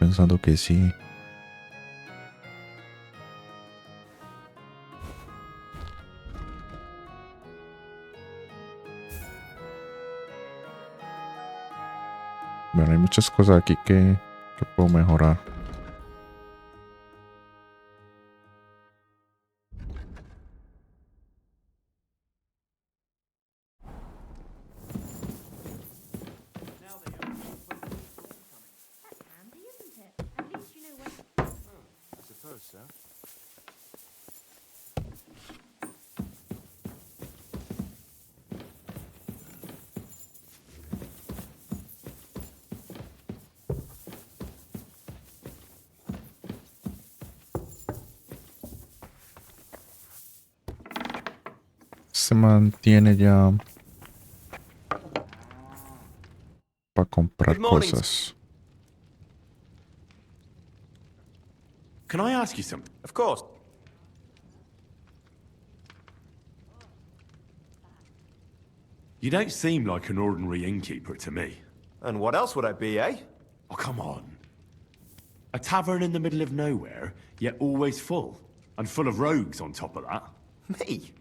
pensando que sí. Bueno, hay muchas cosas aquí que puedo mejorar. Se mantiene ya para comprar cosas. Can I ask you something? Of course. You don't seem like an ordinary innkeeper to me. And what else would I be, eh? Oh, come on. A tavern in the middle of nowhere, yet always full. And full of rogues on top of that. Me?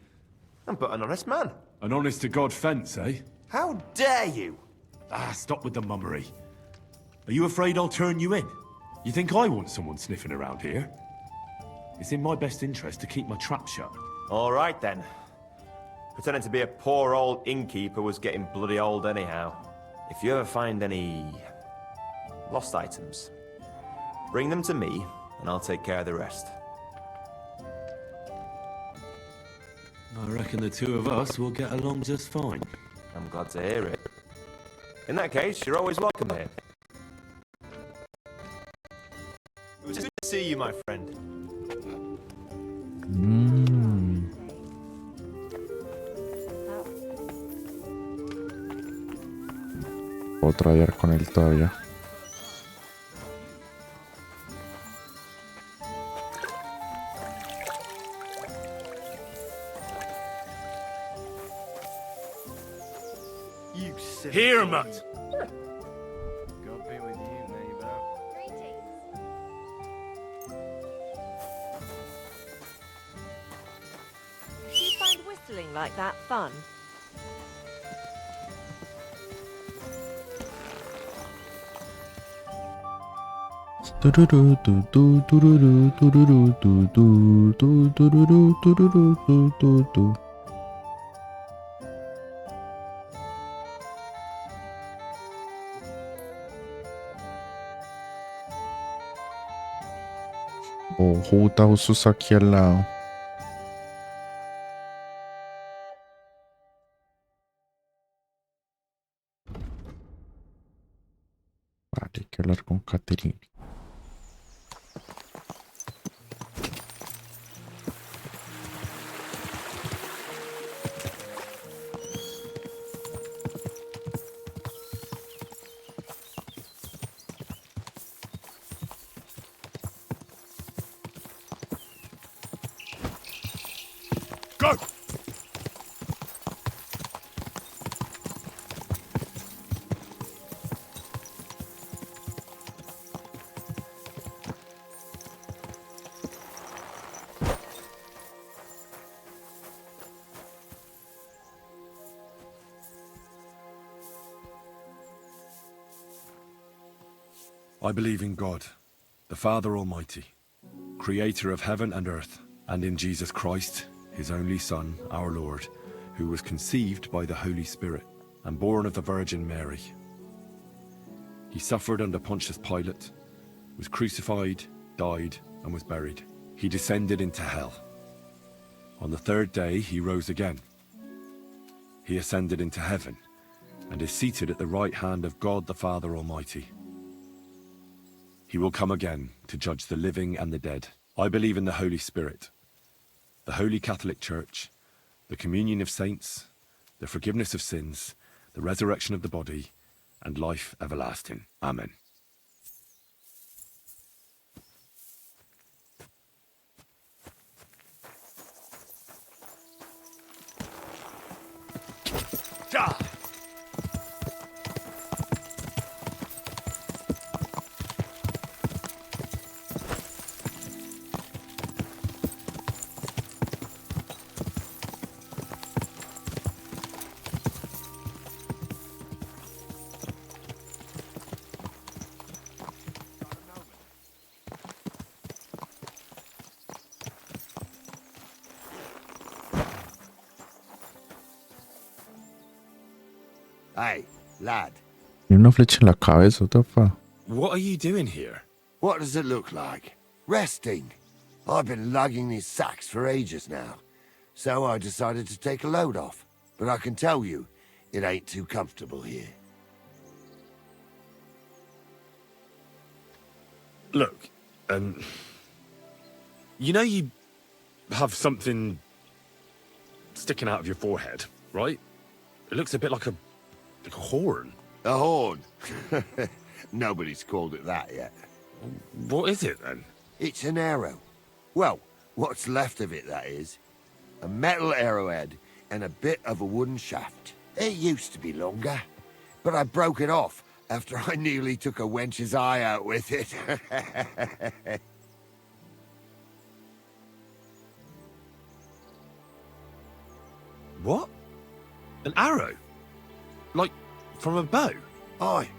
I'm but an honest man. An honest-to-God fence, eh? How dare you? Ah, stop with the mummery. Are you afraid I'll turn you in? You think I want someone sniffing around here? It's in my best interest to keep my trap shut. All right, then. Pretending to be a poor old innkeeper was getting bloody old anyhow. If you ever find any lost items, bring them to me, and I'll take care of the rest. I reckon the two of us will get along just fine. I'm glad to hear it. In that case, you're always welcome here. It was good to see you, my friend. Puedo traer con él todavía. Here, mutt! God be with you, neighbor. Do you find whistling like that fun? Oh, justo usos aquí al lado. Vale, hay que hablar con Catherine. Go! I believe in God, the Father Almighty, creator of heaven and earth, and in Jesus Christ, his only Son, our Lord, who was conceived by the Holy Spirit and born of the Virgin Mary. He suffered under Pontius Pilate, was crucified, died, and was buried. He descended into hell. On the third day, he rose again. He ascended into heaven and is seated at the right hand of God the Father Almighty. He will come again to judge the living and the dead. I believe in the Holy Spirit, the Holy Catholic Church, the communion of saints, the forgiveness of sins, the resurrection of the body, and life everlasting. Amen. Hey, lad, Y una flecha en la cabeza, what the fuck? What are you doing here? what does it look like? Resting. I've been lugging these sacks for ages now, so I decided to take a load off. But I can tell you, it ain't too comfortable here. Look, you know you have something sticking out of your forehead, right? It looks a bit like a horn. A horn. Nobody's called it that yet. What is it then? It's an arrow. Well, what's left of it, that is. A metal arrowhead and a bit of a wooden shaft. It used to be longer, but I broke it off after I nearly took a wench's eye out with it. What? An arrow? Like, from a bow? Aye,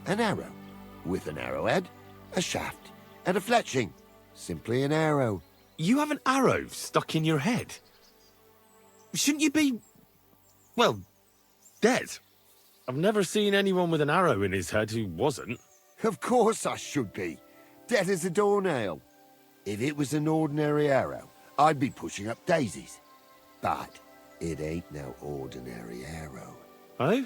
an arrow. With an arrowhead, a shaft, and a fletching. Simply an arrow. You have an arrow stuck in your head? Shouldn't you be, well, dead? I've never seen anyone with an arrow in his head who wasn't. Of course I should be. Dead as a doornail. If it was an ordinary arrow, I'd be pushing up daisies. But it ain't no ordinary arrow. Oh?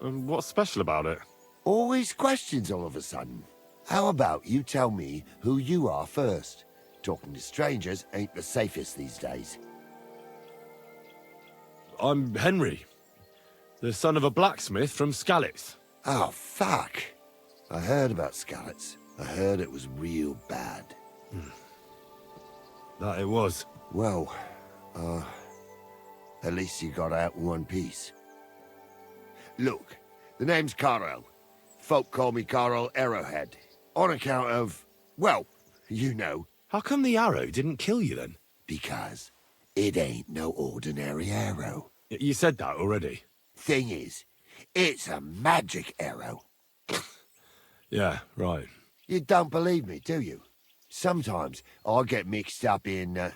And what's special about it? Always questions all of a sudden. How about you tell me who you are first? Talking to strangers ain't the safest these days. I'm Henry, the son of a blacksmith from Skalitz. Oh, fuck. I heard about Skalitz. I heard it was real bad. That it was. Well, at least you got out in one piece. Look, the name's Carl. Folk call me Carl Arrowhead. On account of, well, you know. How come the arrow didn't kill you then? Because it ain't no ordinary arrow. You said that already. Thing is, it's a magic arrow. Yeah, right. You don't believe me, do you? Sometimes I get mixed up in,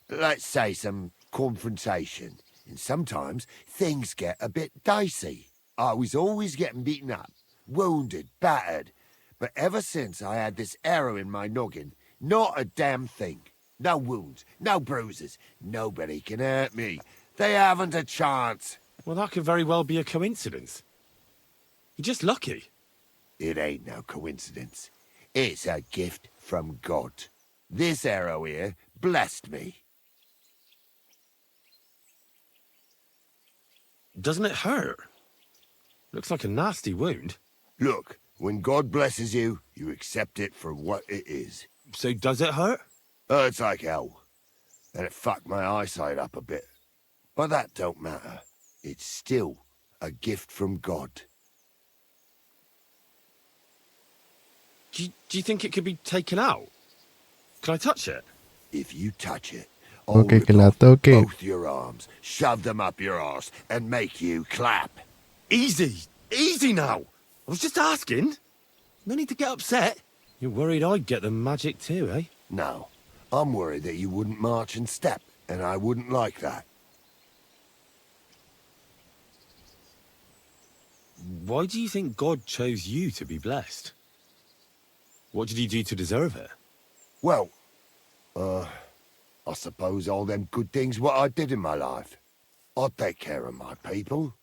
let's say, some confrontation. And sometimes things get a bit dicey. I was always getting beaten up, wounded, battered. But ever since I had this arrow in my noggin, not a damn thing. No wounds, no bruises. Nobody can hurt me. They haven't a chance. Well, that could very well be a coincidence. You're just lucky. It ain't no coincidence. It's a gift from God. This arrow here blessed me. Doesn't it hurt? Looks like a nasty wound. Look, when God blesses you, you accept it for what it is. So does it hurt? Hurts like hell. And it fucked my eyesight up a bit. But that don't matter. It's still a gift from God. Do you think it could be taken out? Can I touch it? If you touch it, Okay, rip que la off toque. both your arms, shove them up your arse, and make you clap. Easy! Easy now! I was just asking. No need to get upset. You're worried I'd get the magic too, eh? No, I'm worried that you wouldn't march and step, and I wouldn't like that. Why do you think God chose you to be blessed? What did you do to deserve it? Well, I suppose all them good things what I did in my life. I take care of my people.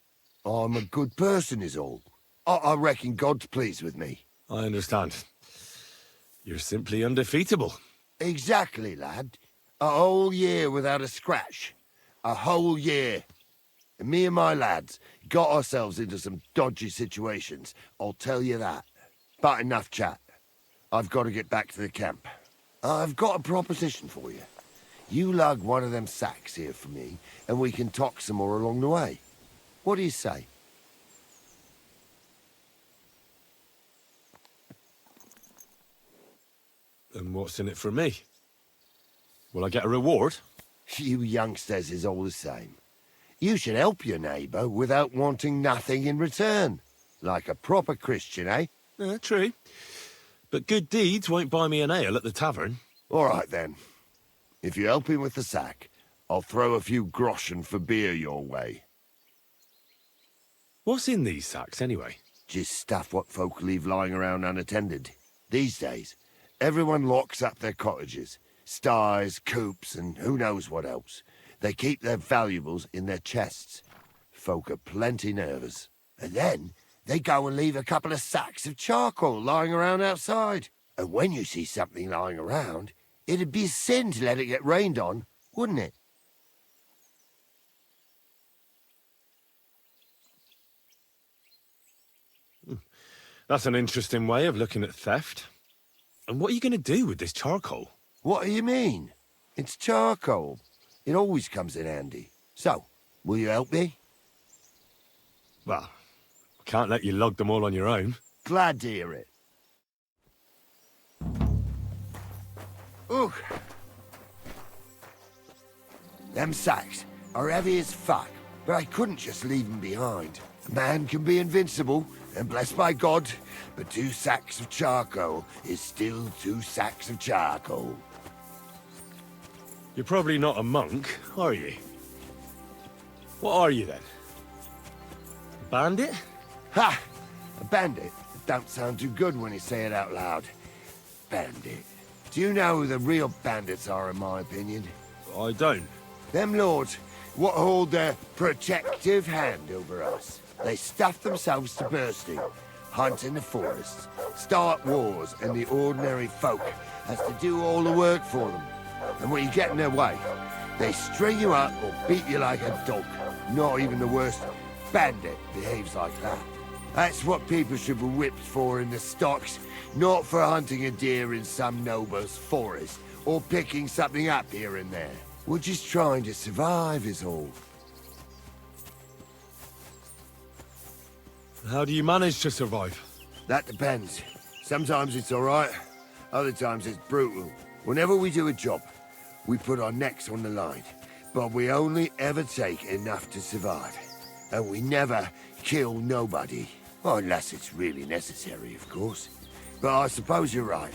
I'm a good person is all. I reckon God's pleased with me. I understand. You're simply undefeatable. Exactly, lad. A whole year without a scratch. A whole year. And me and my lads got ourselves into some dodgy situations, I'll tell you that. But enough chat. I've got to get back to the camp. I've got a proposition for you. You lug one of them sacks here for me, and we can talk some more along the way. What do you say? And what's in it for me? Will I get a reward? You youngsters is all the same. You should help your neighbour without wanting nothing in return. Like a proper Christian, eh? True. But good deeds won't buy me an ale at the tavern. All right, then. If you help him with the sack, I'll throw a few groschen for beer your way. What's in these sacks, anyway? Just stuff what folk leave lying around unattended. These days, everyone locks up their cottages, sties, coops, and who knows what else. They keep their valuables in their chests. Folk are plenty nervous. And then they go and leave a couple of sacks of charcoal lying around outside. And when you see something lying around, it'd be a sin to let it get rained on, wouldn't it? That's an interesting way of looking at theft. And what are you going to do with this charcoal? What do you mean? It's charcoal. It always comes in handy. So, will you help me? Well, I can't let you lug them all on your own. Glad to hear it. Ooh. Them sacks are heavy as fuck, but I couldn't just leave them behind. A man can be invincible, and blessed by God, but 2 sacks of charcoal is still 2 sacks of charcoal. You're probably not a monk, are you? What are you, then? A bandit? Ha! A bandit? It don't sound too good when you say it out loud. Bandit. Do you know who the real bandits are, in my opinion? I don't. Them lords, what hold their protective hand over us. They stuff themselves to bursting, hunt in the forests, start wars, and the ordinary folk has to do all the work for them. And when you get in their way, they string you up or beat you like a dog. Not even the worst bandit behaves like that. That's what people should be whipped for in the stocks, not for hunting a deer in some noble's forest, or picking something up here and there. We're just trying to survive is all. How do you manage to survive? That depends. Sometimes it's all right, other times it's brutal. Whenever we do a job, we put our necks on the line, but we only ever take enough to survive. And we never kill nobody. Well, unless it's really necessary, of course. But I suppose you're right.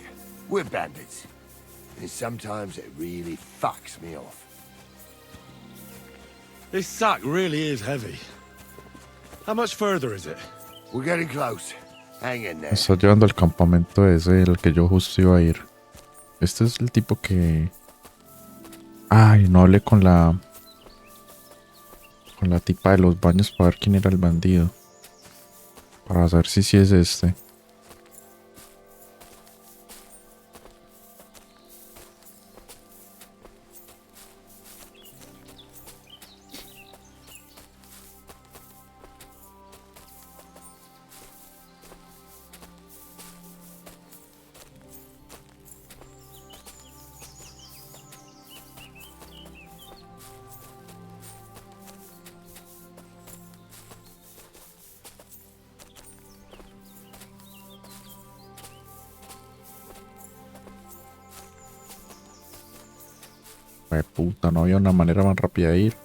We're bandits. And sometimes it really fucks me off. This sack really is heavy. How much further is it? We're getting close. Hang in Me there. está llevando al campamento ese, el que yo justo iba a ir. Este es el tipo que... Ay, no hablé con la... Con la tipa de los baños para ver quién era el bandido. Para saber si sí es este. Puta, no había una manera más rápida de ir.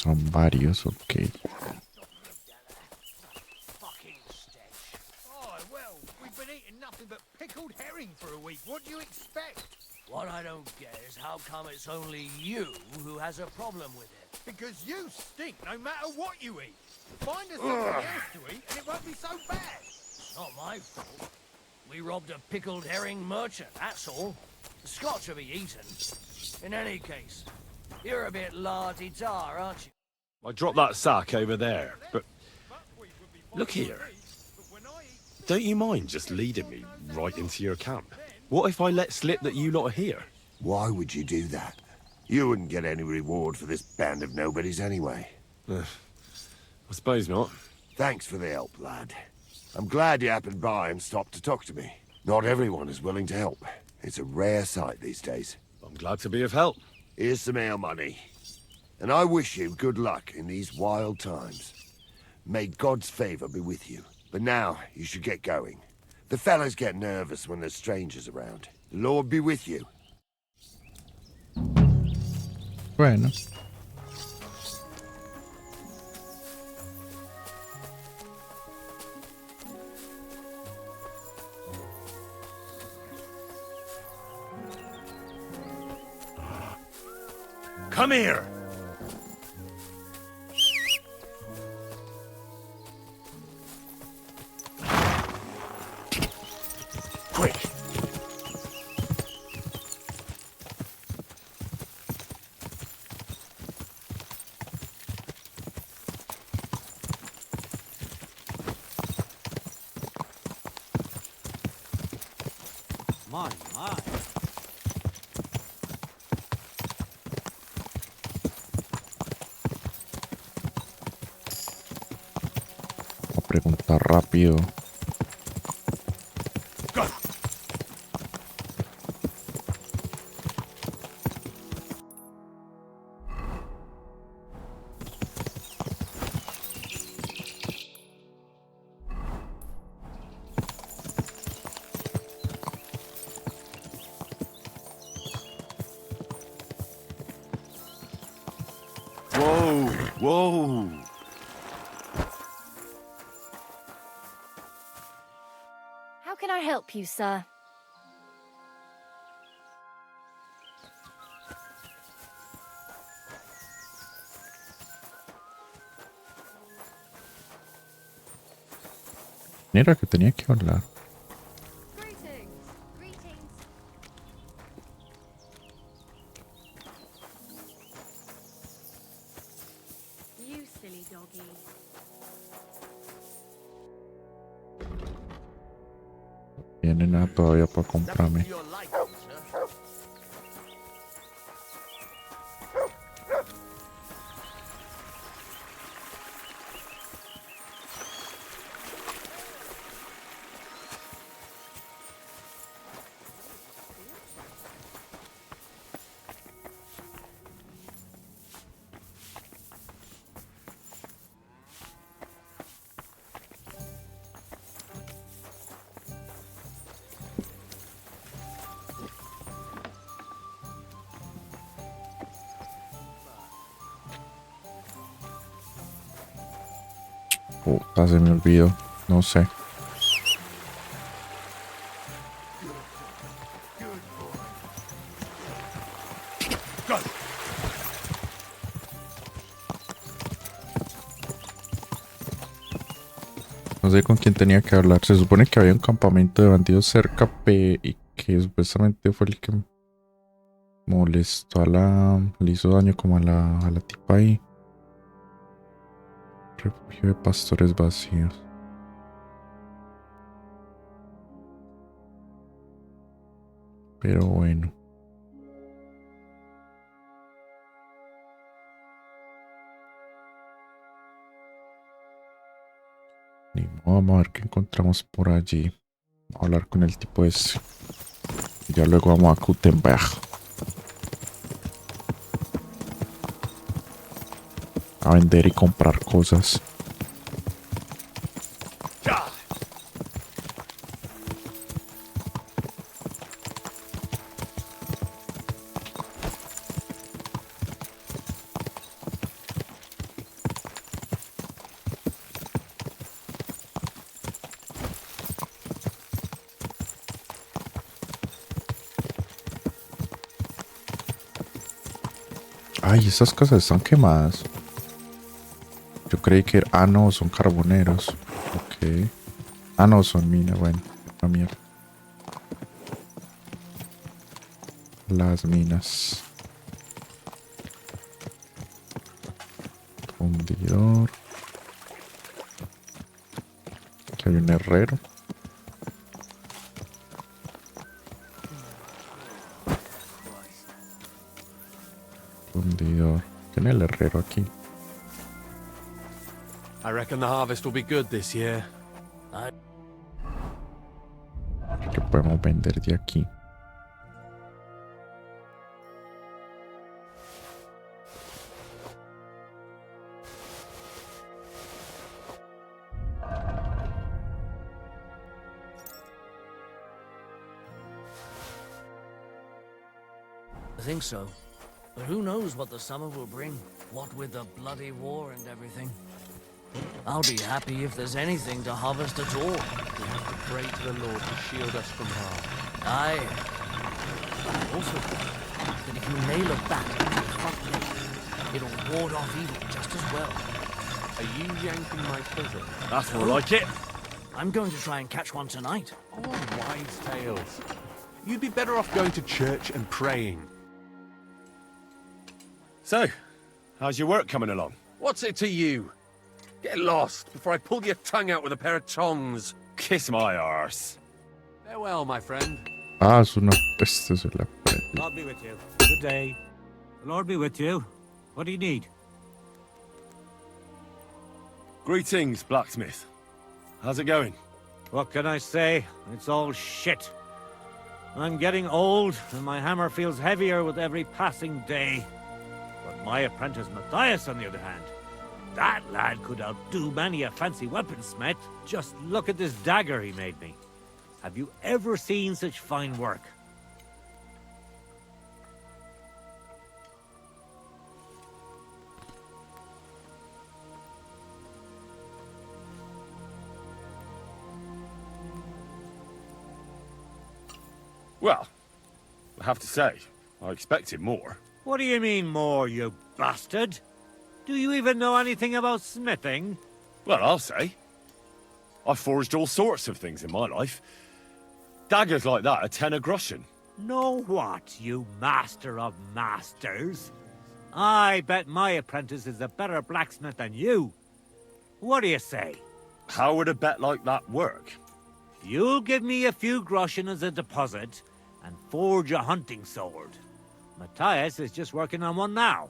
Son varios, ok. Fucking stench. Oh, well, we've been eating nothing but pickled herring for a week. What do you expect? What I don't get is how come it's only you who has a problem with it. Because you stink no matter what you eat. Find us something else to eat and it won't be so bad. It's not my fault. We robbed a pickled herring merchant, that's all. The Scotch will be eaten. In any case, you're a bit la-di-da, aren't you? I dropped that sack over there, but look here. Don't you mind just leading me right into your camp? What if I let slip that you lot are here? Why would you do that? You wouldn't get any reward for this band of nobodies anyway. I suppose not. Thanks for the help, lad. I'm glad you happened by and stopped to talk to me. Not everyone is willing to help, It's a rare sight these days. I'm glad to be of help. Here's some ale money. And I wish you good luck in these wild times. May God's favor be with you. But now, you should get going. The fellas get nervous when there's strangers around. The Lord be with you. Bueno. Come here! Quick! My, my. Voy a preguntar rápido. Whoa! Whoa! How can I help you, sir? Mira que tenía que hablar. Greetings. Greetings. You silly doggy. Tiene nada todavía para comprarme. Your liking, sir. Puta, se me olvidó. No sé. No sé con quién tenía que hablar. Se supone que había un campamento de bandidos cerca y que supuestamente fue el que molestó a le hizo daño como a la tipa ahí. Refugio de pastores vacíos. Pero bueno. Ni modo, vamos a ver qué encontramos por allí. Vamos a hablar con el tipo ese. Y ya luego vamos a Gutenberg. A vender y comprar cosas. Ay, esas casas están quemadas. Yo creí que... Ah, no, son carboneros. Ok. Ah, no, son minas. Bueno, la mierda. Las minas. Fundidor. Aquí hay un herrero. Fundidor. Tiene el herrero aquí. I reckon the harvest will be good this year. ¿Qué podemos vender de aquí? I think so. But who knows what the summer will bring? What with the bloody war and everything. I'll be happy if there's anything to harvest at all. We have to pray to the Lord to shield us from harm. Aye. But I also think that if you nail a bat to a front leg, it'll ward off evil just as well. Are you yanking my quizzle? That's more like it. I'm going to try and catch one tonight. Oh, wise tales. You'd be better off going to church and praying. So, how's your work coming along? What's it to you? Get lost before I pull your tongue out with a pair of tongs. Kiss my arse. Farewell, my friend. Ah, es una peste, se la prende. Lord be with you. Good day. The Lord be with you. What do you need? Greetings, blacksmith. How's it going? What can I say? It's all shit. I'm getting old, and my hammer feels heavier with every passing day. But my apprentice Matthias, on the other hand, that lad could outdo many a fancy weaponsmith. Just look at this dagger he made me. Have you ever seen such fine work? Well, I have to say, I expected more. What do you mean more, you bastard? Do you even know anything about smithing? Well, I'll say. I've forged all sorts of things in my life. Daggers like that are 10 a groschen. Know what, you master of masters? I bet my apprentice is a better blacksmith than you. What do you say? How would a bet like that work? You'll give me a few groschen as a deposit and forge a hunting sword. Matthias is just working on one now.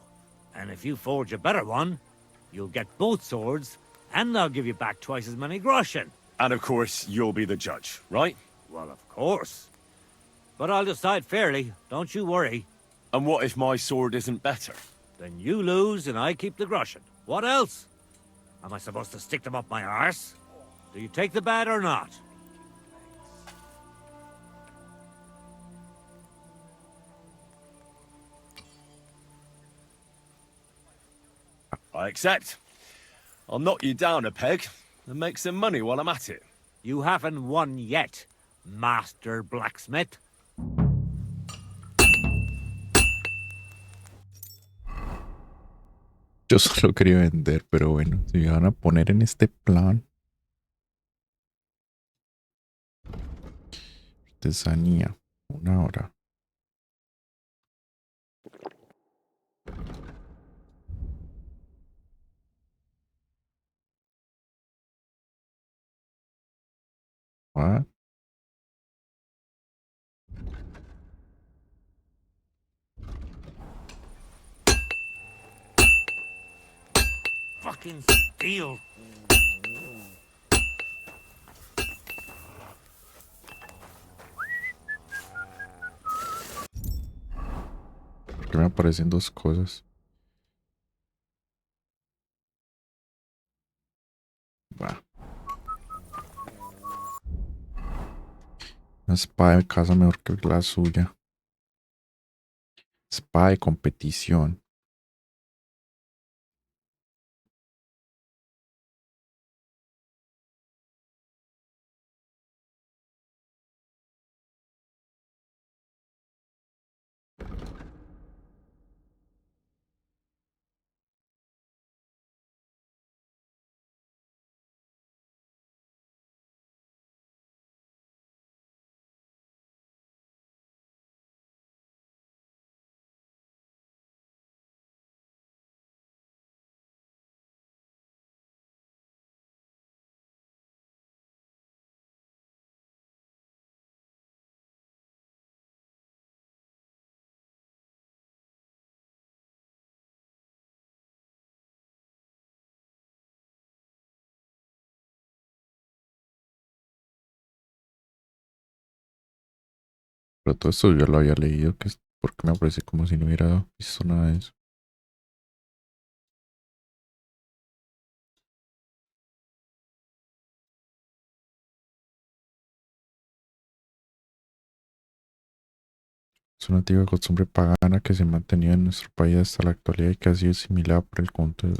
And if you forge a better one, you'll get both swords, and they'll give you back twice as many groschen. And of course, you'll be the judge, right? Well, of course. But I'll decide fairly, don't you worry. And what if my sword isn't better? Then you lose and I keep the groschen. What else? Am I supposed to stick them up my arse? Do you take the bet or not? I accept. I'll knock you down a peg and make some money while I'm at it. You haven't won yet, Master Blacksmith. Yo solo quería vender, pero bueno, si me van a poner en este plan. Artesanía, 1 hora. What? Fucking steel. Que me aparecen 2 cosas. Va. Una espada de casa mejor que la suya. Espada de competición. Pero todo esto yo lo había leído, que es porque me aparece como si no hubiera visto nada de eso. Es una antigua costumbre pagana que se ha mantenido en nuestro país hasta la actualidad y que ha sido asimilada por el conjunto de...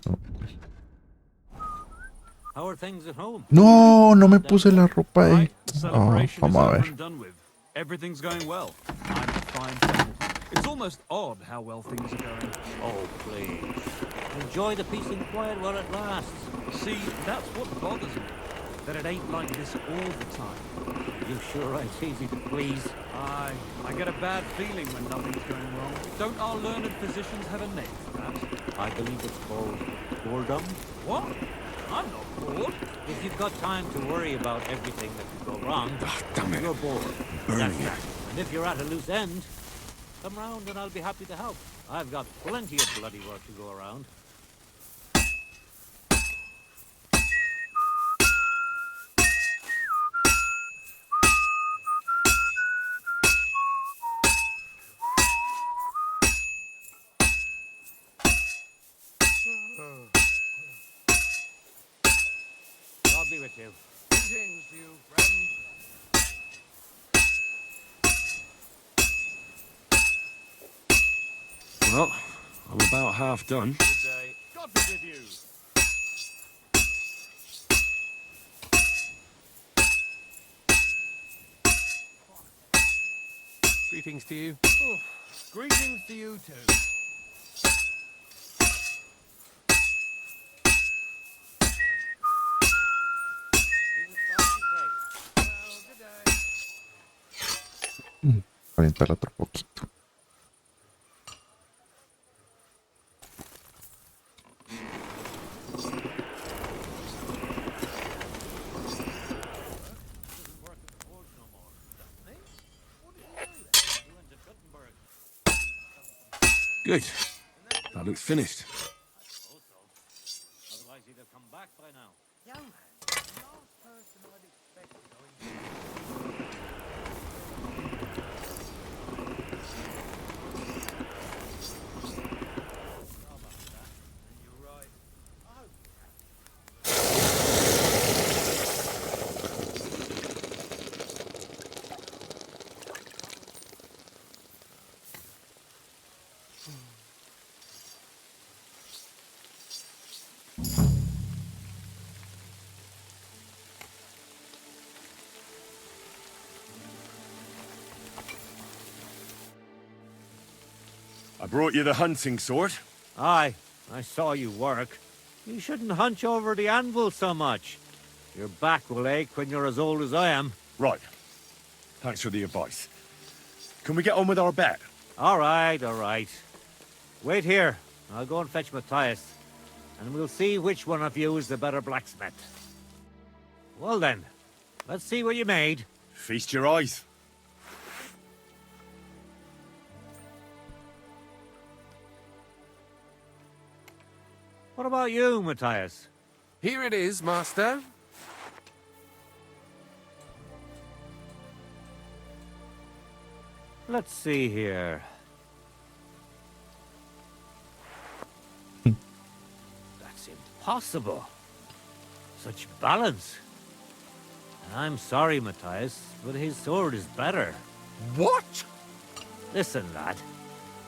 How are things at home? No, no me puse la ropa de... Right, the celebration is vamos a over ver. and done with. Everything's going well. I'm fine settled. It's almost odd how well things are going. Oh, please. Enjoy the peace and quiet while it lasts. See, that's what bothers me. That it ain't like this all the time. You sure ain't easy to please. I get a bad feeling when nothing's going wrong. Don't our learned physicians have a name for that? I believe it's called boredom. What? I'm not bored. If you've got time to worry about everything that could go wrong, Damn it. you're bored. Burning That's it. And if you're at a loose end, come round and I'll be happy to help. I've got plenty of bloody work to go around. God be with you. Greetings to you, friend. Well, I'm about half done. Good day. God be with you. Greetings to you. Greetings to you too. Well, good day. Calentar otro poquito. Good. That looks finished. Otherwise he'd have come back by now. Young man, the last person I'd expect going. You're right. I brought you the hunting sword. Aye, I saw you work. You shouldn't hunch over the anvil so much. Your back will ache when you're as old as I am. Right. Thanks for the advice. Can we get on with our bet? All right, all right. Wait here. I'll go and fetch Matthias, and we'll see which one of you is the better blacksmith. Well then, let's see what you made. Feast your eyes. What about you, Matthias? Here it is, master. Let's see here. That's impossible. Such balance. I'm sorry, Matthias, but his sword is better. What? Listen, lad.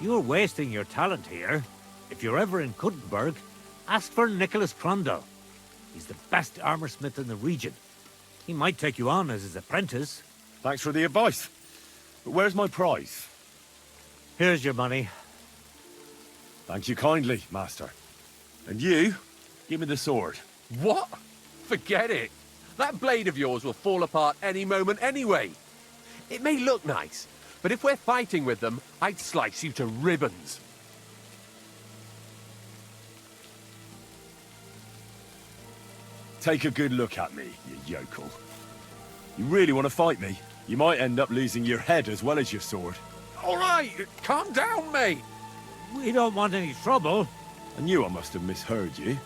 You're wasting your talent here. If you're ever in Kuttenberg, ask for Nicholas Crondell. He's the best armorsmith in the region. He might take you on as his apprentice. Thanks for the advice. But where's my prize? Here's your money. Thank you kindly, master. And you, give me the sword. What? Forget it. That blade of yours will fall apart any moment anyway. It may look nice, but if we're fighting with them, I'd slice you to ribbons. Take a good look at me, you yokel. You really want to fight me? You might end up losing your head as well as your sword. All right, calm down, mate. We don't want any trouble. I knew I must have misheard you.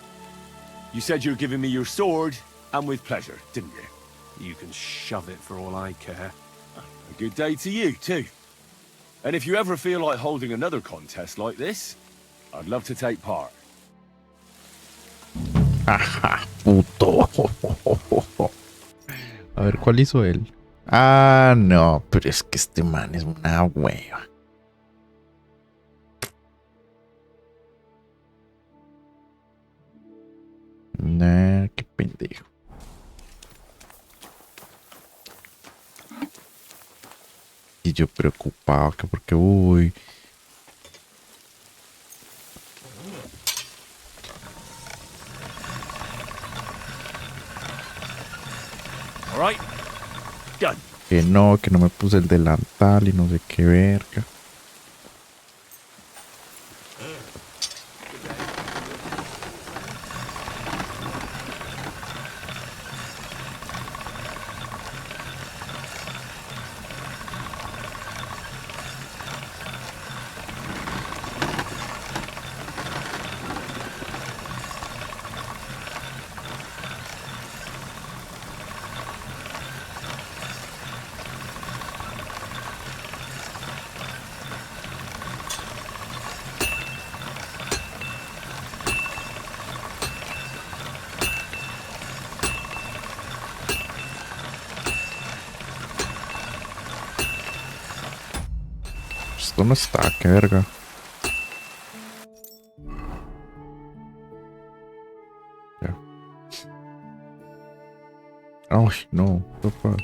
You said you were giving me your sword, and with pleasure, didn't you? You can shove it for all I care. A good day to you, too. And if you ever feel like holding another contest like this, I'd love to take part. Ajá, puto. A ver, ¿cuál hizo él? Ah, no, pero es que este man es una hueva. pendejo. Y yo preocupado que porque, uy. All right. Done. Que no me puse el delantal y no sé qué verga. Esto no está, qué verga. Ya. Ay, no. Opa.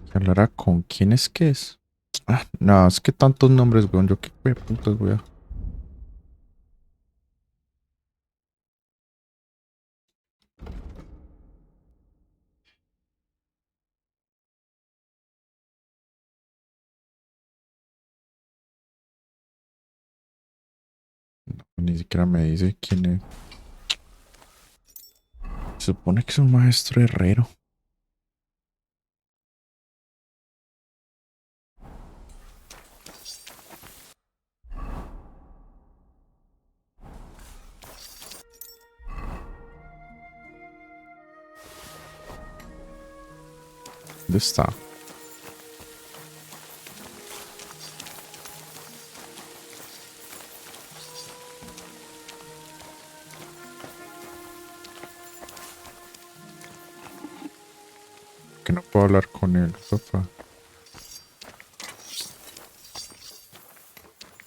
¿Que hablará con quién es que es? Ah, no, es que tantos nombres, weón. Yo qué putas voy a. Ni siquiera me dice quién es. Se supone que es un maestro herrero. ¿Dónde está? Que no puedo hablar con él, papá.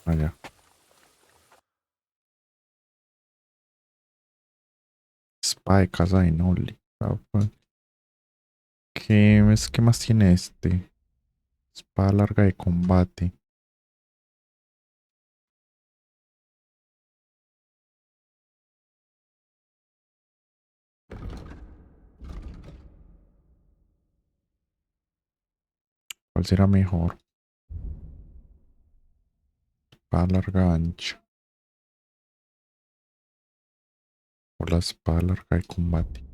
Allá. Espada de casa de noble. Papá. ¿Qué más tiene este? Espada larga de combate. ¿Cuál será mejor? Espada larga ancha. O la espada larga de combate.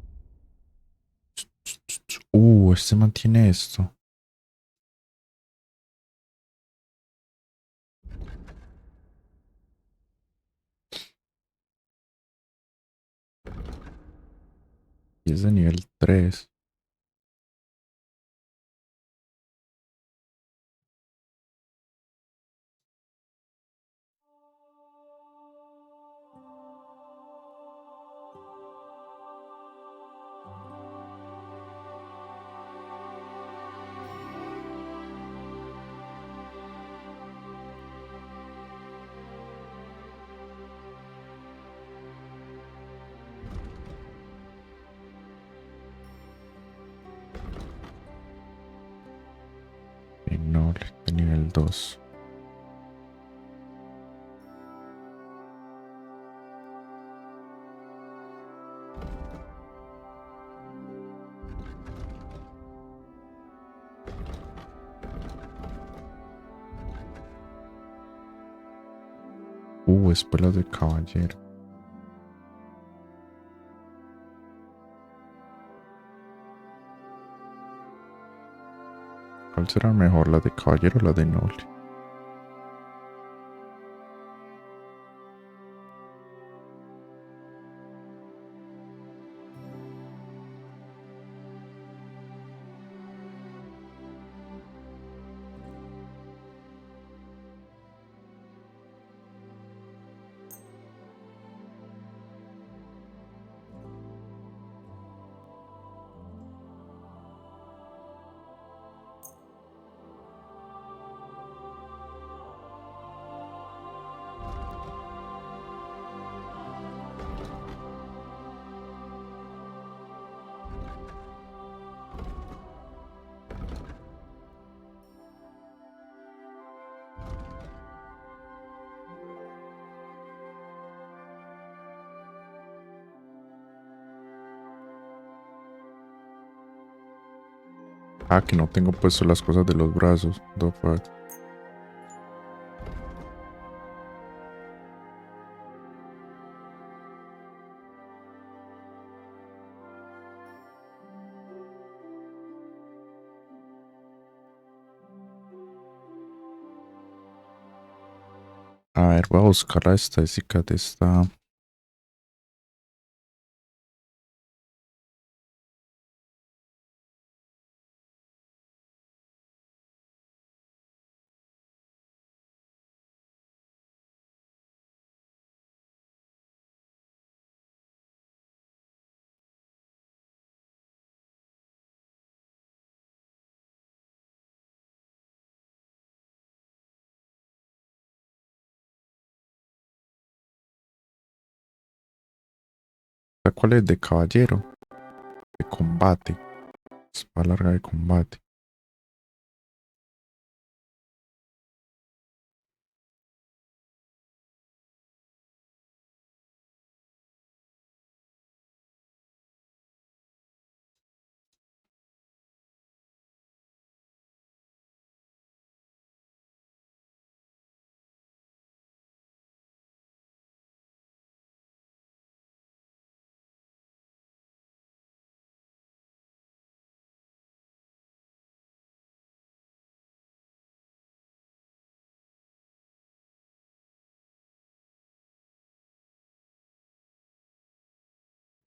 Este mantiene esto. Y es de nivel 3. Y noble de nivel 2. Espuelas de caballero. ¿Cuál será mejor, la de caballero o la de noble? Ah, que no tengo puesto las cosas de los brazos. The fuck. A ver, voy a buscar la estadística de esta. ¿Cuál es? De caballero. De combate. Espada larga de combate.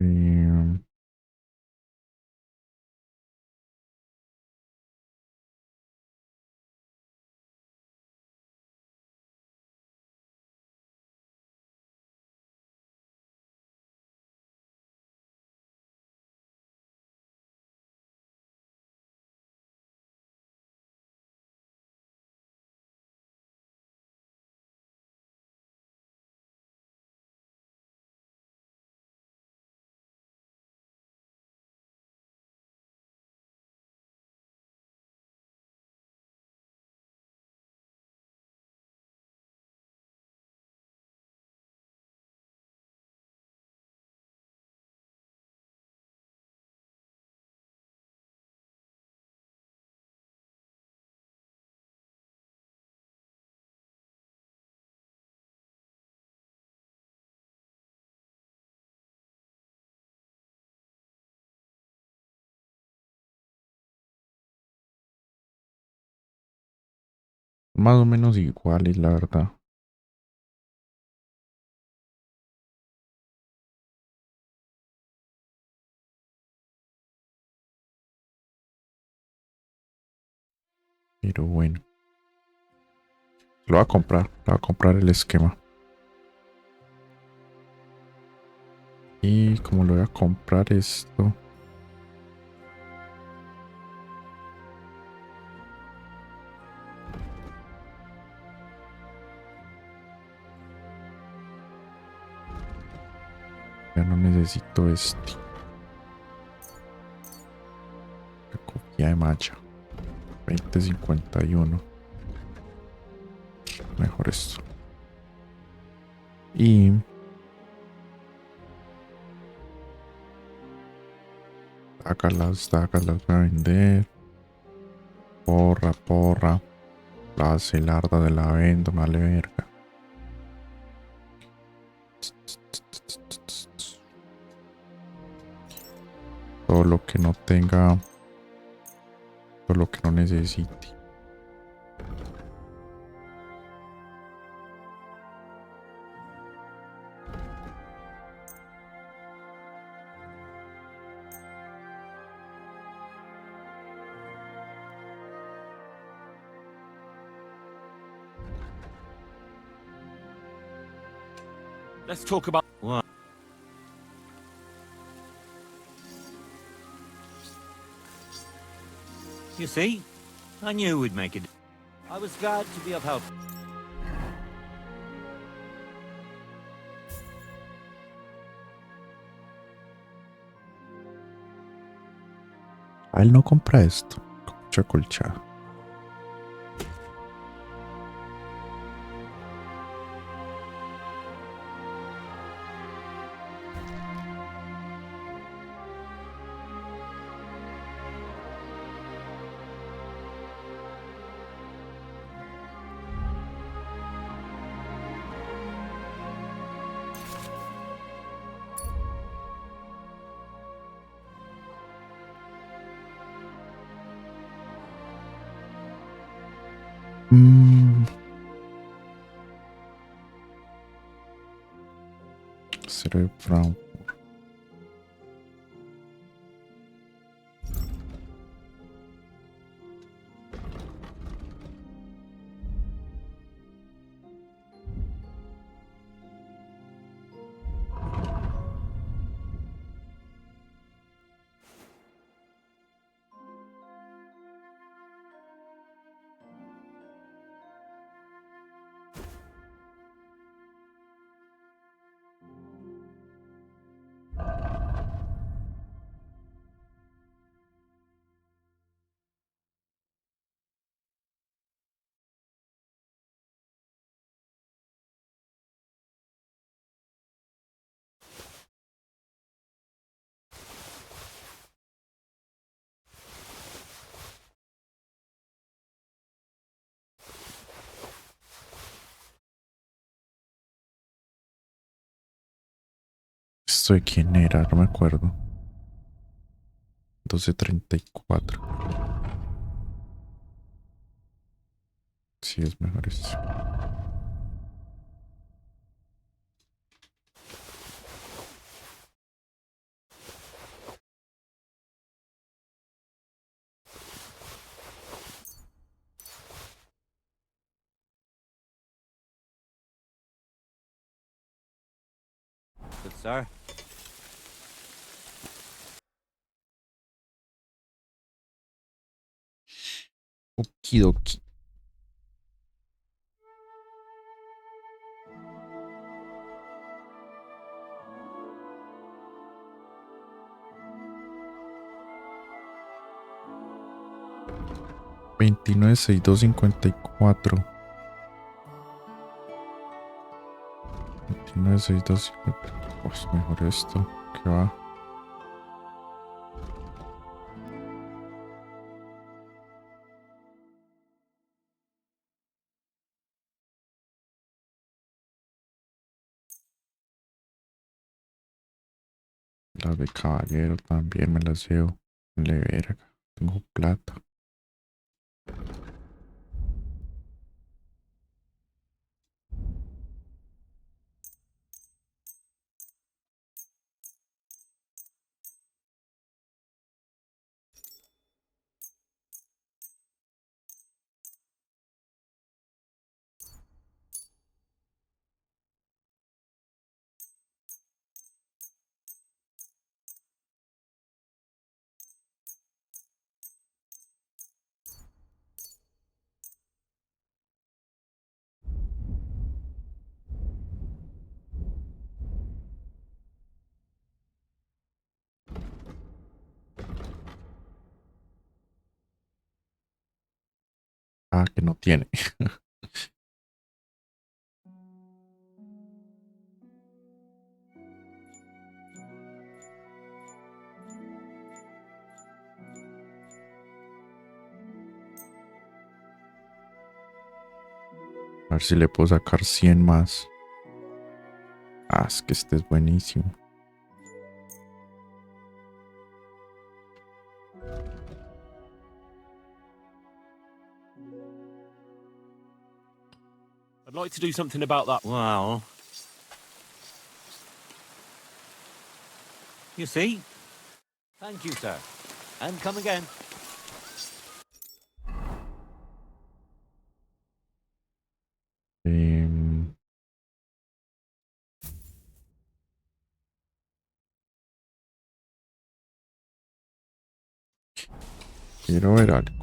Eh, Más o menos iguales, la verdad. Pero bueno. Lo voy a comprar. Lo voy a comprar el esquema. Y como lo voy a comprar esto. Ya no necesito este. La copia de malla. 2051. Mejor esto. Y dagas las voy a vender. Porra. La celarda de la vendo, me vale verga. Todo lo que no tenga. Todo lo que no necesite. Let's talk about What? You see? I knew we'd make it. I was glad to be of help. A él no compra esto. Mucha colchada. Mm. Cerebro. ¿Esto de quién era? No me acuerdo. 12:34. Sí, es mejor eso. Good, sir. Okidoki. $29,6254. 29,6254. Pues mejor esto. ¿Qué va? Las de caballero también me las llevo. Le verga. Tengo plata. Ah, que no tiene. A ver si le puedo sacar 100 más. Ah, es que este es buenísimo. I'd like to do something about that. Well, you see? Thank you, sir. And come again. Em, quiero ver algo.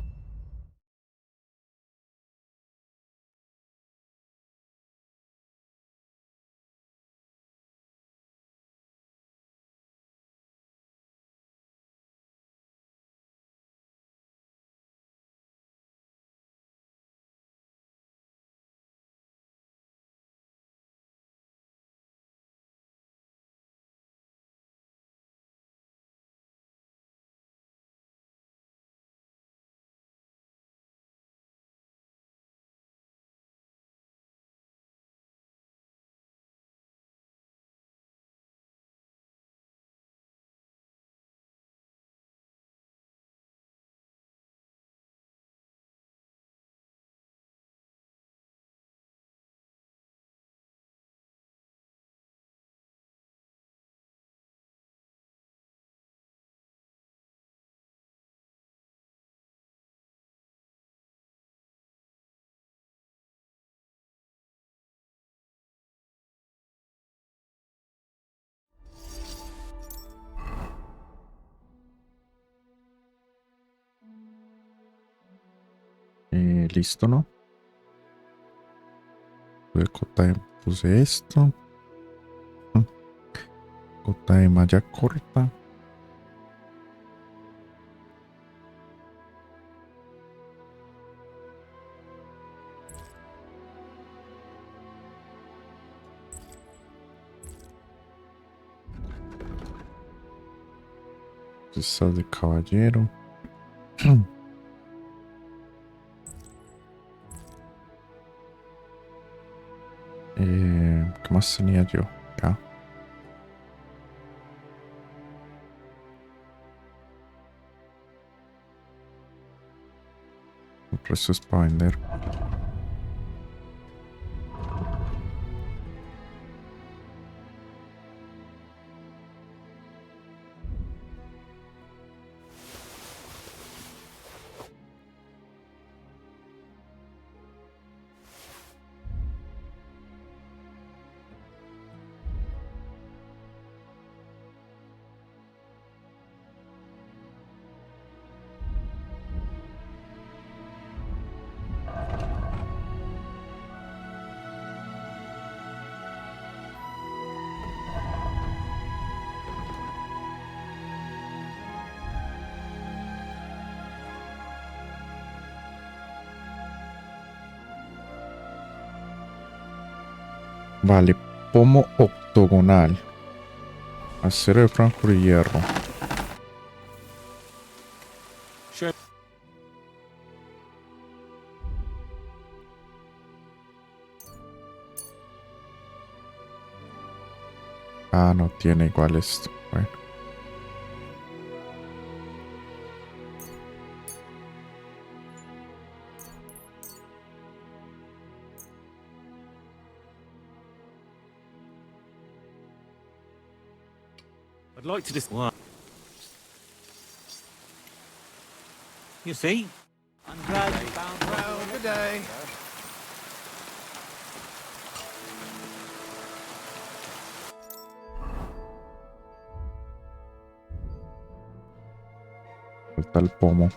Listo, ¿no? Puse esto. Cota de malla corta. Estas de caballero. ¿Qué más tenía yo? Ya. El resto es para vender. Vale, pomo octogonal. Acero de Frankfurt y hierro. Ah, no tiene igual esto. Bueno. I'd like to just... What? You see? I'm glad you found... Well, good day. Falta el pomo.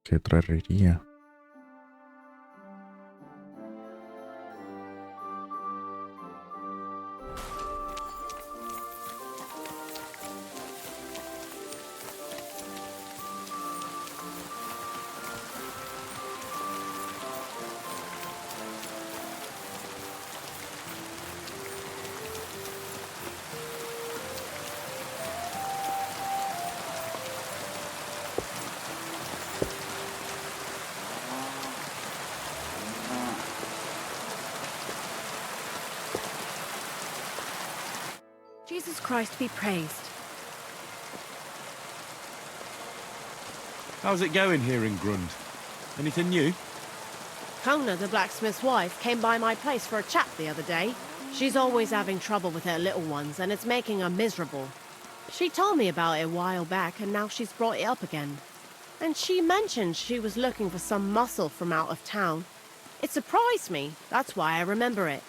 Qué traería. Jesus Christ be praised. How's it going here in Grund? Anything new? Kona, the blacksmith's wife, came by my place for a chat the other day. She's always having trouble with her little ones, and it's making her miserable. She told me about it a while back, and now she's brought it up again. And she mentioned she was looking for some muscle from out of town. It surprised me. That's why I remember it.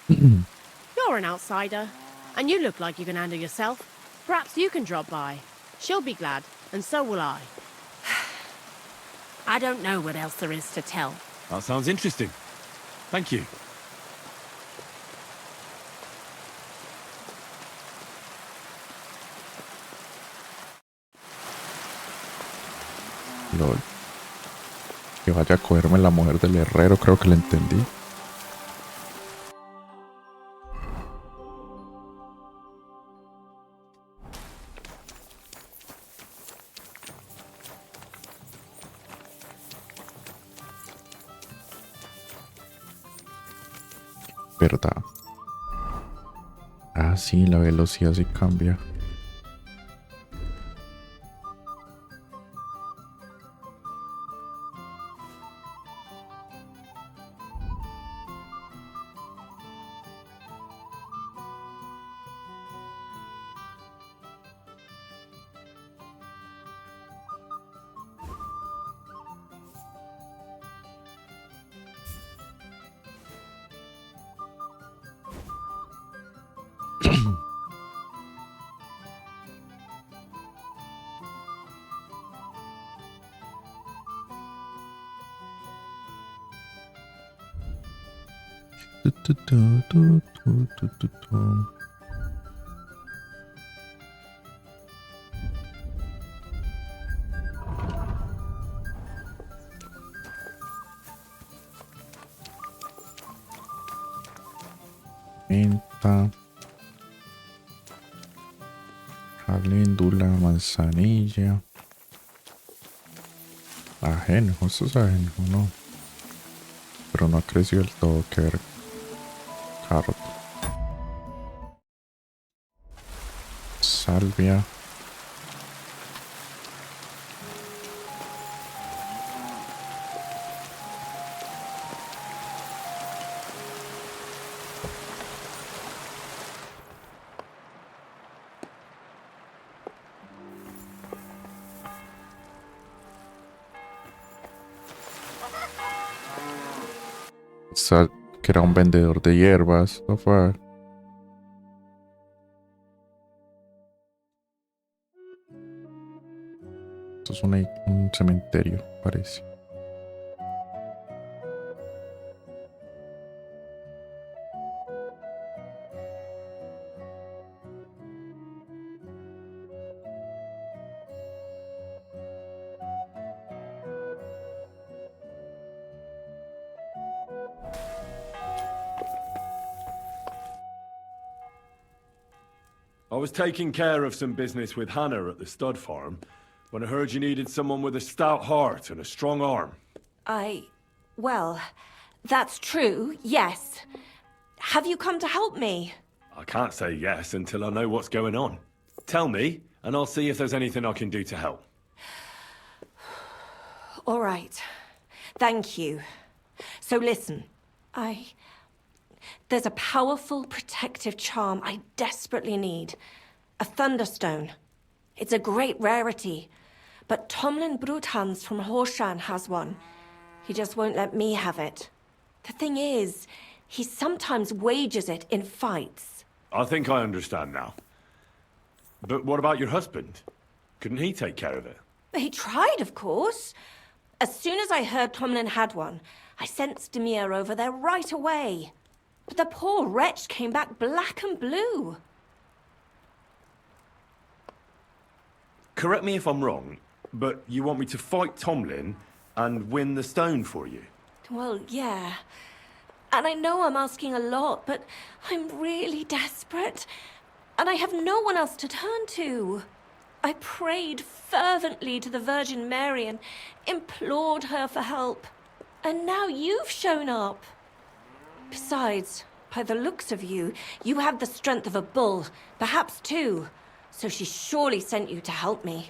You're an outsider, and you look like you can handle yourself. Perhaps you can drop by. She'll be glad, and so will I. I don't know what else there is to tell. That sounds interesting. Thank you. LOL. Que vaya a cogerme la mujer del herrero, creo que le entendí. ¿Verdad? Ah, sí, la velocidad sí cambia. Tu, tu, tu, tu, tu, tu, tu, tu. Menta, caléndula, manzanilla, ajenjo, esto es ajenjo, ¿no? Pero no ha crecido del todo, que ver. Carrot. Salvia. Que era un vendedor de hierbas, no fue. Esto es un cementerio, parece. I was taking care of some business with Hannah at the stud farm when I heard you needed someone with a stout heart and a strong arm. Well, that's true, yes. Have you come to help me? I can't say yes until I know what's going on. Tell me, and I'll see if there's anything I can do to help. All right. Thank you. So listen, there's a powerful protective charm I desperately need. A Thunderstone. It's a great rarity. But Tomlin Bruthans from Horshan has one. He just won't let me have it. The thing is, he sometimes wages it in fights. I think I understand now. But what about your husband? Couldn't he take care of it? He tried, of course. As soon as I heard Tomlin had one, I sent Stamir over there right away. But the poor wretch came back black and blue. Correct me if I'm wrong, but you want me to fight Tomlin and win the stone for you? Well, yeah. And I know I'm asking a lot, but I'm really desperate. And I have no one else to turn to. I prayed fervently to the Virgin Mary and implored her for help. And now you've shown up. Besides, by the looks of you, you have the strength of a bull, perhaps two. So she surely sent you to help me.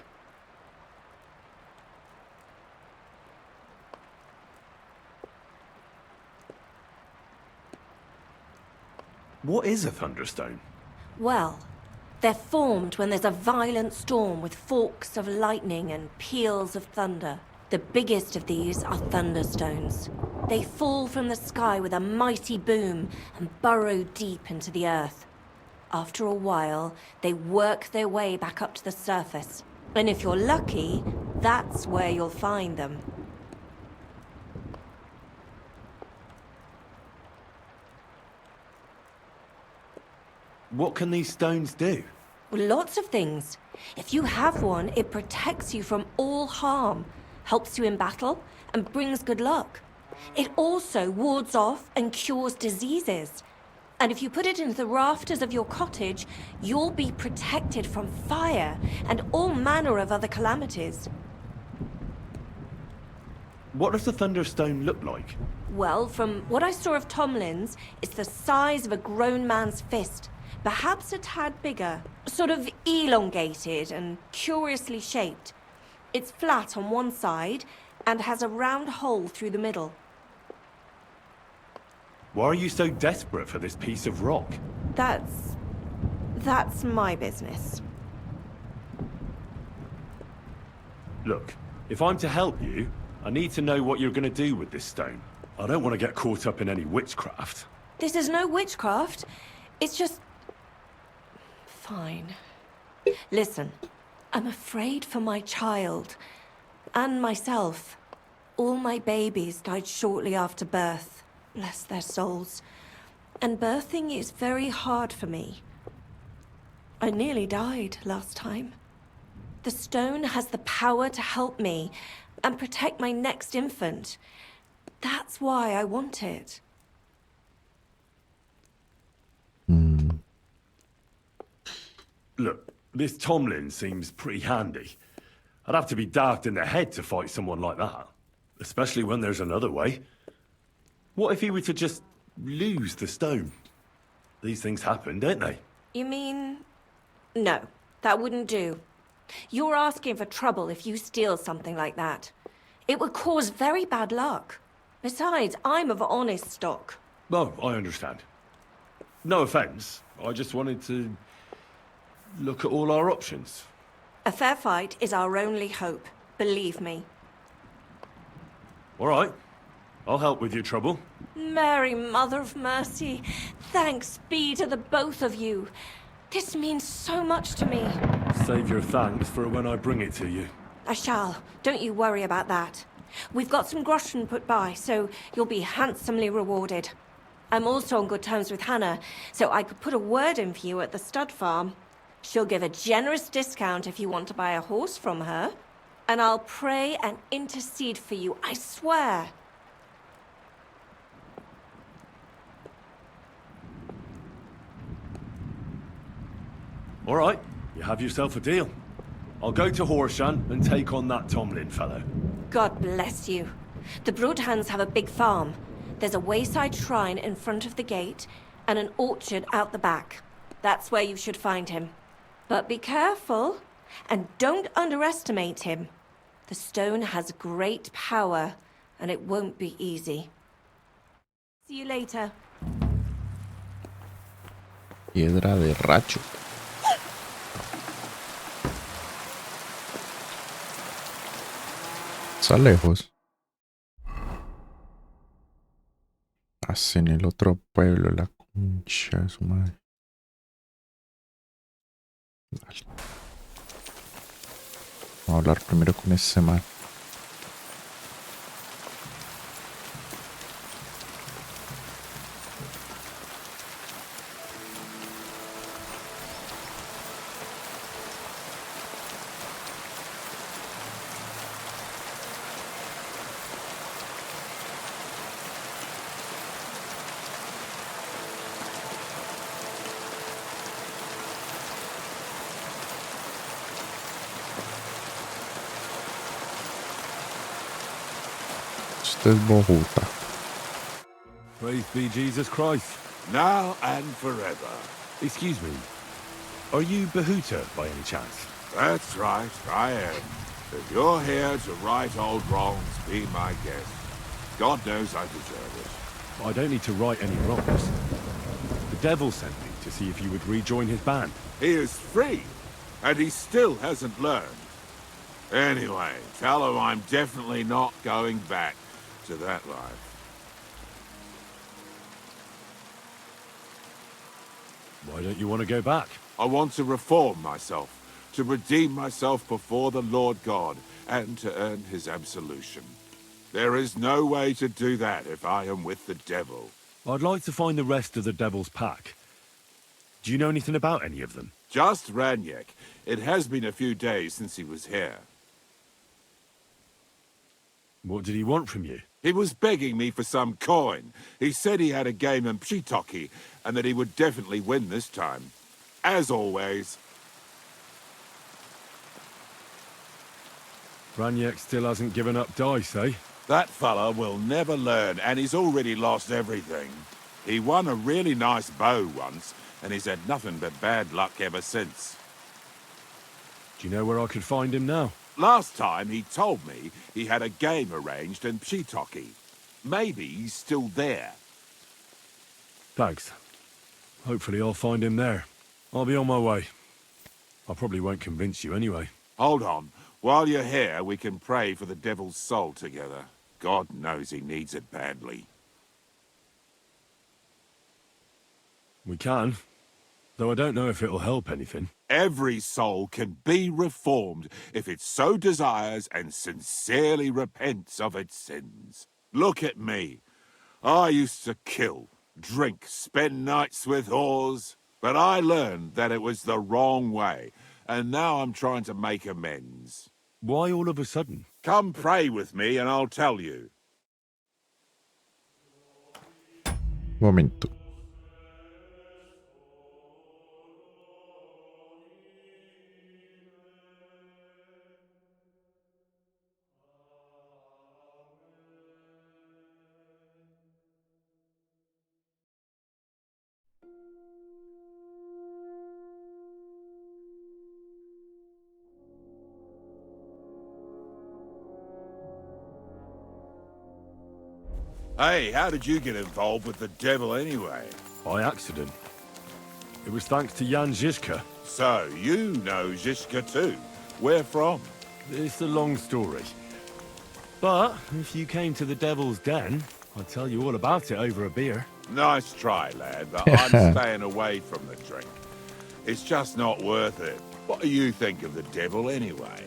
What is a Thunderstone? Well, they're formed when there's a violent storm with forks of lightning and peals of thunder. The biggest of these are Thunderstones. They fall from the sky with a mighty boom and burrow deep into the earth. After a while, they work their way back up to the surface. And if you're lucky, that's where you'll find them. What can these stones do? Well, lots of things. If you have one, it protects you from all harm, helps you in battle, and brings good luck. It also wards off and cures diseases. And if you put it into the rafters of your cottage, you'll be protected from fire and all manner of other calamities. What does the Thunderstone look like? Well, from what I saw of Tomlin's, it's the size of a grown man's fist. Perhaps a tad bigger. Sort of elongated and curiously shaped. It's flat on one side and has a round hole through the middle. Why are you so desperate for this piece of rock? That's my business. Look, if I'm to help you, I need to know what you're going to do with this stone. I don't want to get caught up in any witchcraft. This is no witchcraft. It's just... Fine. Listen, I'm afraid for my child. And myself. All my babies died shortly after birth. Bless their souls. And birthing is very hard for me. I nearly died last time. The stone has the power to help me and protect my next infant. That's why I want it. Look, this Tomlin seems pretty handy. I'd have to be daft in the head to fight someone like that. Especially when there's another way. What if he were to just lose the stone? These things happen, don't they? You mean... No, that wouldn't do. You're asking for trouble if you steal something like that. It would cause very bad luck. Besides, I'm of honest stock. Oh, I understand. No offense. I just wanted to look at all our options. A fair fight is our only hope, believe me. All right. I'll help with your trouble. Mary, Mother of Mercy, thanks be to the both of you. This means so much to me. Save your thanks for when I bring it to you. I shall. Don't you worry about that. We've got some groschen put by, so you'll be handsomely rewarded. I'm also on good terms with Hannah, so I could put a word in for you at the stud farm. She'll give a generous discount if you want to buy a horse from her. And I'll pray and intercede for you, I swear. All right. You have yourself a deal. I'll go to Horshan and take on that Tomlin fellow. God bless you. The Broadhands have a big farm. There's a wayside shrine in front of the gate and an orchard out the back. That's where you should find him. But be careful and don't underestimate him. The stone has great power and it won't be easy. See you later. Piedra de racho. Está lejos. Así en el otro pueblo, la concha de su madre. Dale. Vamos a hablar primero con ese man. Este es Bogotá. Praise be Jesus Christ. Now and forever. Excuse me. Are you Bahuta by any chance? That's right, I am. If you're here to right old wrongs, be my guest. God knows I deserve it. I don't need to right any wrongs. The devil sent me to see if you would rejoin his band. He is free, and he still hasn't learned. Anyway, tell him I'm definitely not going back to that life. Why don't you want to go back? I want to reform myself, to redeem myself before the Lord God, and to earn his absolution. There is no way to do that if I am with the devil. I'd like to find the rest of the devil's pack. Do you know anything about any of them? Just Ranyek. It has been a few days since he was here. What did he want from you? He was begging me for some coin. He said he had a game in Pshitoki, and that he would definitely win this time. As always. Ranyek still hasn't given up dice, eh? That fella will never learn, and he's already lost everything. He won a really nice bow once, and he's had nothing but bad luck ever since. Do you know where I could find him now? Last time he told me he had a game arranged in Pshitoki. Maybe he's still there. Thanks. Hopefully I'll find him there. I'll be on my way. I probably won't convince you anyway. Hold on. While you're here, we can pray for the devil's soul together. God knows he needs it badly. We can, though I don't know if it'll help anything. Every soul can be reformed if it so desires and sincerely repents of its sins. Look at me. I used to kill, drink, spend nights with whores, but I learned that it was the wrong way, and now I'm trying to make amends. Why all of a sudden? Come pray with me and I'll tell you. Momento. Hey, how did you get involved with the devil anyway? By accident. It was thanks to Jan Žižka. So, you know Žižka too. Where from? It's a long story. But if you came to the Devil's Den, I'd tell you all about it over a beer. Nice try, lad, but I'm staying away from the drink. It's just not worth it. What do you think of the devil anyway?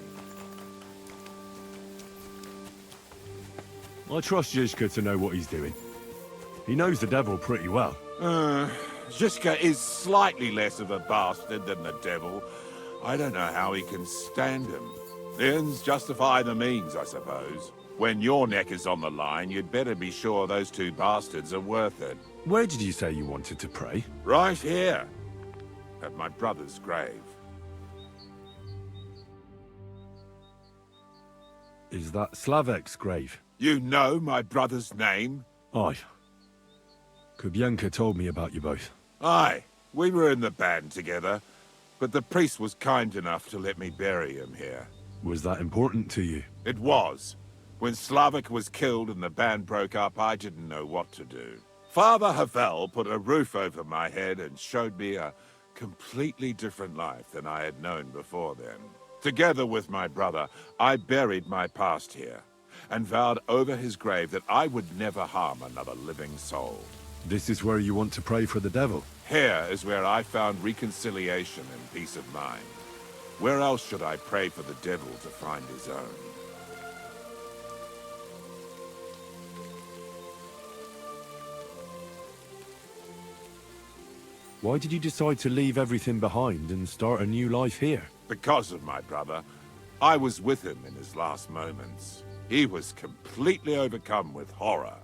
I trust Žižka to know what he's doing. He knows the devil pretty well. Žižka is slightly less of a bastard than the devil. I don't know how he can stand him. The ends justify the means, I suppose. When your neck is on the line, you'd better be sure those two bastards are worth it. Where did you say you wanted to pray? Right here. At my brother's grave. Is that Slavek's grave? You know my brother's name? Aye. Kubienka told me about you both. Aye. We were in the band together, but the priest was kind enough to let me bury him here. Was that important to you? It was. When Slavik was killed and the band broke up, I didn't know what to do. Father Havel put a roof over my head and showed me a completely different life than I had known before then. Together with my brother, I buried my past here, and vowed over his grave that I would never harm another living soul. This is where you want to pray for the devil? Here is where I found reconciliation and peace of mind. Where else should I pray for the devil to find his own? Why did you decide to leave everything behind and start a new life here? Because of my brother. I was with him in his last moments. He was completely overcome with horror.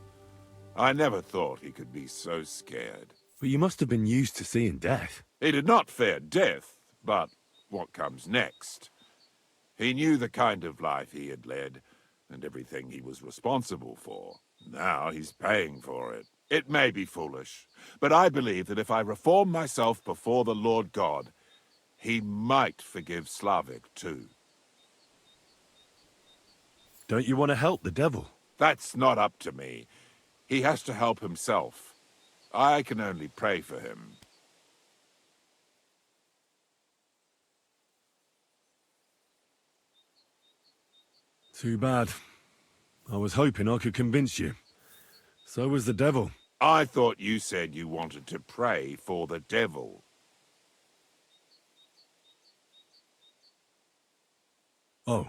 I never thought he could be so scared. But you must have been used to seeing death. He did not fear death, but what comes next. He knew the kind of life he had led, and everything he was responsible for. Now he's paying for it. It may be foolish, but I believe that if I reform myself before the Lord God, he might forgive Slavik too. Don't you want to help the devil? That's not up to me. He has to help himself. I can only pray for him. Too bad. I was hoping I could convince you. So was the devil. I thought you said you wanted to pray for the devil. Oh.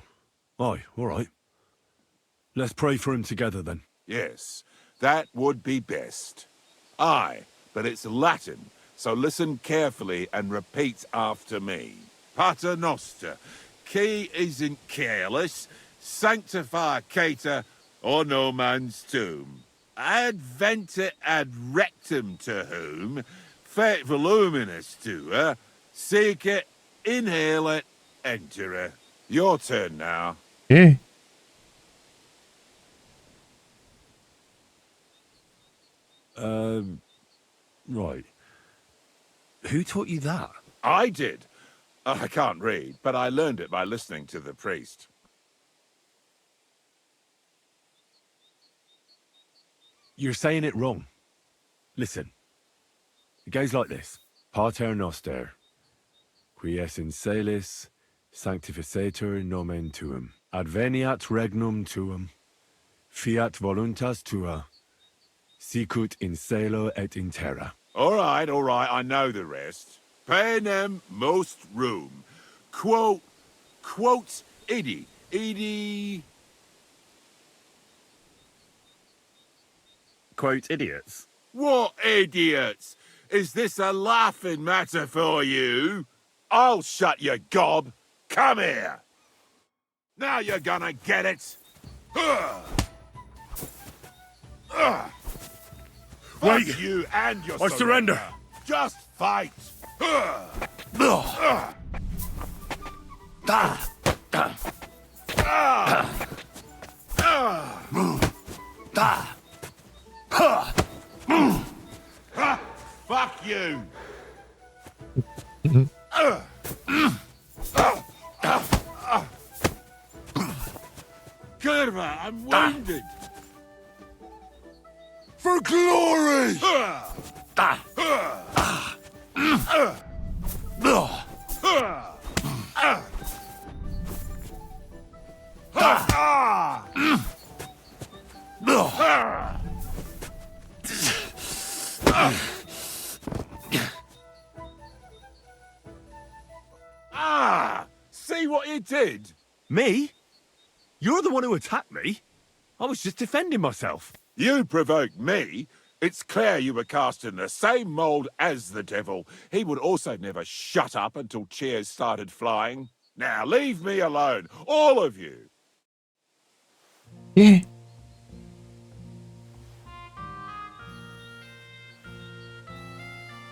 Aye, all right. Let's pray for him together then. Yes, that would be best. Aye, but it's Latin, so listen carefully and repeat after me. Pater noster, qui is in caelus, sanctificata or no man's tomb. Adventure ad rectum to whom, fet voluminous to her, seek it, inhale it, enter her. Your turn now. ¿Qué? Right. Who taught you that? I did. I can't read, but I learned it by listening to the priest. You're saying it wrong. Listen. It goes like this. Pater noster, qui es in celis, sanctificetur nomen tuum. Adveniat regnum tuum. Fiat voluntas tua. Sicut in cielo et in terra. All right, I know the rest. Panem most room. Quote idi. Idi... Quote idiots. What idiots? Is this a laughing matter for you? I'll shut your gob. Come here. Now you're gonna get it. Wait. Fuck you and your I surrender. Just fight. Fuck you. Kurva, I'm wounded. For glory! See what you did? Me? You're the one who attacked me. I was just defending myself. You provoked me. It's clear you were cast in the same mould as the devil. He would also never shut up until cheers started flying. Now leave me alone, all of you. ¿Qué?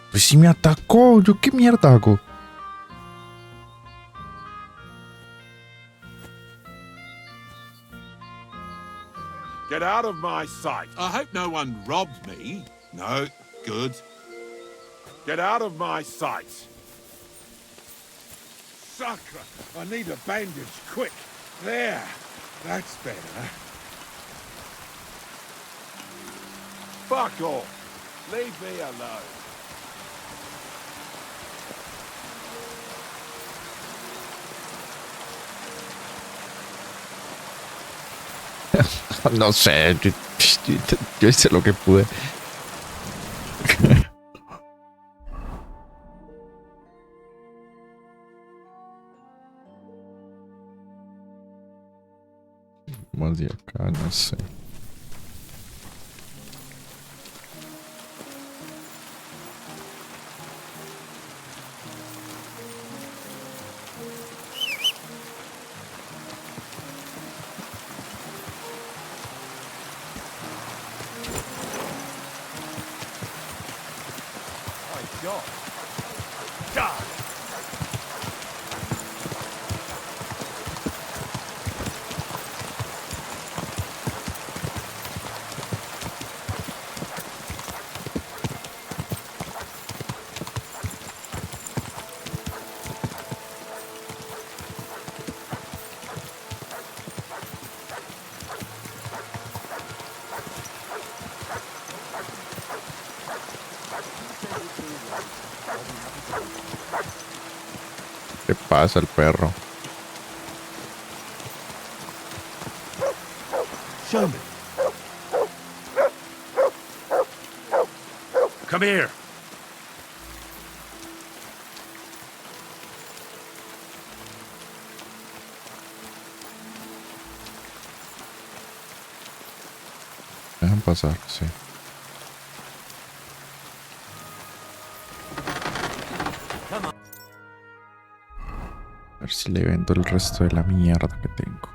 Pues si me atacó, ¿yo qué mierda hago? Get out of my sight. I hope no one robbed me. No, good. Get out of my sight. Sucker, I need a bandage, quick. There, that's better. Fuck off. Leave me alone. No sé, yo hice lo que pude. Más de acá, no sé. ¿Qué pasa el perro? Show me. Come here. Dejan pasar, sí. A ver si le vendo el resto de la mierda que tengo.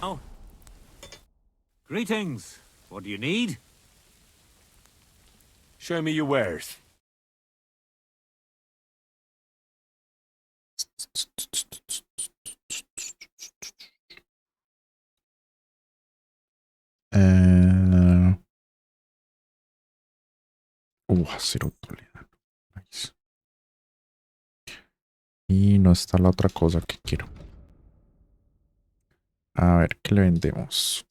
Oh. Greetings. What do you need? Show me your wares. Acero toledano. Nice. Y no está la otra cosa que quiero. A ver, ¿qué le vendemos?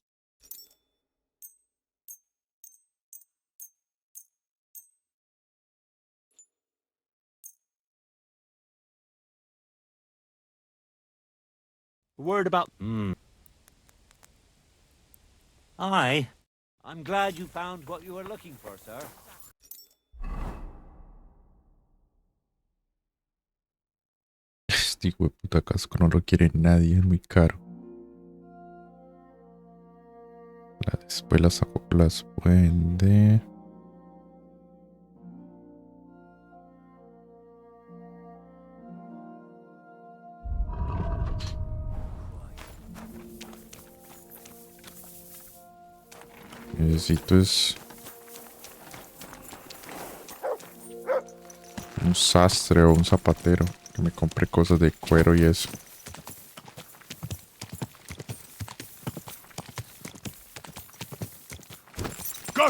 Word about... Aye. I'm glad you found what you were looking for, sir. Este hijo de puta casco no lo quiere nadie, es muy caro. Después las vende. Necesito es un sastre o un zapatero que me compre cosas de cuero y eso. Go!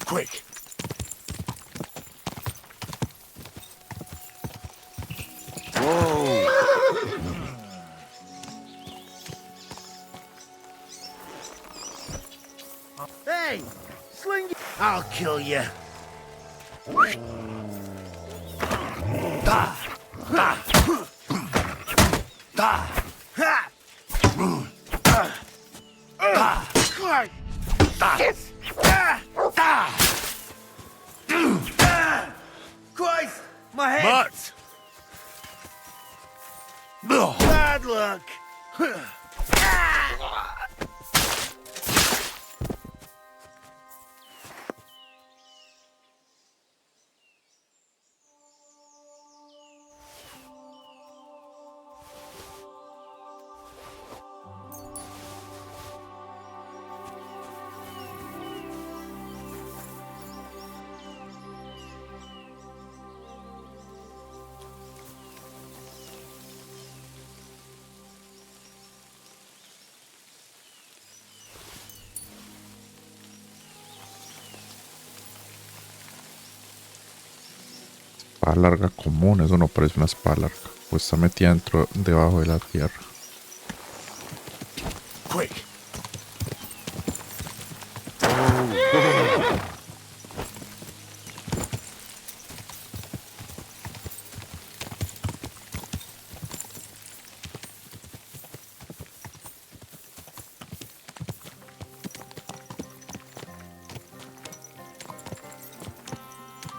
Quick! Hey! Sling! I'll kill you. Christ! My head! Mutts! Bad luck! Espada larga común, eso no parece una espada larga. Pues está metida debajo de la tierra. Quick!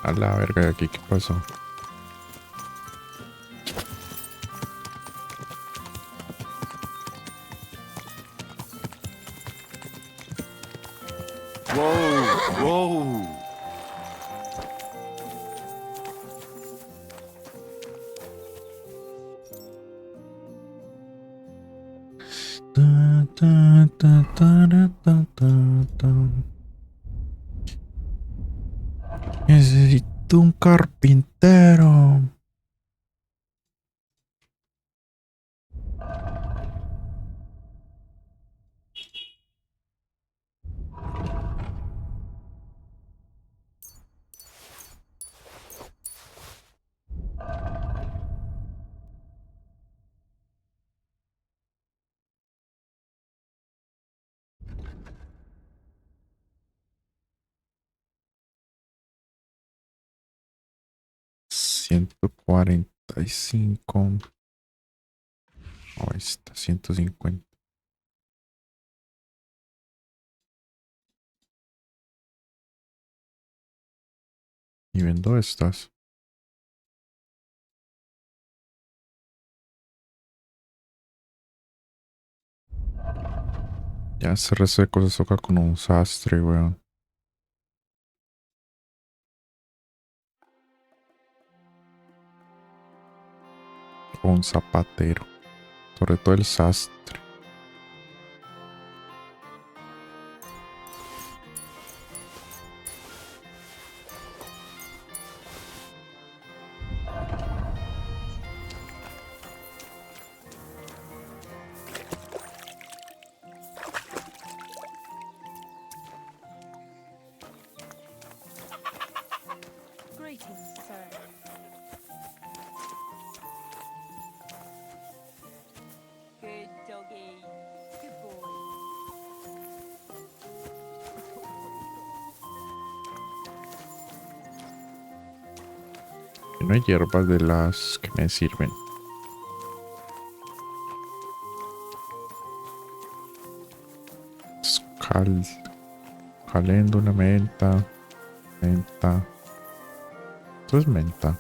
A la verga de aquí, ¿qué pasó? Whoa! Whoa! Necesito un carpintero. $145. Ahí está, 150. Y vendo estas. Ya ese resto de cosas toca con un sastre, weón. O un zapatero. Sobre todo el sastre. Greetings, sir. Good doggy. Good boy. Y no hay hierbas de las que me sirven. Cal... Caléndula, menta. Menta. Esto es menta.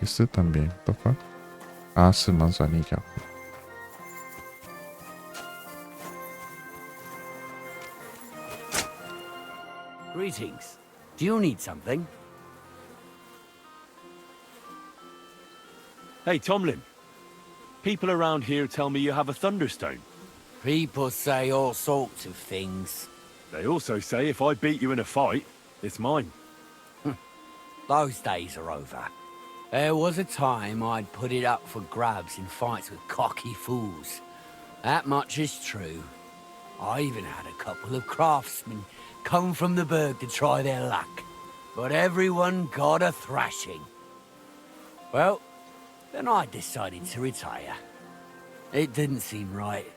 Este también, toca. Ah, este es manzanilla. Greetings. Do you need something? Hey, Tomlin. People around here tell me you have a thunderstone. People say all sorts of things. They also say if I beat you in a fight, it's mine. Those days are over. There was a time I'd put it up for grabs in fights with cocky fools. That much is true. I even had a couple of craftsmen come from the burg to try their luck. But everyone got a thrashing. Well, then I decided to retire. It didn't seem right.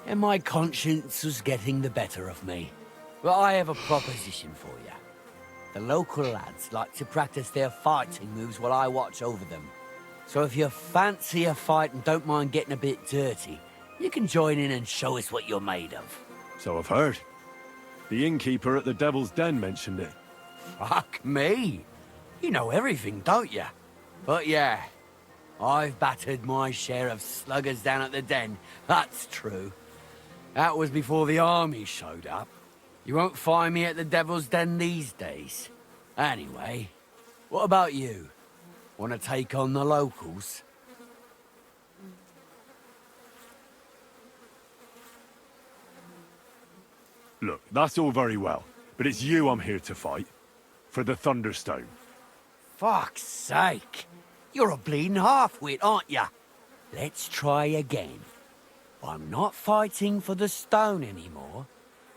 And my conscience was getting the better of me. But I have a proposition for you. The local lads like to practice their fighting moves while I watch over them. So if you fancy a fight and don't mind getting a bit dirty, you can join in and show us what you're made of. So I've heard. The innkeeper at the Devil's Den mentioned it. Fuck me. You know everything, don't you? But yeah, I've battered my share of sluggers down at the den, that's true. That was before the army showed up. You won't find me at the Devil's Den these days. Anyway, what about you? Want to take on the locals? Look, that's all very well, but it's you I'm here to fight. For the Thunderstone. Fuck's sake. You're a bleeding half-wit, aren't ya? Let's try again. I'm not fighting for the stone anymore.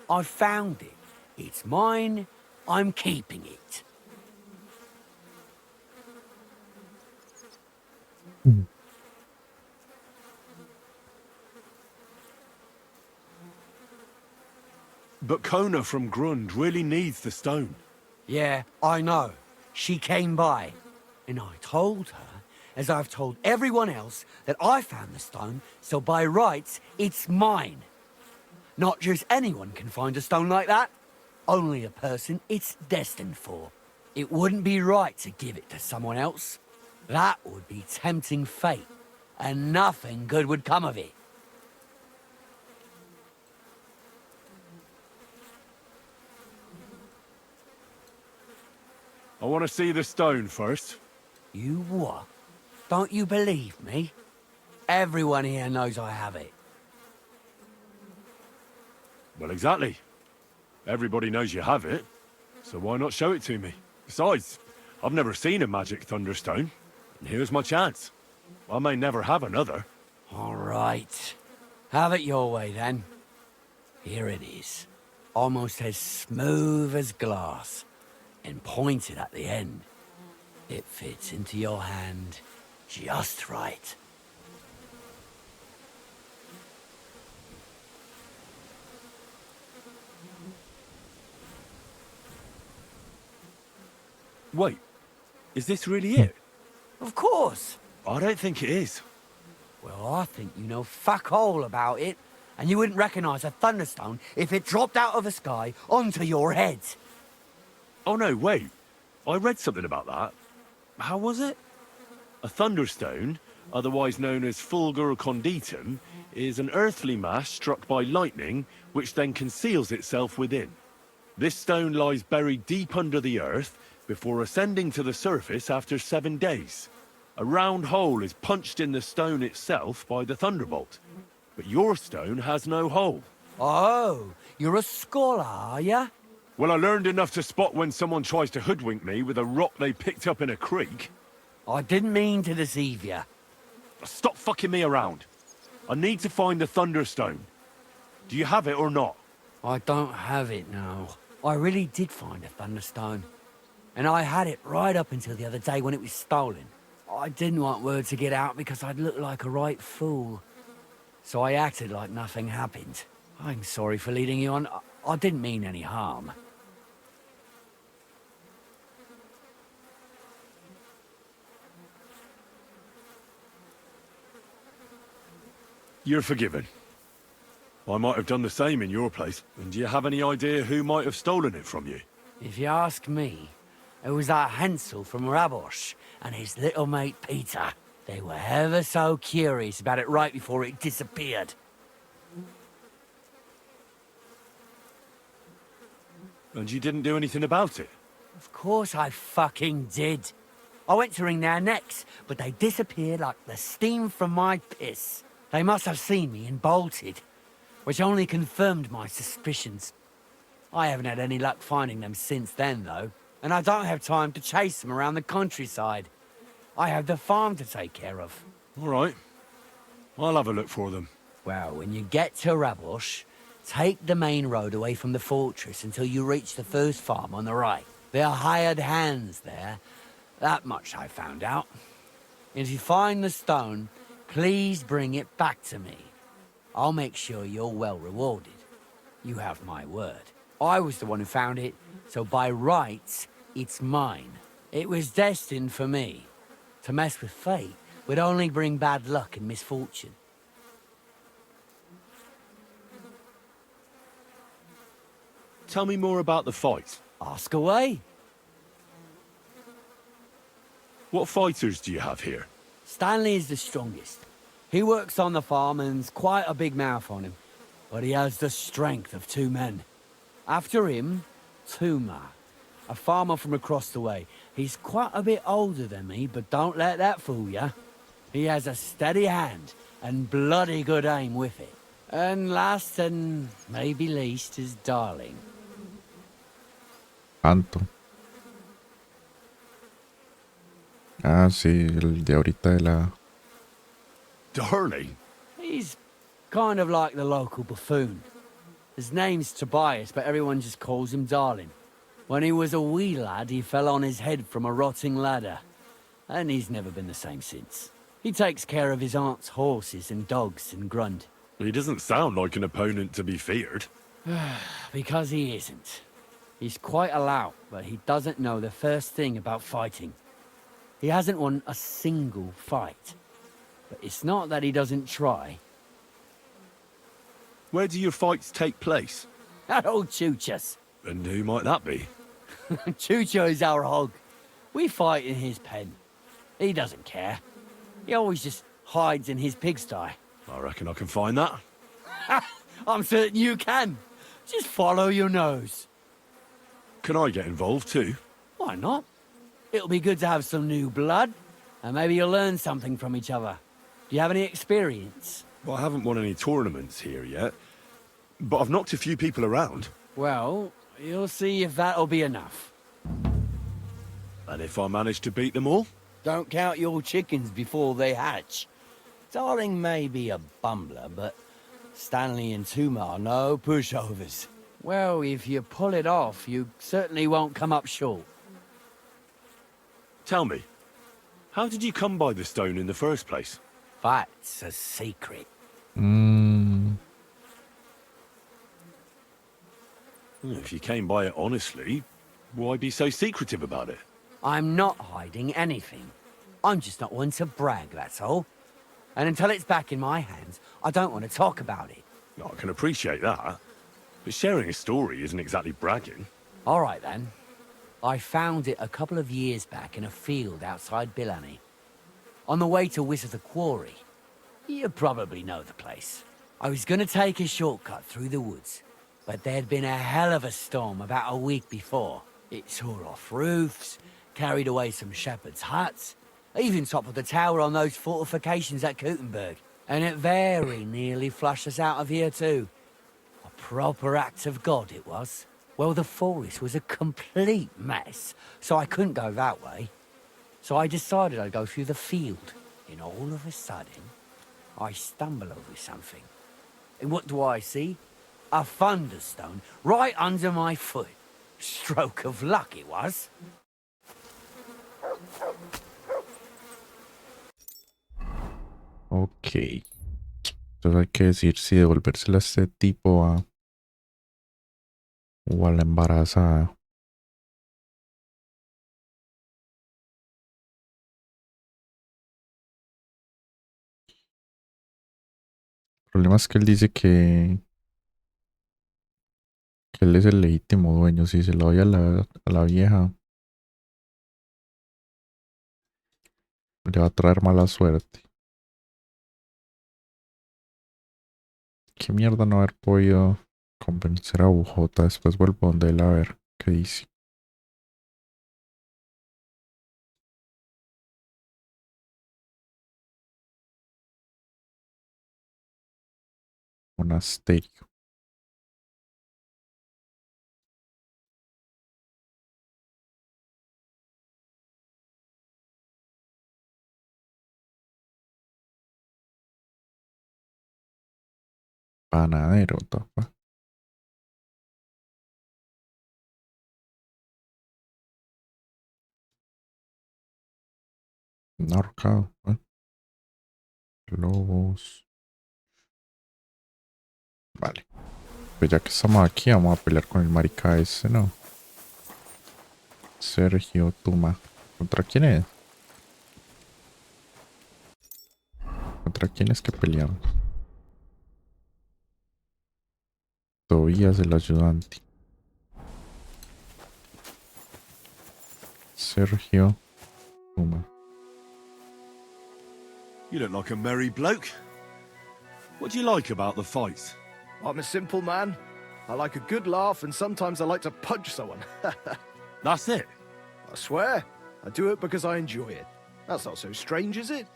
I found it. It's mine. I'm keeping it. But Kona from Grund really needs the stone. Yeah, I know. She came by. And I told her, as I've told everyone else, that I found the stone, so by rights, it's mine. Not just anyone can find a stone like that. Only a person it's destined for. It wouldn't be right to give it to someone else. That would be tempting fate, and nothing good would come of it. I want to see the stone first. You what? Don't you believe me? Everyone here knows I have it. Well, exactly. Everybody knows you have it, so why not show it to me? Besides, I've never seen a magic thunderstone, and here's my chance. I may never have another. All right. Have it your way, then. Here it is. Almost as smooth as glass, and pointed at the end. It fits into your hand just right. Wait, is this really it? Of course. I don't think it is. Well, I think you know fuck all about it, and you wouldn't recognize a thunderstone if it dropped out of the sky onto your head. Oh no, wait. I read something about that. How was it? A thunderstone, otherwise known as fulgur conditum, is an earthly mass struck by lightning, which then conceals itself within. This stone lies buried deep under the earth before ascending to the surface after 7 days. A round hole is punched in the stone itself by the thunderbolt. But your stone has no hole. Oh, you're a scholar, are ya? Well, I learned enough to spot when someone tries to hoodwink me with a rock they picked up in a creek. I didn't mean to deceive you. Stop fucking me around. I need to find the Thunderstone. Do you have it or not? I don't have it now. I really did find a Thunderstone. And I had it right up until the other day when it was stolen. I didn't want word to get out because I'd look like a right fool. So I acted like nothing happened. I'm sorry for leading you on. I didn't mean any harm. You're forgiven. I might have done the same in your place. And do you have any idea who might have stolen it from you? If you ask me, it was that Hansel from Rabosh and his little mate Peter. They were ever so curious about it right before it disappeared. And you didn't do anything about it? Of course I fucking did. I went to wring their necks, but they disappeared like the steam from my piss. They must have seen me and bolted, which only confirmed my suspicions. I haven't had any luck finding them since then, though, and I don't have time to chase them around the countryside. I have the farm to take care of. All right. I'll have a look for them. Well, when you get to Rabosh, take the main road away from the fortress until you reach the first farm on the right. There are hired hands there. That much I found out. And if you find the stone, please bring it back to me. I'll make sure you're well rewarded. You have my word. I was the one who found it, so by rights, it's mine. It was destined for me. To mess with fate would only bring bad luck and misfortune. Tell me more about the fight. Ask away. What fighters do you have here? Stanley is the strongest. He works on the farm and's quite a big mouth on him. But he has the strength of 2 men. After him, Tuma, a farmer from across the way. He's quite a bit older than me, but don't let that fool ya. He has a steady hand and bloody good aim with it. And last and maybe least is Darling. Anto. Ah, sí, el de ahorita de la... Darling? He's kind of like the local buffoon. His name's Tobias, but everyone just calls him Darling. When he was a wee lad, he fell on his head from a rotting ladder. And he's never been the same since. He takes care of his aunt's horses and dogs and grunt. He doesn't sound like an opponent to be feared. Because he isn't. He's quite a lout, but he doesn't know the first thing about fighting. He hasn't won a single fight. But it's not that he doesn't try. Where do your fights take place? At old Chucha's. And who might that be? Chucho is our hog. We fight in his pen. He doesn't care. He always just hides in his pigsty. I reckon I can find that. I'm certain you can. Just follow your nose. Can I get involved too? Why not? It'll be good to have some new blood, and maybe you'll learn something from each other. Do you have any experience? Well, I haven't won any tournaments here yet, but I've knocked a few people around. Well, you'll see if that'll be enough. And if I manage to beat them all? Don't count your chickens before they hatch. Darling may be a bumbler, but Stanley and Tuma are no pushovers. Well, if you pull it off, you certainly won't come up short. Tell me, how did you come by the stone in the first place? That's a secret. If you came by it honestly, why be so secretive about it? I'm not hiding anything. I'm just not one to brag, that's all. And until it's back in my hands, I don't want to talk about it. I can appreciate that, but sharing a story isn't exactly bragging. All right, then. I found it a couple of years back in a field outside Billany. On the way to Wizard Quarry. You probably know the place. I was gonna take a shortcut through the woods, but there'd been a hell of a storm about a week before. It tore off roofs, carried away some shepherds' huts, even toppled the tower on those fortifications at Kuttenberg. And it very nearly flushed us out of here too. A proper act of God it was. Well, the forest was a complete mess, so I couldn't go that way. So I decided I'd go through the field, and all of a sudden, I stumble over something. And what do I see? A thunderstone right under my foot. Stroke of luck it was. Ok. Entonces hay que decir si devolvérsela a este tipo o a la embarazada. El problema es que él dice que él es el legítimo dueño. Si se la doy a la vieja, le va a traer mala suerte. Qué mierda no haber podido convencer a Bujota. Después vuelvo donde él a ver qué dice. Monasterio. Panadero, tapa. Un ahorcado. Lobos. Vale. Pues ya que estamos aquí, vamos a pelear con el marica ese, ¿no? Sergio Tuma. ¿Contra quién es? ¿Contra quién es que peleamos? Tobías el ayudante. Sergio Tuma. You look like a merry bloke. What do you like about the fights? I'm a simple man. I like a good laugh, and sometimes I like to punch someone. That's it? I swear. I do it because I enjoy it. That's not so strange, is it?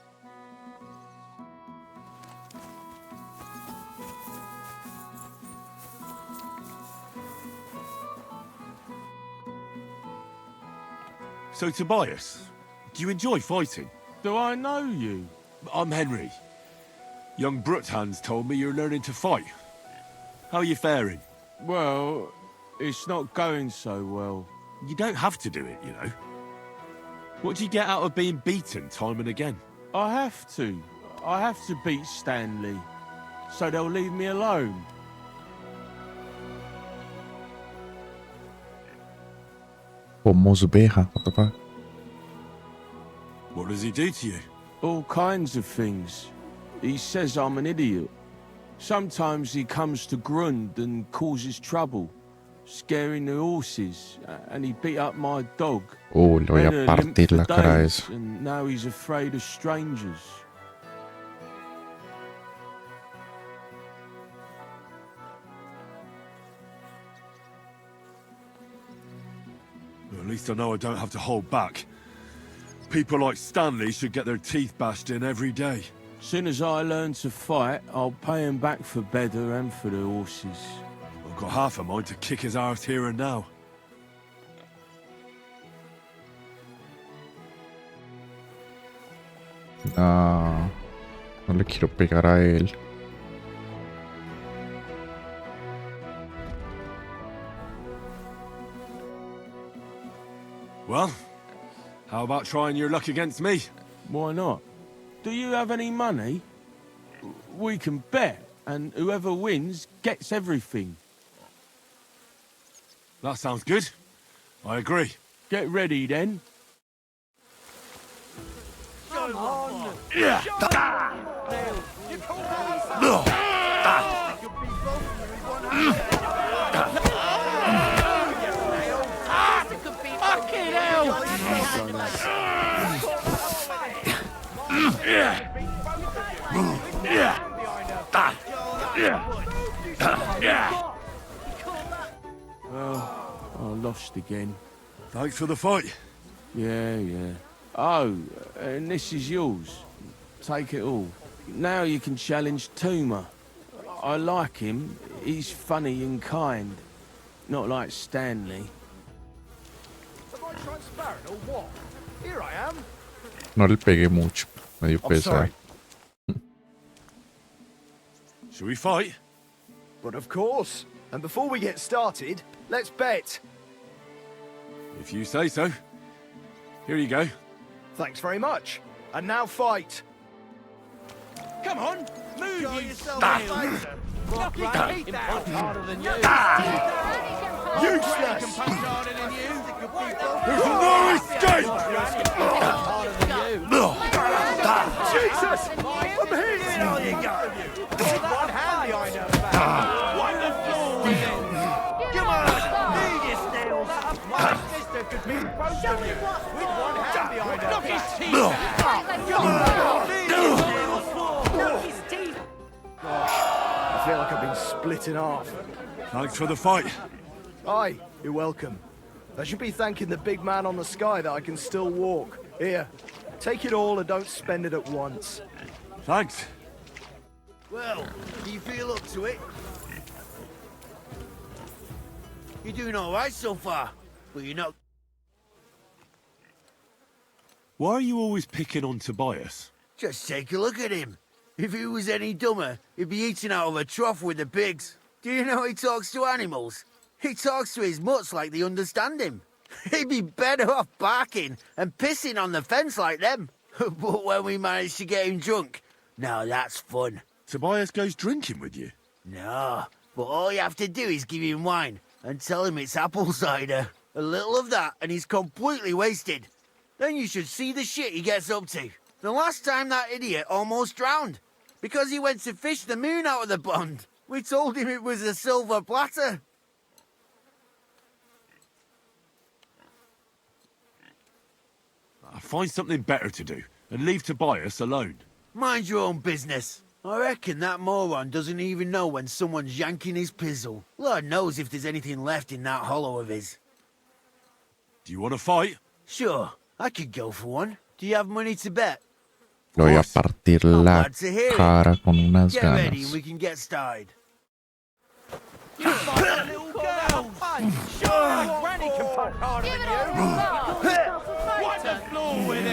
So, Tobias, do you enjoy fighting? Do I know you? I'm Henry. Young Bruthans told me you're learning to fight. How are you faring? Well, it's not going so well. You don't have to do it, you know. What do you get out of being beaten time and again? I have to. I have to beat Stanley. So they'll leave me alone. What the fuck? What does he do to you? All kinds of things. He says I'm an idiot. Sometimes he comes to Grund and causes trouble, scaring the horses, and he beat up my dog. Oh, le voy a partir la cara a eso. And now he's afraid of strangers. Well, at least I know I don't have to hold back. People like Stanley should get their teeth bashed in every day. Soon as I learn to fight, I'll pay him back for better and for the horses. I've got half a mind to kick his arse here and now. No, no le quiero pegar a él. Well, how about trying your luck against me? Why not? Do you have any money? We can bet, and whoever wins gets everything. That sounds good. I agree. Get ready, then. Come on! Yeah! lost again. Thanks for the fight. Yeah, yeah. Oh, and this is yours. Take it all. Now you can challenge Tuma. I like him. He's funny and kind. Not like Stanley. Am I transparent or what? Here I am. No le pegué mucho. Medio pesado. sorry. Shall we fight? But of course. And before we get started, let's bet. If you say so. Here you go. Thanks very much. And now fight. Come on, move yourself Knock his teeth out. harder than you. Useless. Harder than you. There's no escape! Harder than you. Jesus! I'm here! There you go. One hand behind her back. Wipe the floor with it. Come on, move your snails. My sister could beat both of you with one hand behind her back. Knock his teeth out. Come on, move your snails. Knock his teeth. I feel like I've been split in half. Thanks for the fight. Aye, you're welcome. I should be thanking the big man on the sky that I can still walk. Here, take it all and don't spend it at once. Thanks. Well, do you feel up to it? You're doing all right so far, but you're not... Why are you always picking on Tobias? Just take a look at him. If he was any dumber, he'd be eating out of a trough with the pigs. Do you know he talks to animals? He talks to his mutts like they understand him. He'd be better off barking and pissing on the fence like them. But when we manage to get him drunk, now that's fun. Tobias goes drinking with you? No, but all you have to do is give him wine and tell him it's apple cider. A little of that and he's completely wasted. Then you should see the shit he gets up to. The last time that idiot almost drowned because he went to fish the moon out of the pond. We told him it was a silver platter. Find something better to do and leave Tobias alone. Mind your own business. I reckon that moron doesn't even know when someone's yanking his pizzle. Lord knows if there's anything left in that hollow of his. Do you want to fight? Sure, I could go for one. Do you have money to bet? Le voy a partir la Glad to hear it. cara con unas Get ready and ganas. we can get started. You fight that little girl. Sure, Granny can punch harder than you. Wipe the floor with it.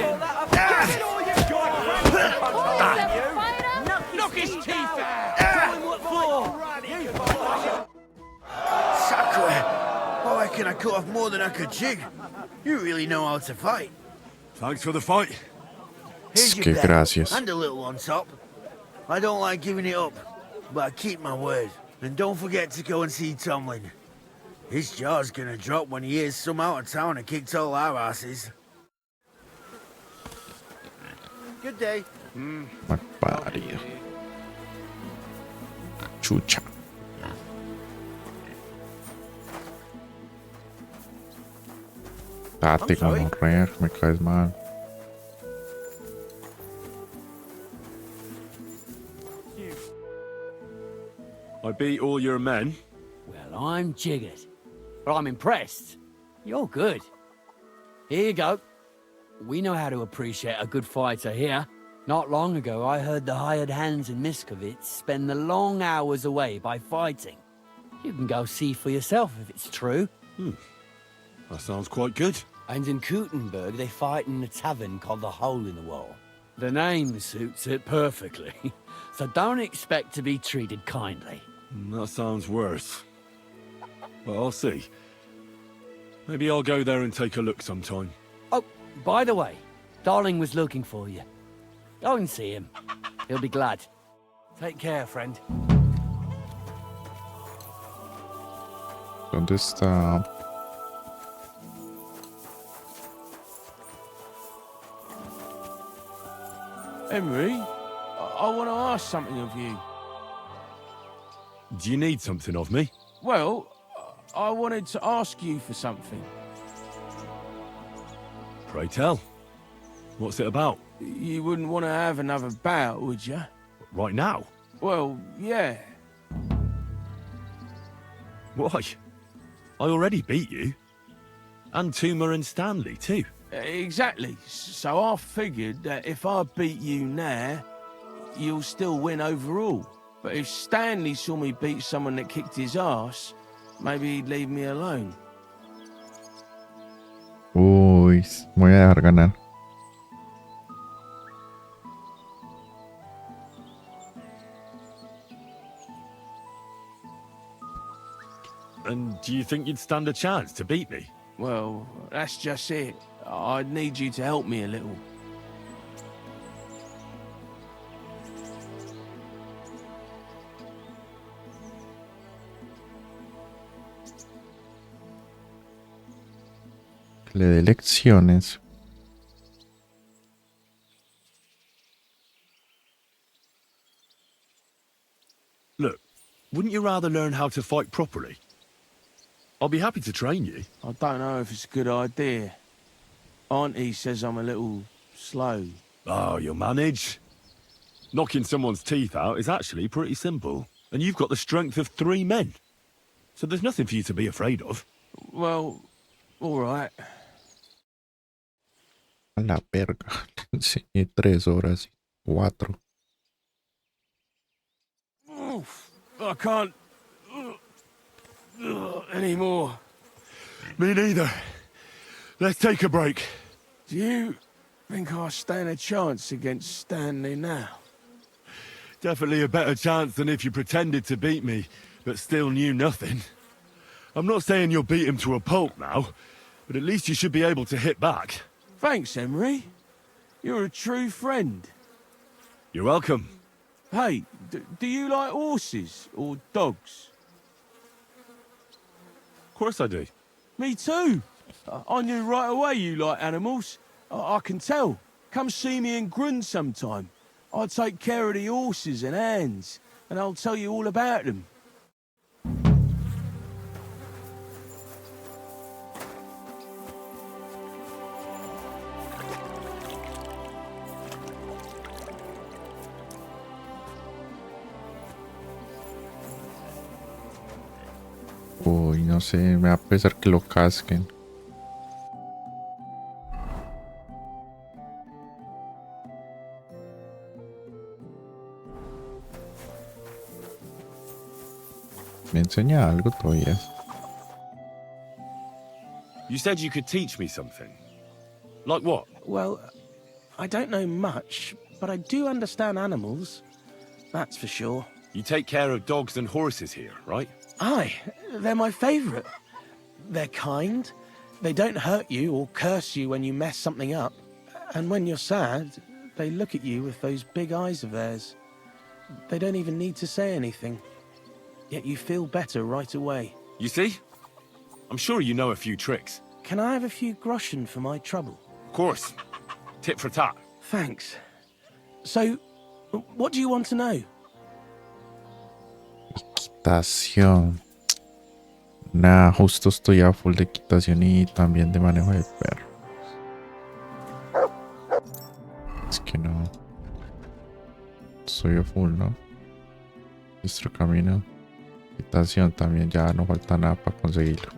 Sure, you got Granny can punch harder than you. Knock his teeth out. Tell him what for. Sacre! I reckon I cut off more than I could chew. You really know how to fight. Thanks for the fight. Here's your Que bet, gracias. and a little on top. I don't like giving it up, but I keep my word. And don't forget to go and see Tomlin. His jaw's gonna drop when he hears some out of town and kicked all our asses. Good day. Mal parido. Chucha. Date con correr, me caes mal. I beat all your men. Well, I'm jiggered. But I'm impressed. You're good. Here you go. We know how to appreciate a good fighter here. Not long ago, I heard the hired hands in Miskovitz spend the long hours away by fighting. You can go see for yourself if it's true. That sounds quite good. And in Kuttenberg, they fight in a tavern called the Hole in the Wall. The name suits it perfectly. So don't expect to be treated kindly. That sounds worse. Well, I'll see. Maybe I'll go there and take a look sometime. Oh, by the way, Darling was looking for you. Go and see him. He'll be glad. Take care, friend. ¿Dónde está? Henry, I want to ask something of you. Do you need something of me? Well, I wanted to ask you for something. Pray tell. What's it about? You wouldn't want to have another bout, would you? Right now? Well, yeah. Why? I already beat you. And Tuma and Stanley, too. Exactly. So I figured that if I beat you now, you'll still win overall. But if Stanley saw me beat someone that kicked his ass, maybe he'd leave me alone. Uy, me voy a dejar ganar. And do you think you'd stand a chance to beat me? Well, that's just it. I'd need you to help me a little. Que le dé lecciones. Look, wouldn't you rather learn how to fight properly? I'll be happy to train you. I don't know if it's a good idea. Auntie says I'm a little slow. Oh, you'll manage. Knocking someone's teeth out is actually pretty simple. And you've got the strength of 3 men. So there's nothing for you to be afraid of. Well, all right. A la verga. Le enseñé 3 horas. 4. Oof, I can't anymore. Me neither. Let's take a break. Do you think I stand a chance against Stanley now? Definitely a better chance than if you pretended to beat me, but still knew nothing. I'm not saying you'll beat him to a pulp now, but at least you should be able to hit back. Thanks, Emery. You're a true friend. You're welcome. Hey, do you like horses or dogs? Of course I do. Me too. I knew right away you like animals. I can tell. Come see me in Grund sometime. I'll take care of the horses and hands, and I'll tell you all about them. Uy, no sé, me va a pesar que lo casquen. Me enseña algo todavía. You said you could teach me something. Like what? Well, I don't know much, but I do understand animals. That's for sure. You take care of dogs and horses here, right? Aye, they're my favourite. They're kind. They don't hurt you or curse you when you mess something up. And when you're sad, they look at you with those big eyes of theirs. They don't even need to say anything. Yet you feel better right away. You see? I'm sure you know a few tricks. Can I have a few groschen for my trouble? Of course. Tit for tat. Thanks. So, what do you want to know? Equitación. Nah, justo estoy a full de equitación y también de manejo de perro. Es que no. Estoy a full, ¿no? Nuestro camino. Equitación también, ya no falta nada para conseguirlo.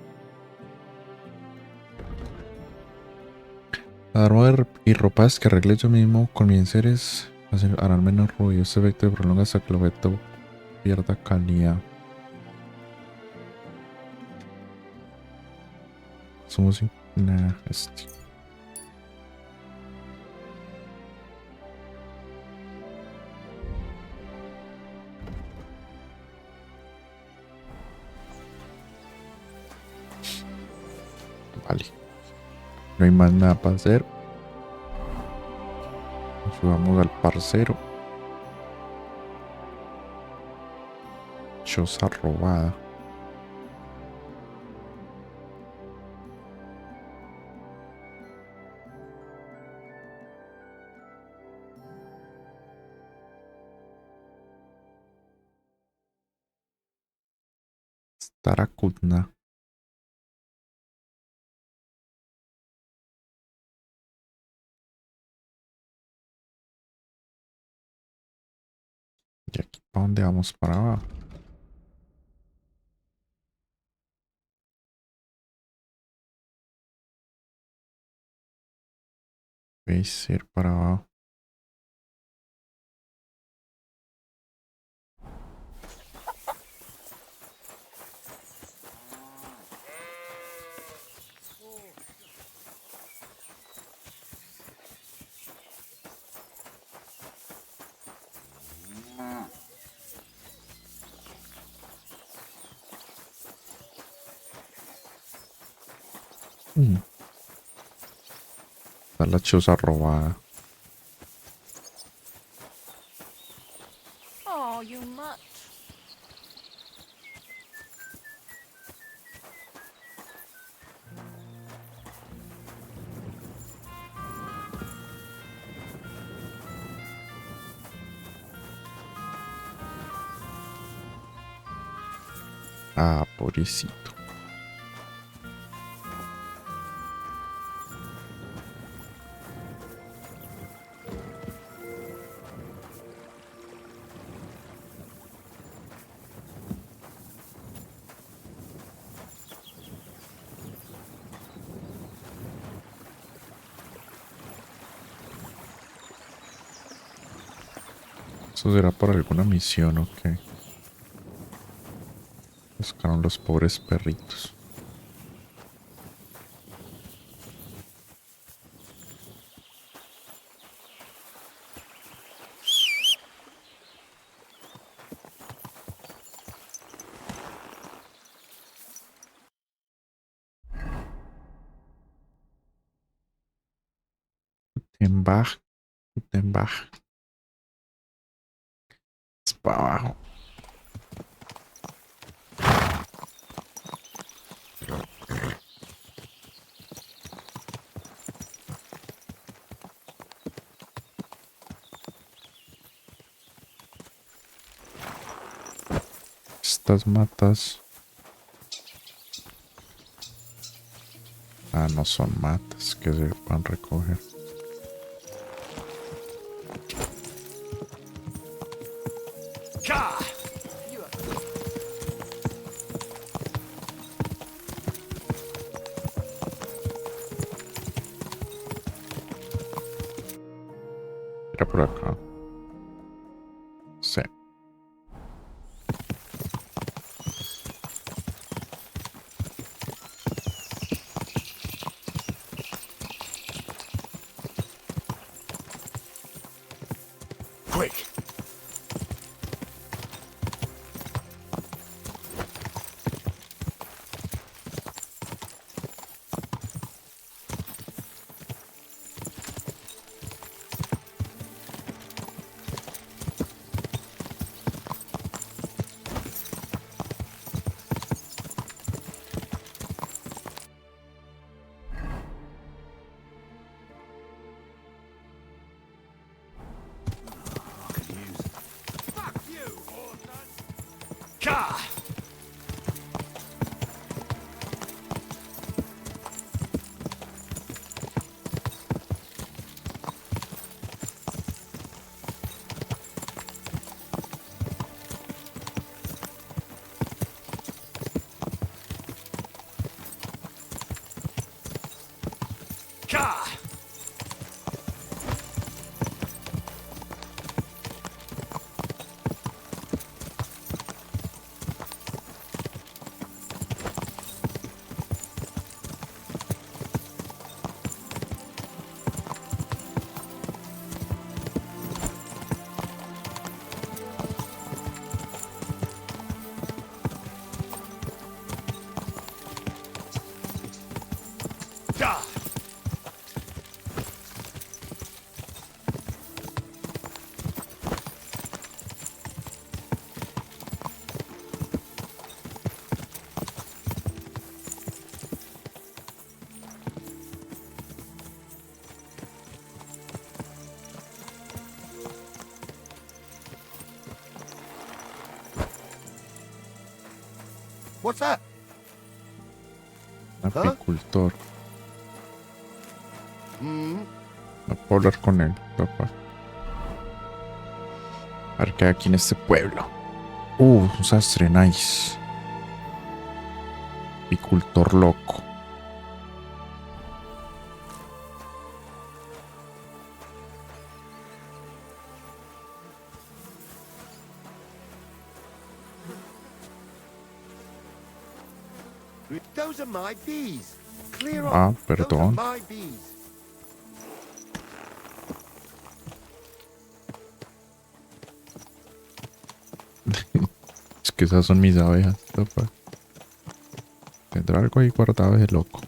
Armas y ropas que arregle yo mismo con mis enseres harán menos ruido. Este efecto se prolonga hasta que el objeto pierda calidad. Somos... Nah, este. Vale. No hay más nada para hacer. Subamos al parcero. Choza robada. Starakutna. ¿Y aquí para dónde vamos? Para abajo. Puede ser para abajo. Está la choza robada. Oh, you mutt. Ah, pobrecito. ¿Eso será por alguna misión o qué? Buscaron los pobres perritos. Guten Bach. Es para abajo. Estas matas. Ah, no son matas que se puedan recoger. Era por acá. Sí. Quick! What's that? Apicultor. No puedo hablar con él, papá. A ver qué hay aquí en este pueblo. Un sastre nice. Apicultor loco. Those are my bees. Clear off. Ah, Those are perdón. my bees. Es que esas son mis abejas. Tendrá algo ahí guardado de loco.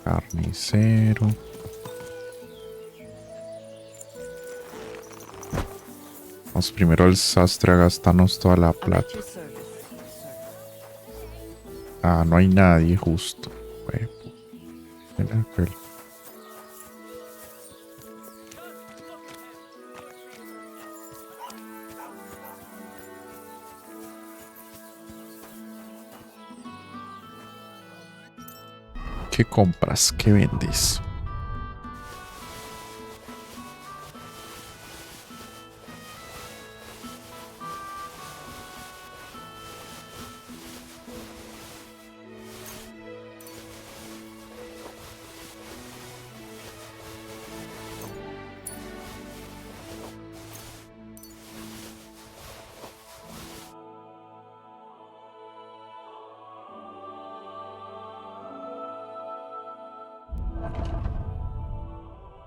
Carnicero. Vamos primero al sastre a gastarnos toda la plata. Ah, no hay nadie justo. Mira aquel. ¿Qué compras? ¿Qué vendes?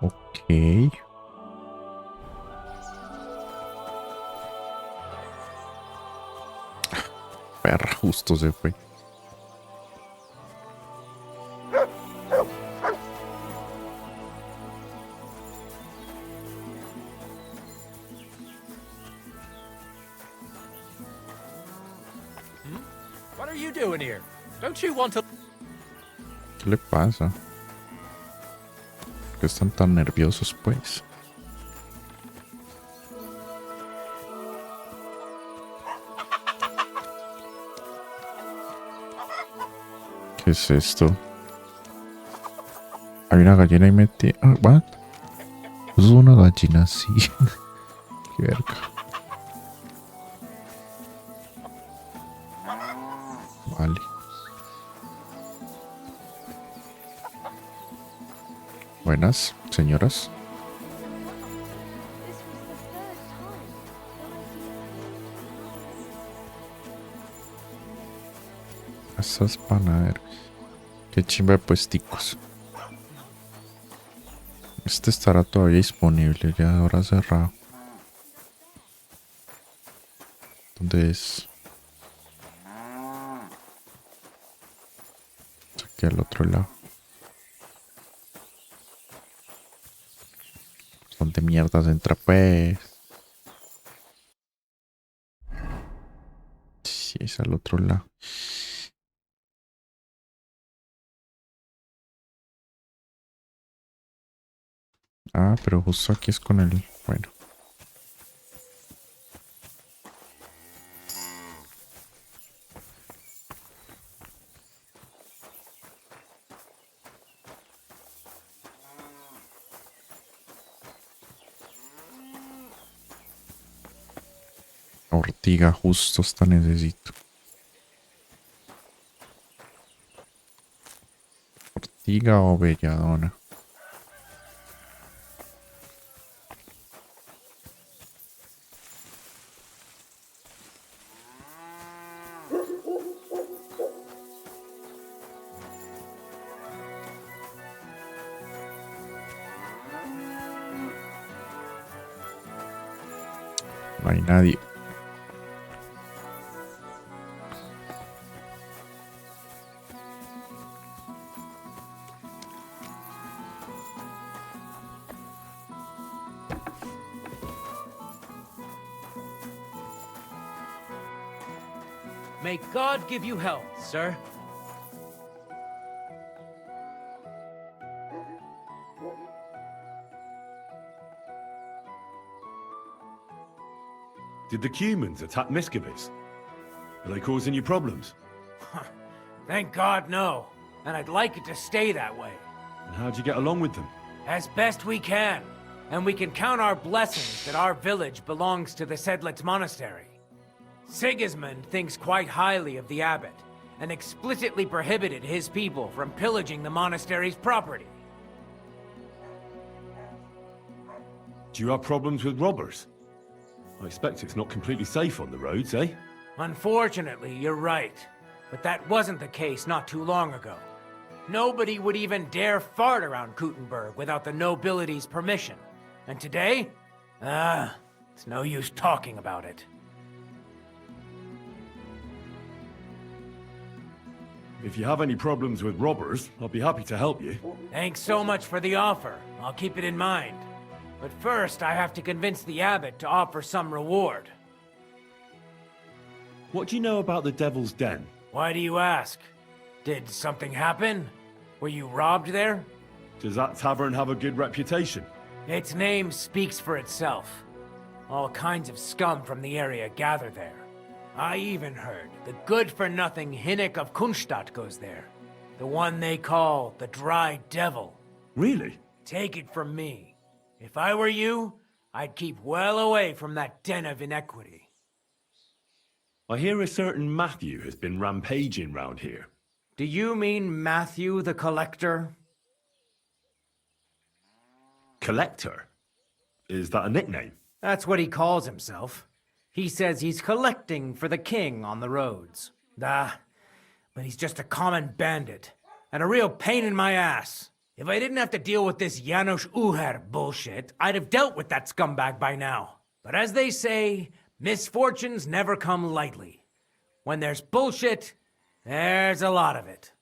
Ok. Perra, justo se fue. What are you doing here? Don't you want to... ¿Qué le pasa? ¿Por qué están tan nerviosos, pues? ¿Qué es esto? Hay una gallina ahí metida. Ah, ¿what? Es una gallina así. Qué verga. Vale. Buenas, señoras. Esas panaderas. Qué chimba de puesticos. Este estará todavía disponible, ya ahora cerrado. ¿Dónde es? Aquí al otro lado. ¿Dónde mierda se entra, pues? Sí, es al otro lado. Ah, pero justo aquí es con el... Bueno. Ortiga, justo esta necesito. Ortiga o belladona. No hay nadie. May God give you health, sir. Did the humans attack Miscavige? Are they causing you problems? Thank God, no. And I'd like it to stay that way. And how'd you get along with them? As best we can. And we can count our blessings that our village belongs to the Sedlitz Monastery. Sigismund thinks quite highly of the abbot, and explicitly prohibited his people from pillaging the monastery's property. Do you have problems with robbers? I expect it's not completely safe on the roads, eh? Unfortunately, you're right. But that wasn't the case not too long ago. Nobody would even dare fart around Kuttenberg without the nobility's permission. And today? It's no use talking about it. If you have any problems with robbers, I'll be happy to help you. Thanks so much for the offer. I'll keep it in mind. But first, I have to convince the abbot to offer some reward. What do you know about the Devil's Den? Why do you ask? Did something happen? Were you robbed there? Does that tavern have a good reputation? Its name speaks for itself. All kinds of scum from the area gather there. I even heard the good-for-nothing Hinnik of Kunstadt goes there. The one they call the Dry Devil. Really? Take it from me. If I were you, I'd keep well away from that den of inequity. I hear a certain Matthew has been rampaging round here. Do you mean Matthew the Collector? Collector? Is that a nickname? That's what he calls himself. He says he's collecting for the king on the roads. But he's just a common bandit. And a real pain in my ass. If I didn't have to deal with this Janos Uher bullshit, I'd have dealt with that scumbag by now. But as they say, misfortunes never come lightly. When there's bullshit, there's a lot of it.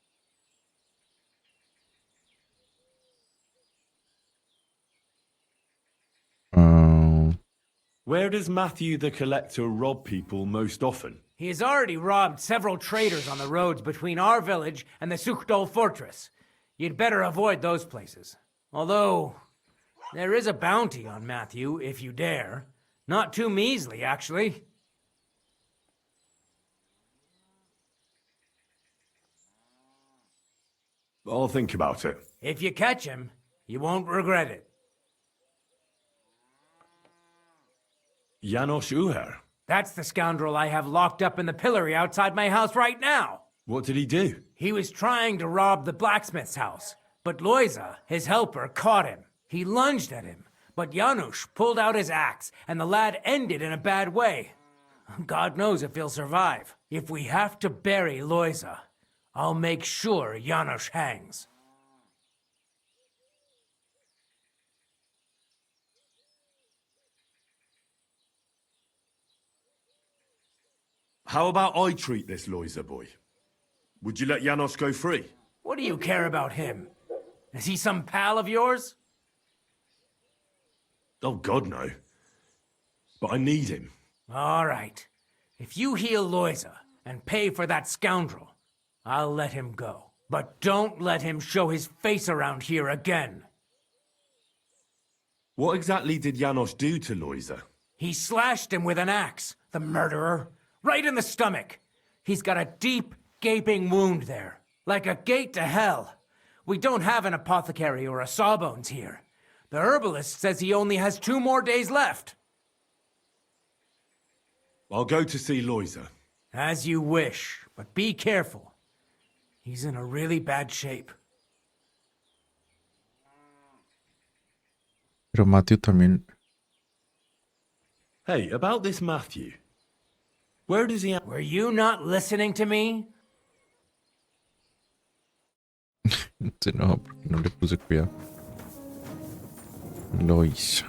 Where does Matthew the Collector rob people most often? He has already robbed several traders on the roads between our village and the Suchdol fortress. You'd better avoid those places. Although, there is a bounty on Matthew, if you dare. Not too measly, actually. I'll think about it. If you catch him, you won't regret it. Janos Uher? That's the scoundrel I have locked up in the pillory outside my house right now. What did he do? He was trying to rob the blacksmith's house, but Loisa, his helper, caught him. He lunged at him, but Janusz pulled out his axe, and the lad ended in a bad way. God knows if he'll survive. If we have to bury Loisa, I'll make sure Janusz hangs. How about I treat this Loisa boy? Would you let Janos go free? What do you care about him? Is he some pal of yours? Oh, God, no. But I need him. All right. If you heal Loisa and pay for that scoundrel, I'll let him go. But don't let him show his face around here again. What exactly did Janos do to Loisa? He slashed him with an axe, the murderer. Right in the stomach. He's got a deep, gaping wound there. Like a gate to hell. We don't have an apothecary or a sawbones here. The herbalist says he only has 2 more days left. I'll go to see Loisa. As you wish, but be careful. He's in a really bad shape. Pero Matthew también. Hey, about this Matthew. Where does he... Were you not listening to me? Se enojó porque no le puse cuidado. Lois.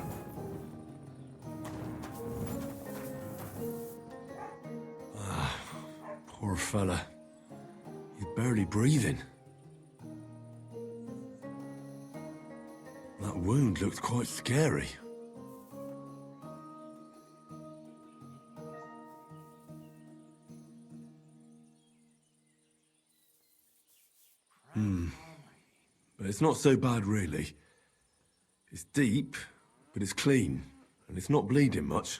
Poor fella. He's barely breathing. That wound looked quite scary. But it's not so bad, really. It's deep, but it's clean, and it's not bleeding much.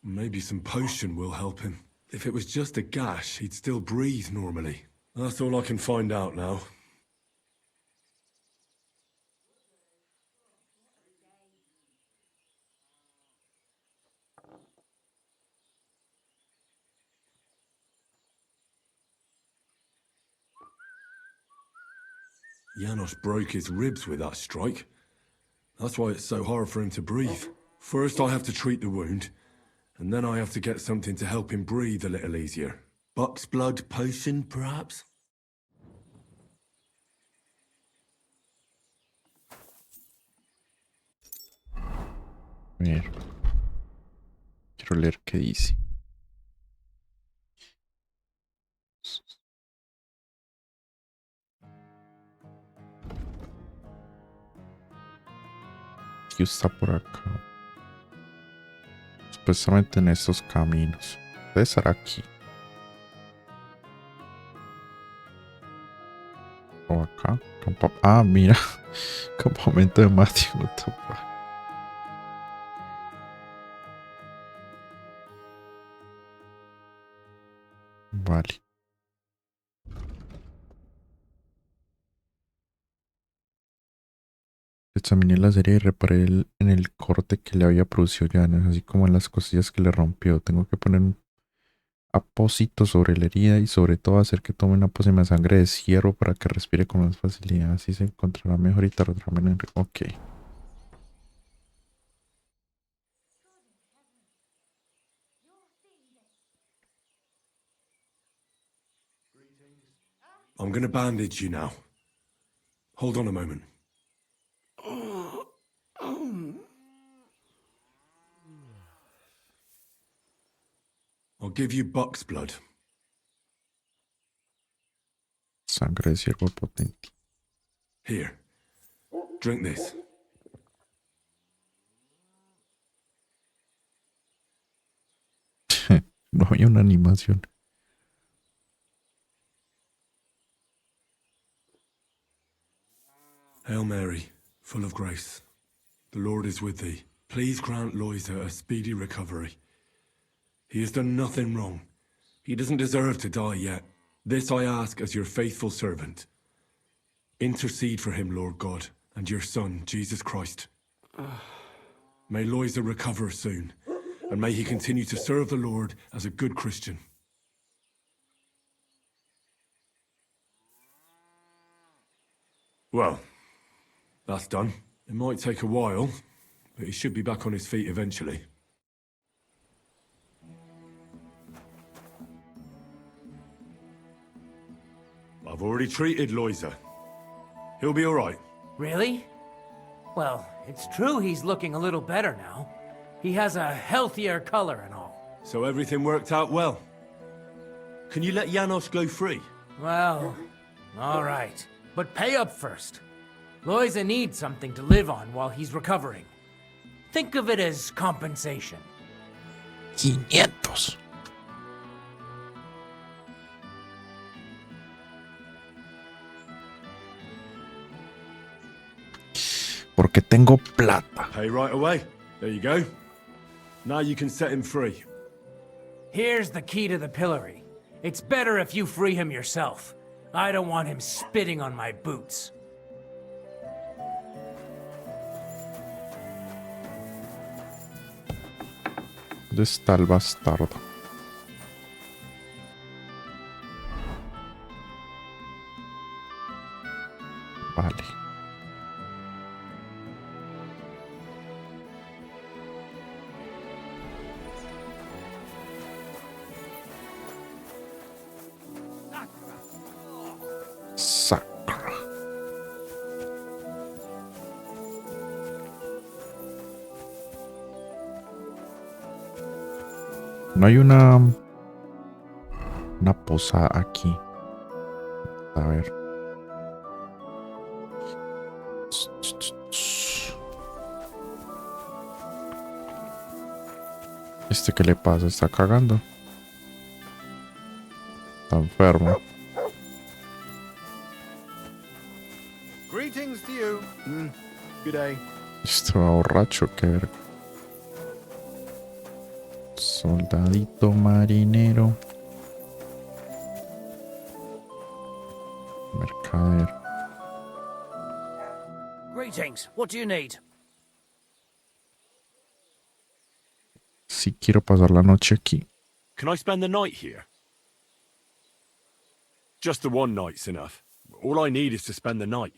Maybe some potion will help him. If it was just a gash, he'd still breathe normally. That's all I can find out now. Janos broke his ribs with that strike. That's why it's so hard for him to breathe. First I have to treat the wound, and then I have to get something to help him breathe a little easier. Buck's blood potion, perhaps? A ver. Quiero leer qué dice. ¿Qué está por acá? Supuestamente en estos caminos. Debe estar aquí. O acá. Ah, mira. Campamento de Matthew. What the fuck? Vale. Examiné la serie y reparé en el corte que le había producido Janes, así como en las cosillas que le rompió. Tengo que poner un apósito sobre la herida y sobre todo hacer que tome una pócima de sangre de ciervo para que respire con más facilidad. Así se encontrará mejor y tardará menos en... Ok. I'm gonna bandage you now. Hold on a moment. I'll give you Buck's blood. Sangre de ciervo potente. Here. Drink this. No había una animación. Hail Mary, full of grace. The Lord is with thee. Please grant Loisa a speedy recovery. He has done nothing wrong. He doesn't deserve to die yet. This I ask as your faithful servant. Intercede for him, Lord God, and your Son, Jesus Christ. May Loisa recover soon, and may he continue to serve the Lord as a good Christian. Well, that's done. It might take a while, but he should be back on his feet eventually. I've already treated Loisa. He'll be all right. Really? Well, it's true he's looking a little better now. He has a healthier color and all. So everything worked out well. Can you let Janos go free? Well, all right. But pay up first. Loisa needs something to live on while he's recovering. Think of it as compensation. 500. Porque tengo plata. Pay right away. There you go. Now you can set him free. Here's the key to the pillory. It's better if you free him yourself. I don't want him spitting on my boots. ¿Dónde está el bastardo? Vale. Sacra. No hay una posada aquí. A ver. ¿Qué le pasa? ¿Está cagando? Está enfermo. Greetings to you. Good day. Estaba borracho, qué verga. Soldadito marinero. Mercader. Greetings. What do you need? Sí quiero pasar la noche aquí. Can I spend the night here? Just the one night's enough. All I need is to spend the night.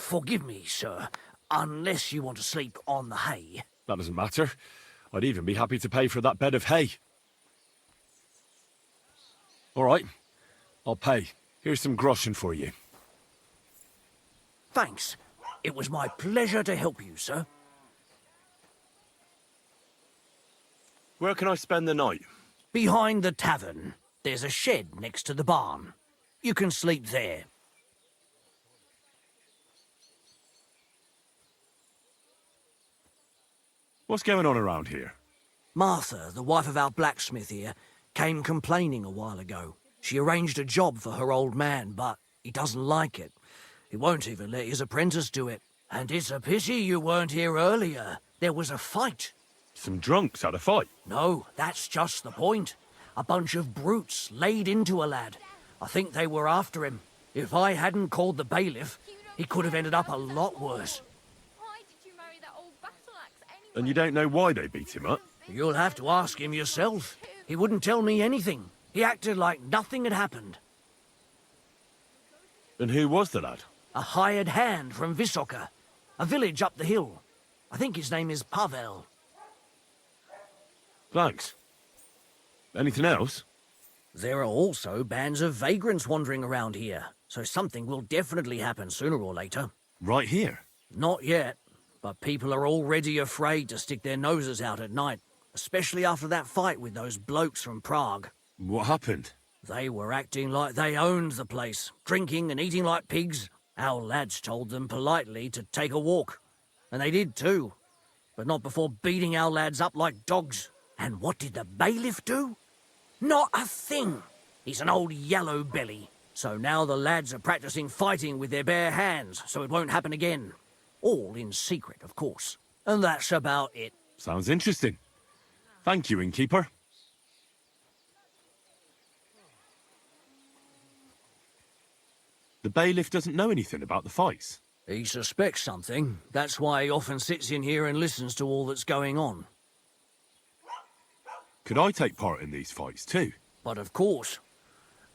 Forgive me, sir, unless you want to sleep on the hay. That doesn't matter. I'd even be happy to pay for that bed of hay. All right, I'll pay. Here's some groschen for you. Thanks. It was my pleasure to help you, sir. Where can I spend the night? Behind the tavern. There's a shed next to the barn. You can sleep there. What's going on around here? Martha, the wife of our blacksmith here, came complaining a while ago. She arranged a job for her old man, but he doesn't like it. He won't even let his apprentice do it. And it's a pity you weren't here earlier. There was a fight. Some drunks had a fight? No, that's just the point. A bunch of brutes laid into a lad. I think they were after him. If I hadn't called the bailiff, he could have ended up a lot worse. And you don't know why they beat him up? You'll have to ask him yourself. He wouldn't tell me anything. He acted like nothing had happened. And who was the lad? A hired hand from Visoka, a village up the hill. I think his name is Pavel. Thanks. Anything else? There are also bands of vagrants wandering around here, so something will definitely happen sooner or later. Right here? Not yet, but people are already afraid to stick their noses out at night, especially after that fight with those blokes from Prague. What happened? They were acting like they owned the place, drinking and eating like pigs. Our lads told them politely to take a walk, and they did too, but not before beating our lads up like dogs. And what did the bailiff do? Not a thing. He's an old yellow belly. So now the lads are practicing fighting with their bare hands, so it won't happen again. All in secret, of course. And that's about it. Sounds interesting. Thank you, innkeeper. The bailiff doesn't know anything about the fights. He suspects something. That's why he often sits in here and listens to all that's going on. Could I take part in these fights too? But of course.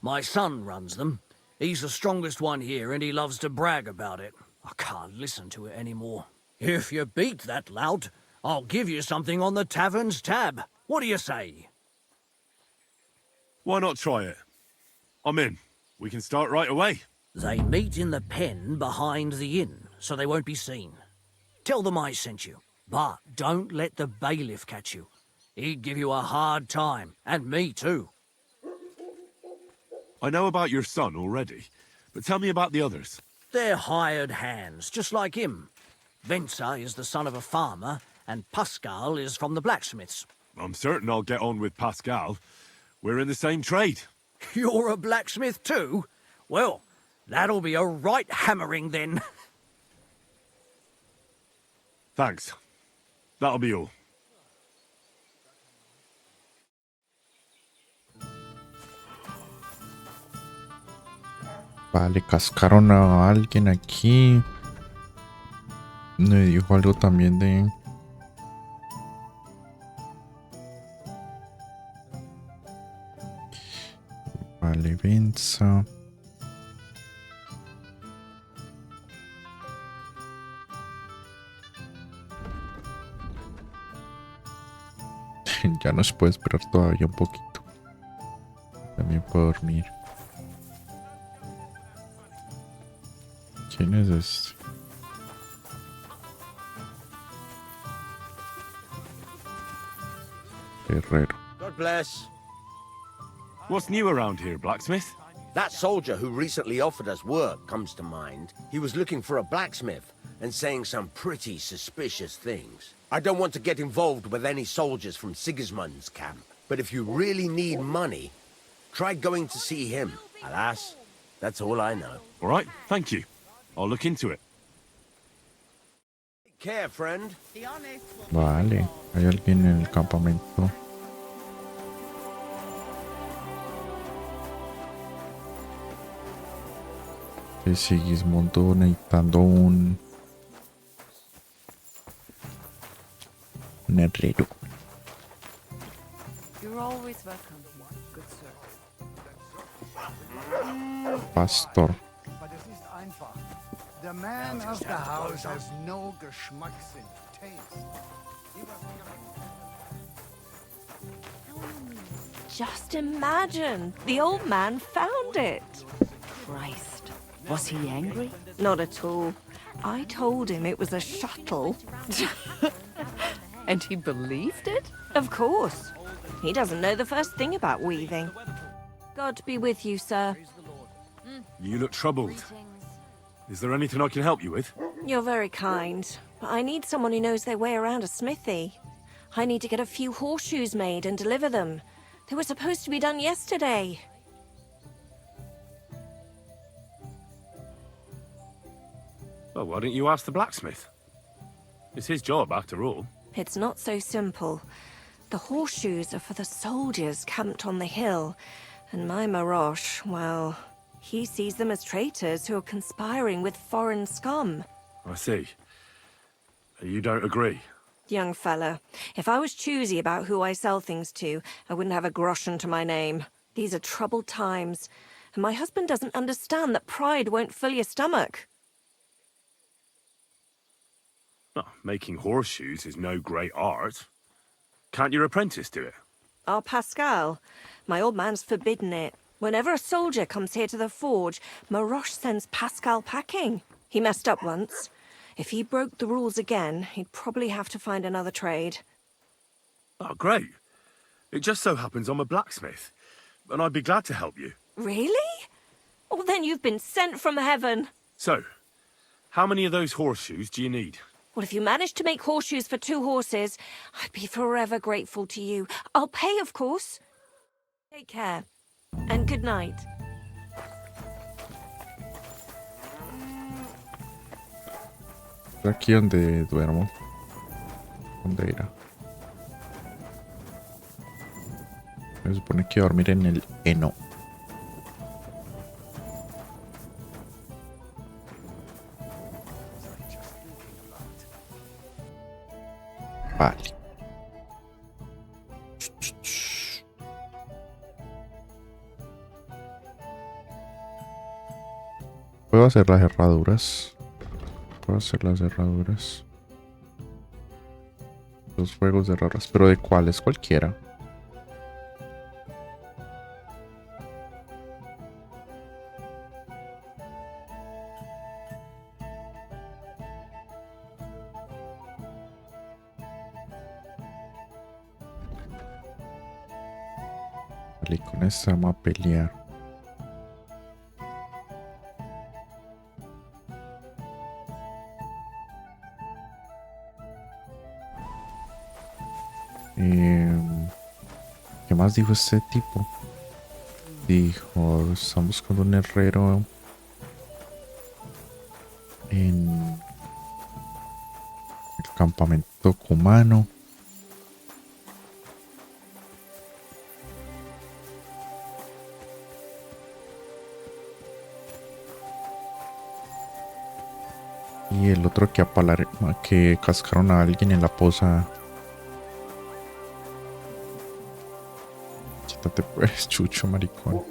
My son runs them. He's the strongest one here and he loves to brag about it. I can't listen to it anymore. If you beat that lout, I'll give you something on the tavern's tab. What do you say? Why not try it? I'm in. We can start right away. They meet in the pen behind the inn, so they won't be seen. Tell them I sent you, but don't let the bailiff catch you. He'd give you a hard time, and me too. I know about your son already, but tell me about the others. They're hired hands, just like him. Venza is the son of a farmer, and Pascal is from the blacksmiths. I'm certain I'll get on with Pascal. We're in the same trade. You're a blacksmith too? Well, that'll be a right hammering then. Thanks. That'll be all. Vale, cascaron a alguien aquí. Me dijo algo también de... Vale, Venza. Ya nos puede esperar todavía un poquito. También puedo dormir. ¿Quién es este? Guerrero. God bless. What's new around here, blacksmith? That soldier who recently offered us work comes to mind. He was looking for a blacksmith and saying some pretty suspicious things. I don't want to get involved with any soldiers from Sigismund's camp, but if you really need money, try going to see him. Alas, that's all I know. All right, thank you. I'll look into it. Take care, friend. Vale, hay alguien en el campamento. Que Sigismundo necesitando un herrero. You're always welcome, good sir. Pastor. Aber das ist einfach. Der man of the house has no Geschmackssinn, taste. Just imagine, the old man found it. Christ. Was he angry? Not at all. I told him it was a shuttle. And he believed it? Of course. He doesn't know the first thing about weaving. God be with you, sir. You look troubled. Is there anything I can help you with? You're very kind, but I need someone who knows their way around a smithy. I need to get a few horseshoes made and deliver them. They were supposed to be done yesterday. Well, why don't you ask the blacksmith? It's his job, after all. It's not so simple. The horseshoes are for the soldiers camped on the hill, and my Marosh, well, he sees them as traitors who are conspiring with foreign scum. I see. You don't agree? Young fella, if I was choosy about who I sell things to, I wouldn't have a groschen to my name. These are troubled times, and my husband doesn't understand that pride won't fill your stomach. Well, making horseshoes is no great art. Can't your apprentice do it? Our Pascal, my old man's forbidden it. Whenever a soldier comes here to the forge, Maroche sends Pascal packing. He messed up once. If he broke the rules again, he'd probably have to find another trade. Oh, great. It just so happens I'm a blacksmith, and I'd be glad to help you. Really? Well, then you've been sent from heaven. So, how many of those horseshoes do you need? Well, if you manage to make horseshoes for 2 horses, I'd be forever grateful to you. I'll pay, of course. Take care, and good night. Aquí donde duermo. ¿Dónde irá? Me supone que dormir en el heno. Vale. Puedo hacer las herraduras. Puedo hacer las herraduras. Los juegos de herraduras. ¿Pero de cuáles? Cualquiera. Vale, con esta vamos a pelear. ¿Qué más dijo este tipo? Dijo, estamos buscando un herrero en el campamento cumano. Y el otro que cascaron a alguien en la poza. Quítate pues, chucho, maricón.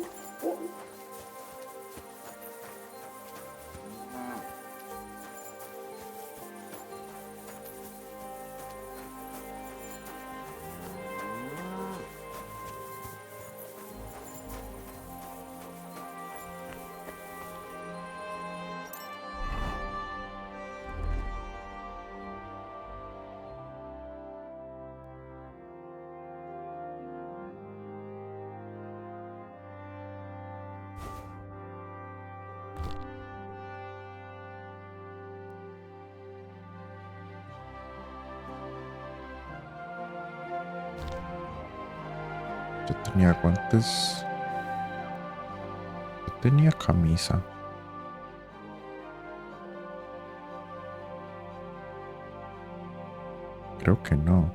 Yo tenía guantes. Yo tenía camisa. Creo que no.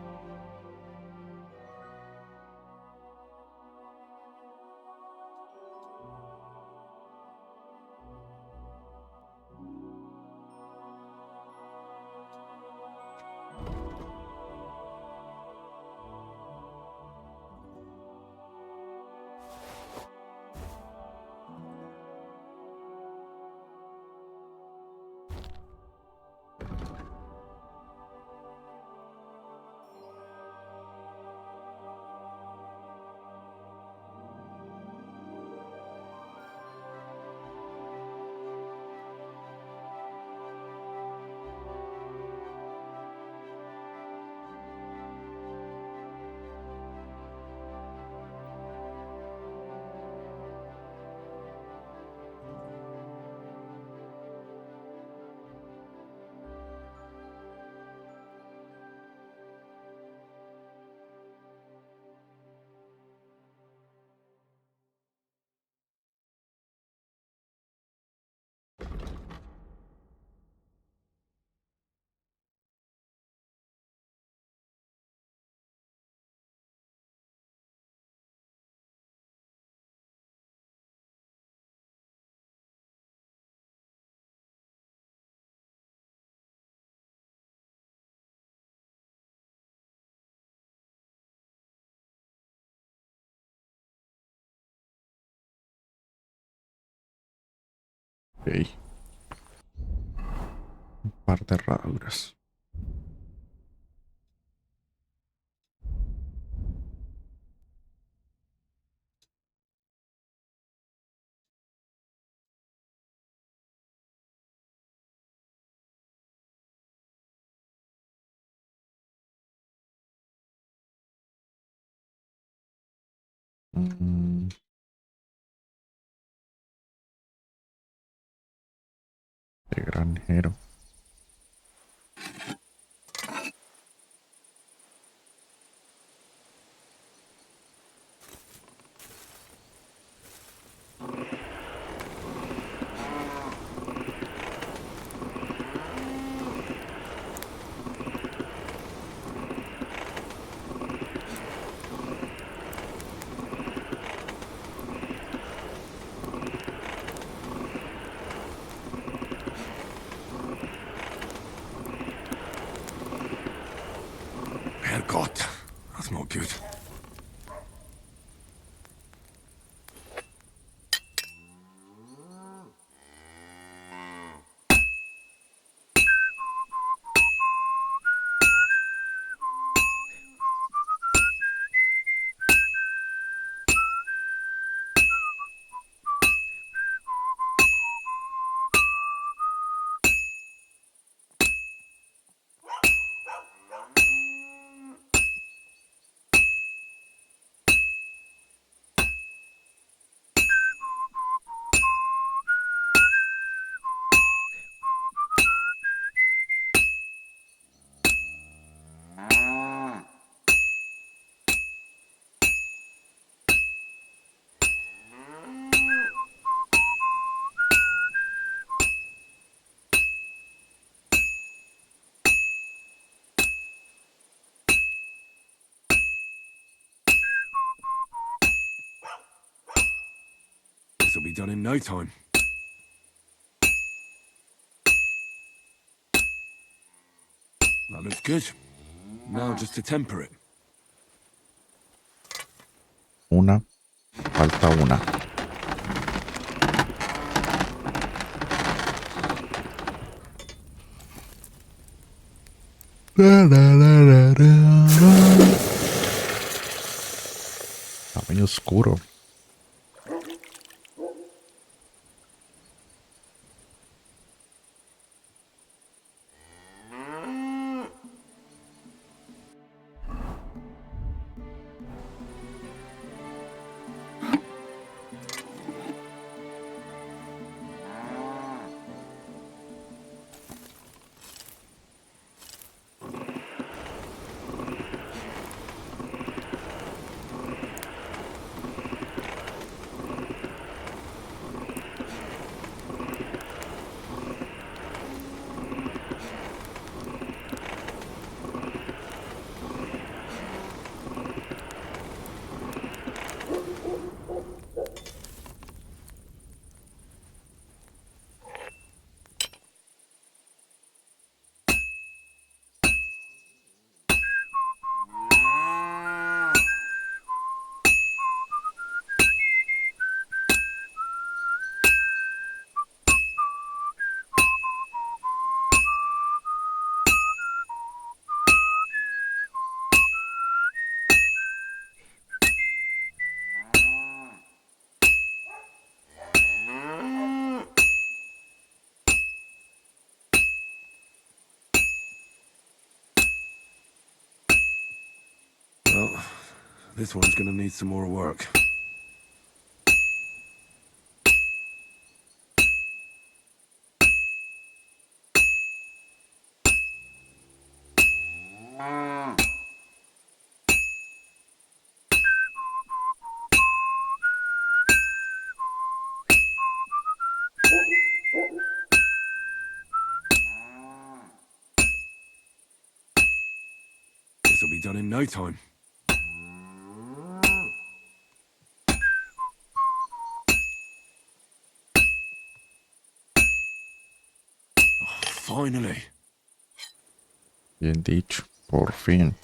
Ok. Un par de herraduras. Mm, de granjero. Herrgott, that's not good. This'll be done in no time. That looks good. Now just to temper it. Una. Falta una. Está muy oscuro. Well, this one's gonna need some more work. This'll be done in no time. Finally. Bien dicho. Por fin.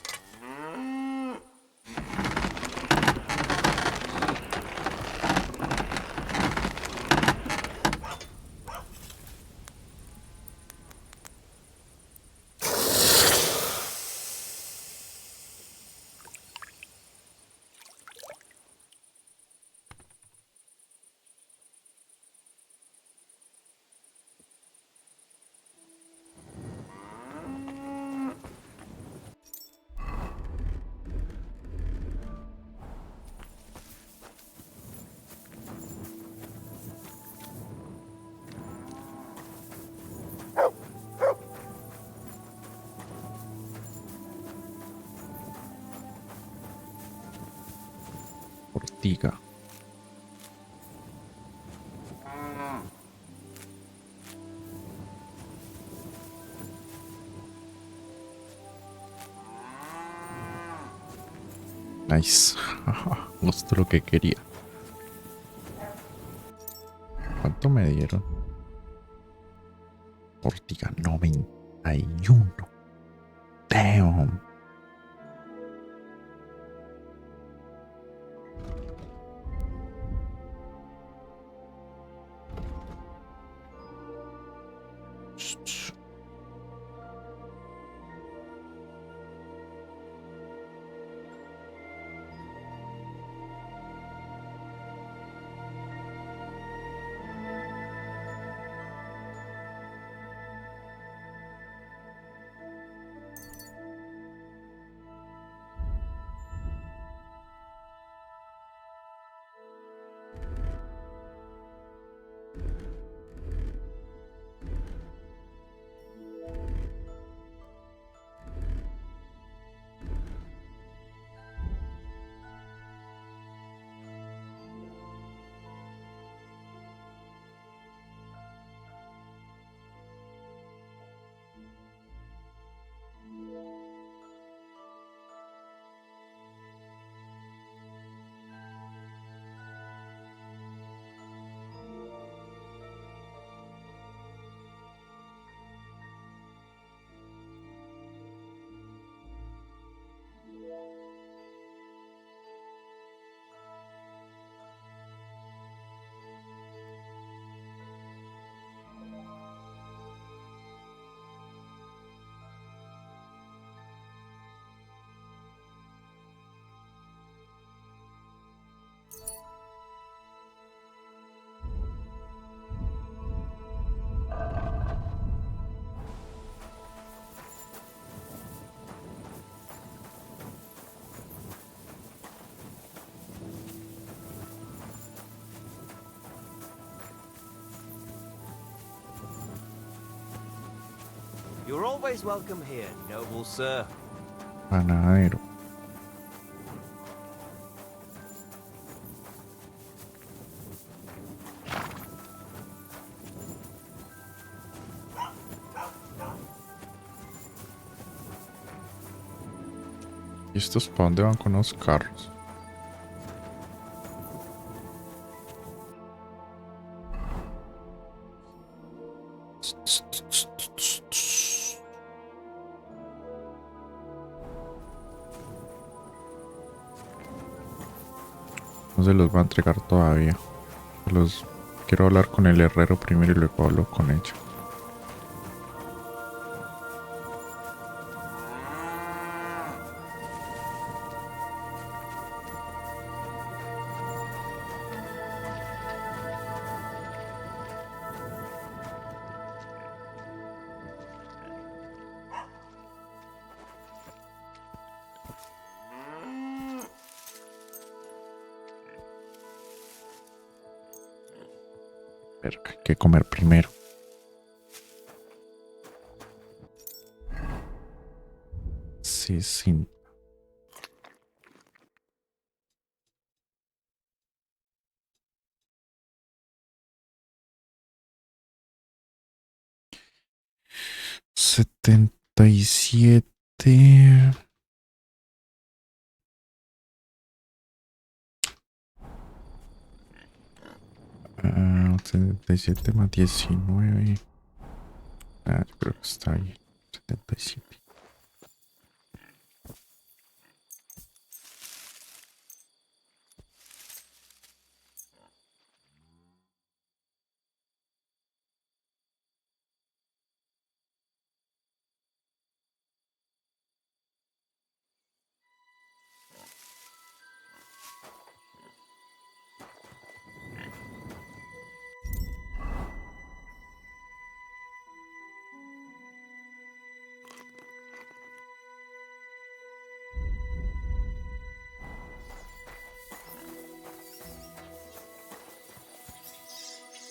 ortiga. Nice. Justo lo que quería. ¿Cuánto me dieron? Ortiga 91. Damn. You're always welcome here, noble sir. Panadero. ¿Y estos para dónde van con los carros? No se los va a entregar todavía. Quiero hablar con el herrero primero y luego hablo con ella. Pero hay que comer primero. Sí, sí. Setenta y siete. 77 más 19. Yo creo que está ahí. 77.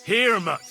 Here, Mutt.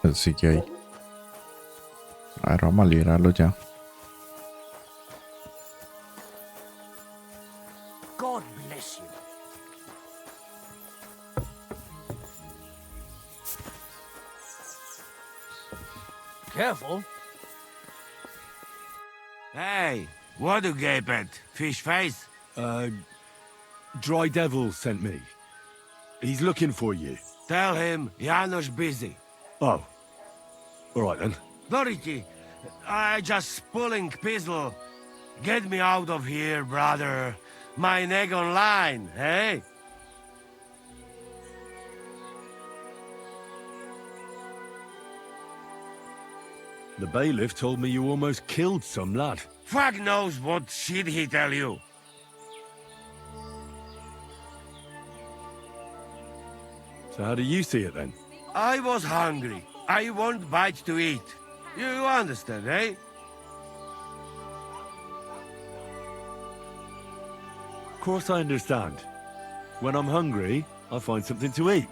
Sigue ahí. A ver, vamos a liberarlo ya. God bless you. Careful. Hey, what do gape at? Fish face? Dry Devil sent me. He's looking for you. Tell him Janos busy. Oh. Alright then. Dorothy, I just pulling pistol. Get me out of here, brother. My neck on line, hey? The bailiff told me you almost killed some lad. Fuck knows what shit he tell you. So how do you see it then? I was hungry. I want bite to eat. You understand, eh? Of course I understand. When I'm hungry, I find something to eat.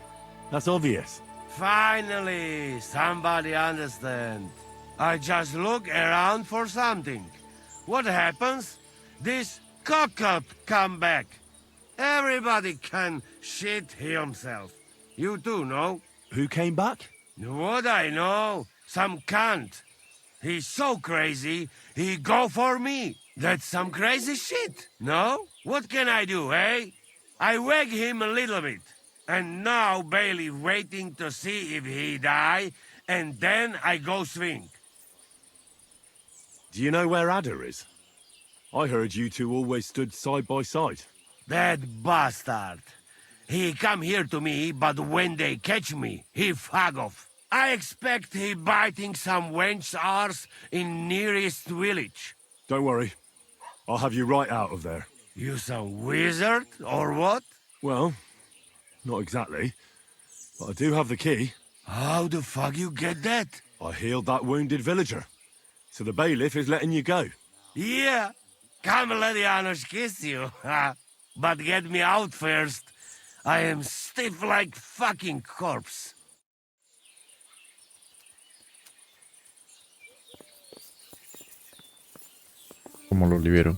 That's obvious. Finally, somebody understand. I just look around for something. What happens? This cock-up come back. Everybody can shit himself. You too, no? Who came back? What I know? Some cunt. He's so crazy, he go for me. That's some crazy shit, no? What can I do, eh? I wag him a little bit. And now Bailey waiting to see if he die, and then I go swing. Do you know where Ada is? I heard you two always stood side by side. That bastard. He come here to me, but when they catch me, he fag off. I expect he biting some wench arse in nearest village. Don't worry. I'll have you right out of there. You some wizard, or what? Well, not exactly. But I do have the key. How the fuck you get that? I healed that wounded villager. So the bailiff is letting you go. Yeah. Come let Janos kiss you. But get me out first. I am stiff like fucking corpse. ¿Cómo lo libero?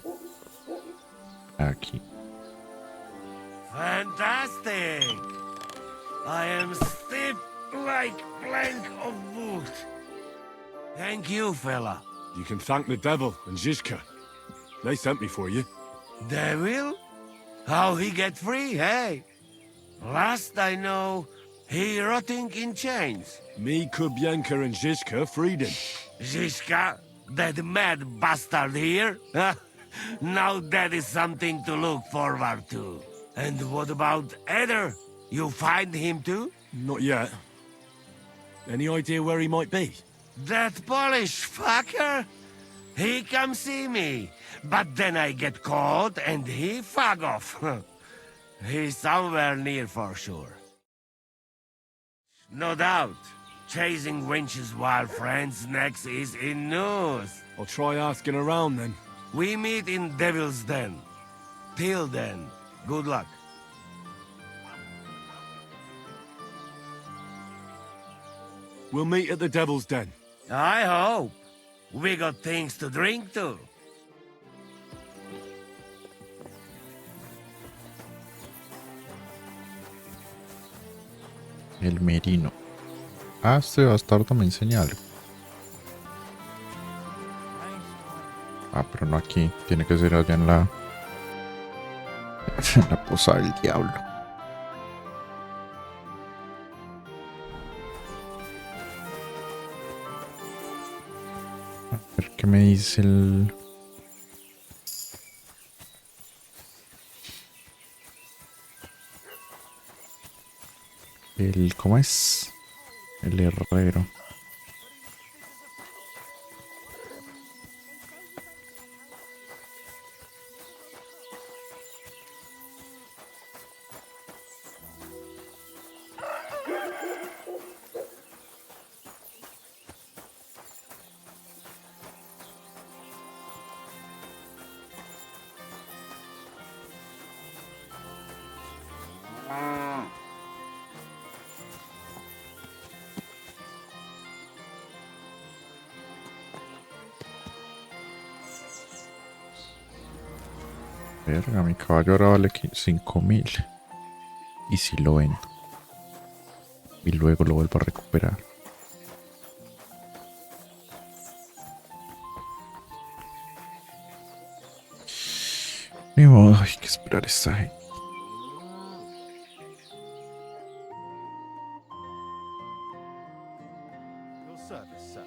Aquí. Fantastic! I am stiff like plank of wood. Thank you, fella. You can thank the devil and Zizka. They sent me for you. Devil? How he get free, hey? Last I know, he rotting in chains. Me, Kubienka, and Zizka freed him. Zizka? That mad bastard here? Now that is something to look forward to. And what about Eder? You find him too? Not yet. Any idea where he might be? That Polish fucker? He come see me, but then I get caught and he fuck off. He's somewhere near for sure. No doubt. Chasing wenches while friends next is in news. I'll try asking around then. We meet in Devil's Den. Till then, good luck. We'll meet at the Devil's Den. I hope. We got things to drink too. El merino. Ah, este bastardo me enseña algo. Ah, pero no aquí. Tiene que ser allá en la... en la posada del diablo. A ver qué me dice el... ¿Cómo es? El herrero. Verga, mi caballo ahora vale 5000. Y si lo vendo. Y luego lo vuelvo a recuperar. Ni modo, hay que esperar esta gente. Your service, sir.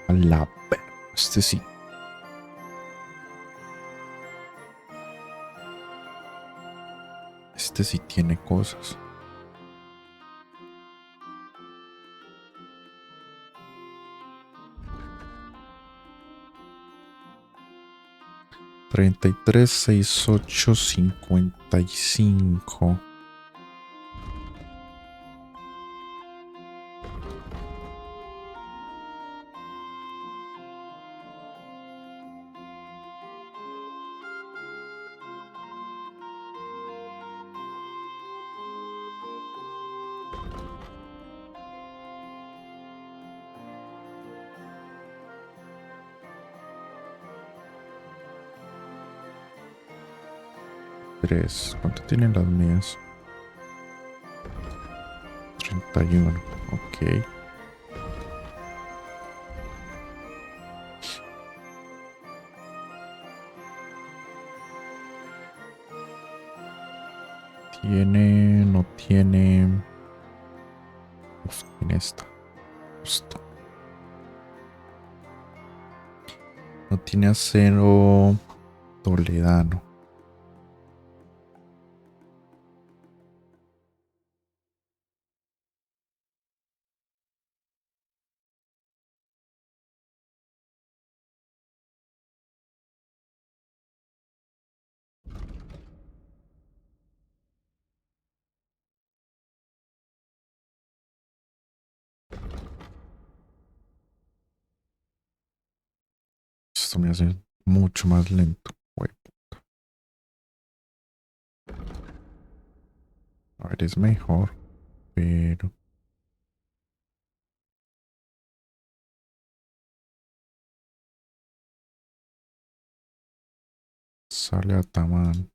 A la verga. Este sí. Este sí tiene cosas. Treinta y tres, 68, 55. ¿Cuánto tienen las mías? 31. Ok. Tiene... No tiene... Uf, tiene esta. Justo. No tiene acero toledano. Esto me hace mucho más lento. Güey. A ver, es mejor. Pero... Sale a Tamán.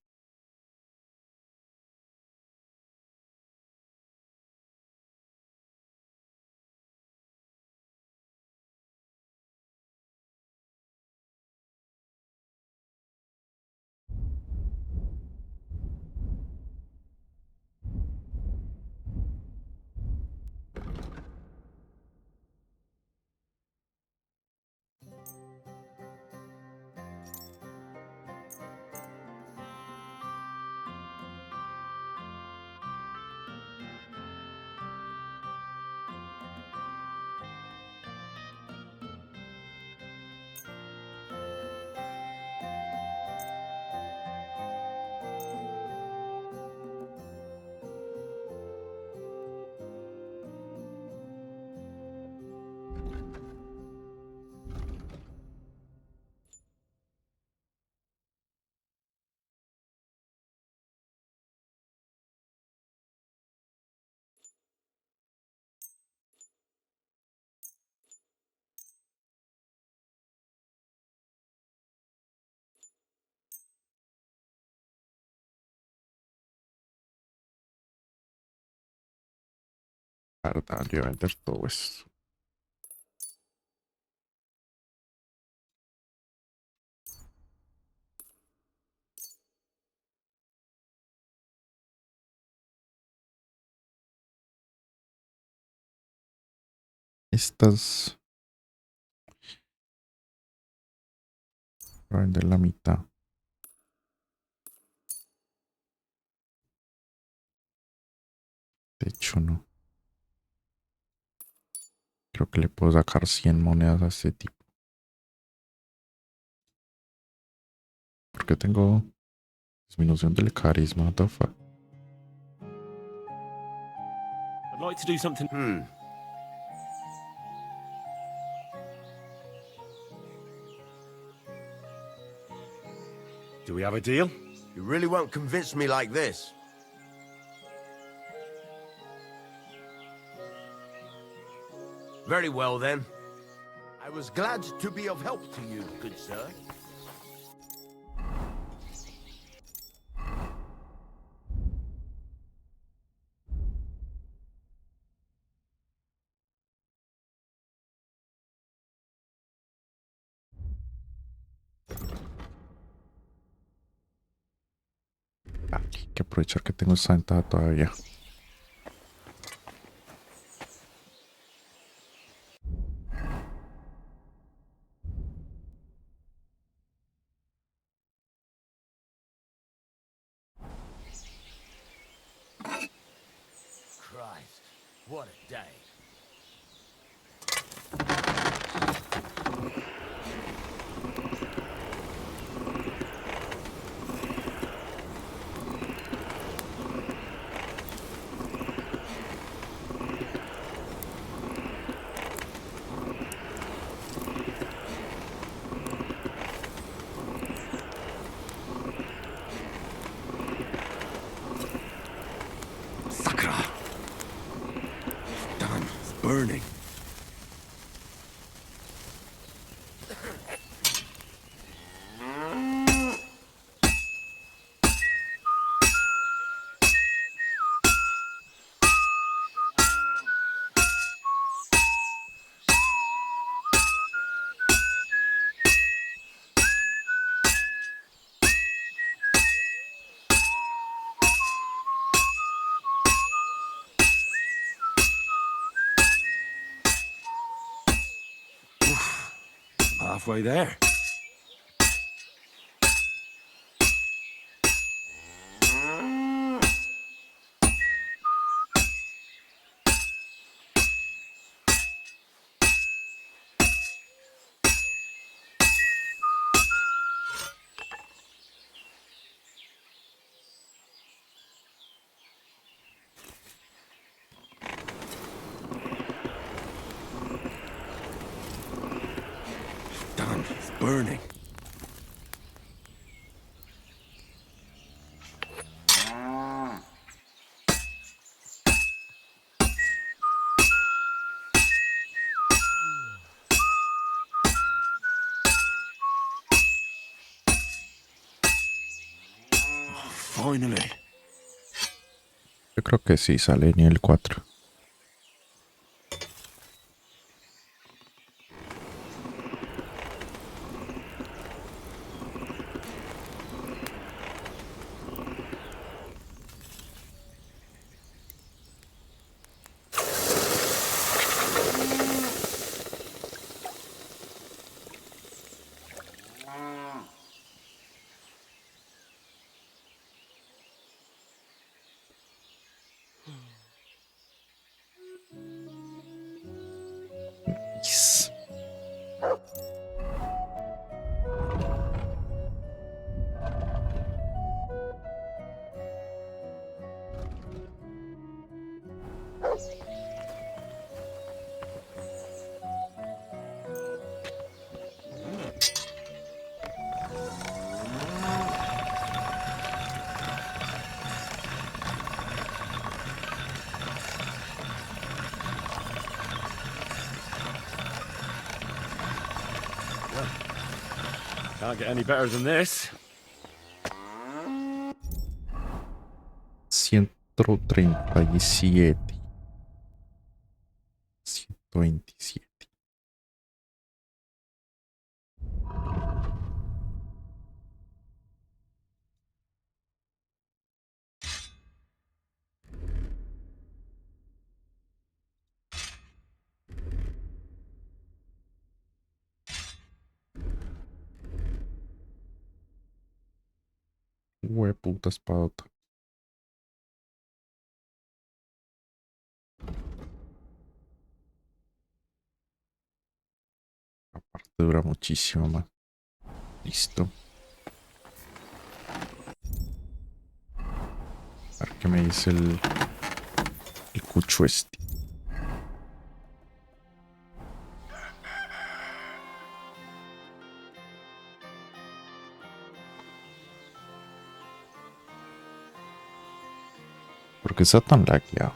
Verdad, yo voy a vender todo esto. Estas... Voy a vender la mitad. De hecho, no. Creo que le puedo sacar 100 monedas a este tipo. Porque tengo disminución del carisma. What the fuck? I'd like to do something. Do we have a deal? You really won't convince me like this. Very well, then. I was glad to be of help to you, good sir. Vale, hay que aprovechar que tengo esta ventaja todavía. Christ, what a day. Sakra! Done. It's burning. Halfway there. Done. It's burning. Finally. Yo creo que sí sale nivel 4. Yes. Can't get any better than this. 137. 127. Hueputa espadota. Aparte dura muchísimo más. Listo. A ver qué me dice el cucho este. ¿Por qué está tan lagueado?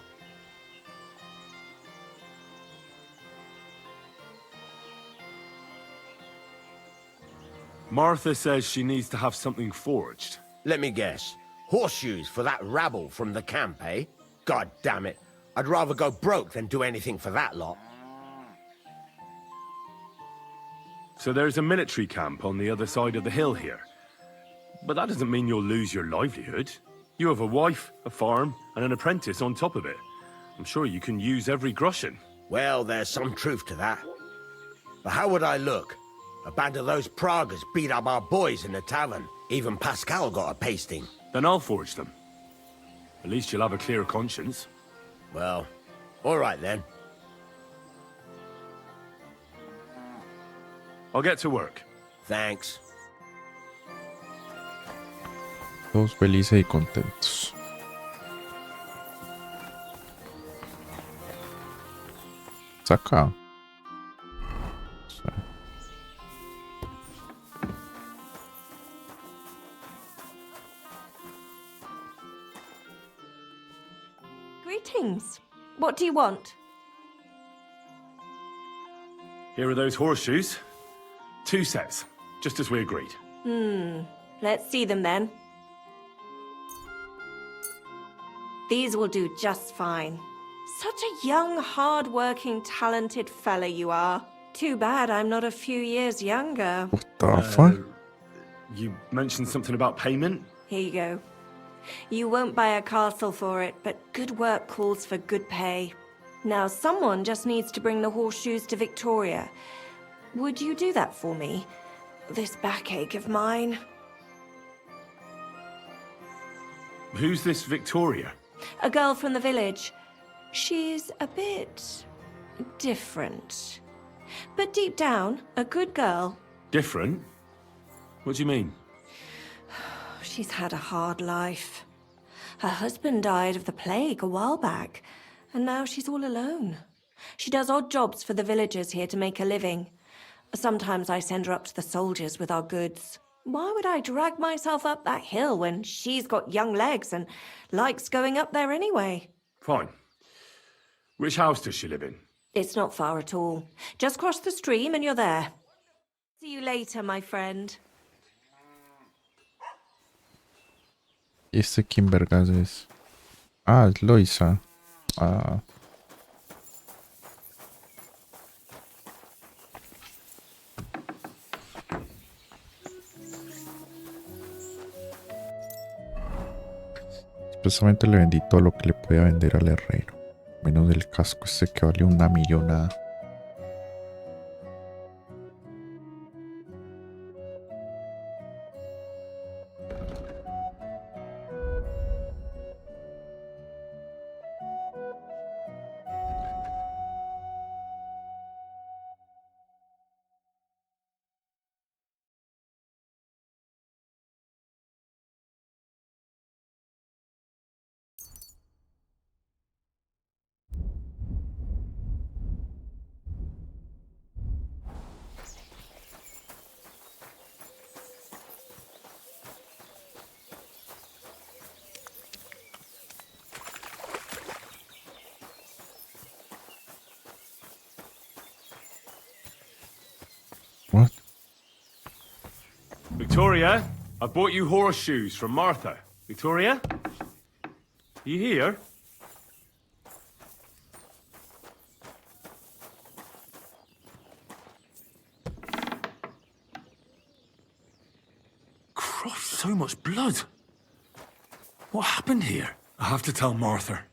Martha says she needs to have something forged. Let me guess. Horseshoes for that rabble from the camp, eh? God damn it. I'd rather go broke than do anything for that lot. So there's a military camp on the other side of the hill here. But that doesn't mean you'll lose your livelihood. You have a wife, a farm, and an apprentice on top of it. I'm sure you can use every groschen. Well, there's some truth to that. But how would I look? A band of those Pragas beat up our boys in the tavern. Even Pascal got a pasting. Then I'll forge them. At least you'll have a clear conscience. Well, all right then. I'll get to work. Thanks. Todos felices y contentos. Saca. Greetings. What do you want? Here are those horseshoes. 2 sets, just as we agreed. Let's see them then. These will do just fine. Such a young, hard-working, talented fella you are. Too bad I'm not a few years younger. What the fuck? You mentioned something about payment? Here you go. You won't buy a castle for it, but good work calls for good pay. Now, someone just needs to bring the horseshoes to Victoria. Would you do that for me? This backache of mine. Who's this Victoria? A girl from the village. She's a bit different. But deep down, a good girl. Different? What do you mean? She's had a hard life. Her husband died of the plague a while back, and now she's all alone. She does odd jobs for the villagers here to make a living. Sometimes I send her up to the soldiers with our goods. Why would I drag myself up that hill when she's got young legs and likes going up there anyway? Fine. Which house does she live in? It's not far at all. Just cross the stream and you're there. See you later, my friend. ¿Y este quién vergas es? Ah, es Loisa. Ah. Supuestamente le vendí todo lo que le podía vender al herrero. Menos del casco este que vale una millonada. What? Victoria, I bought you horseshoes from Martha. Victoria? You here? Christ, so much blood. What happened here? I have to tell Martha.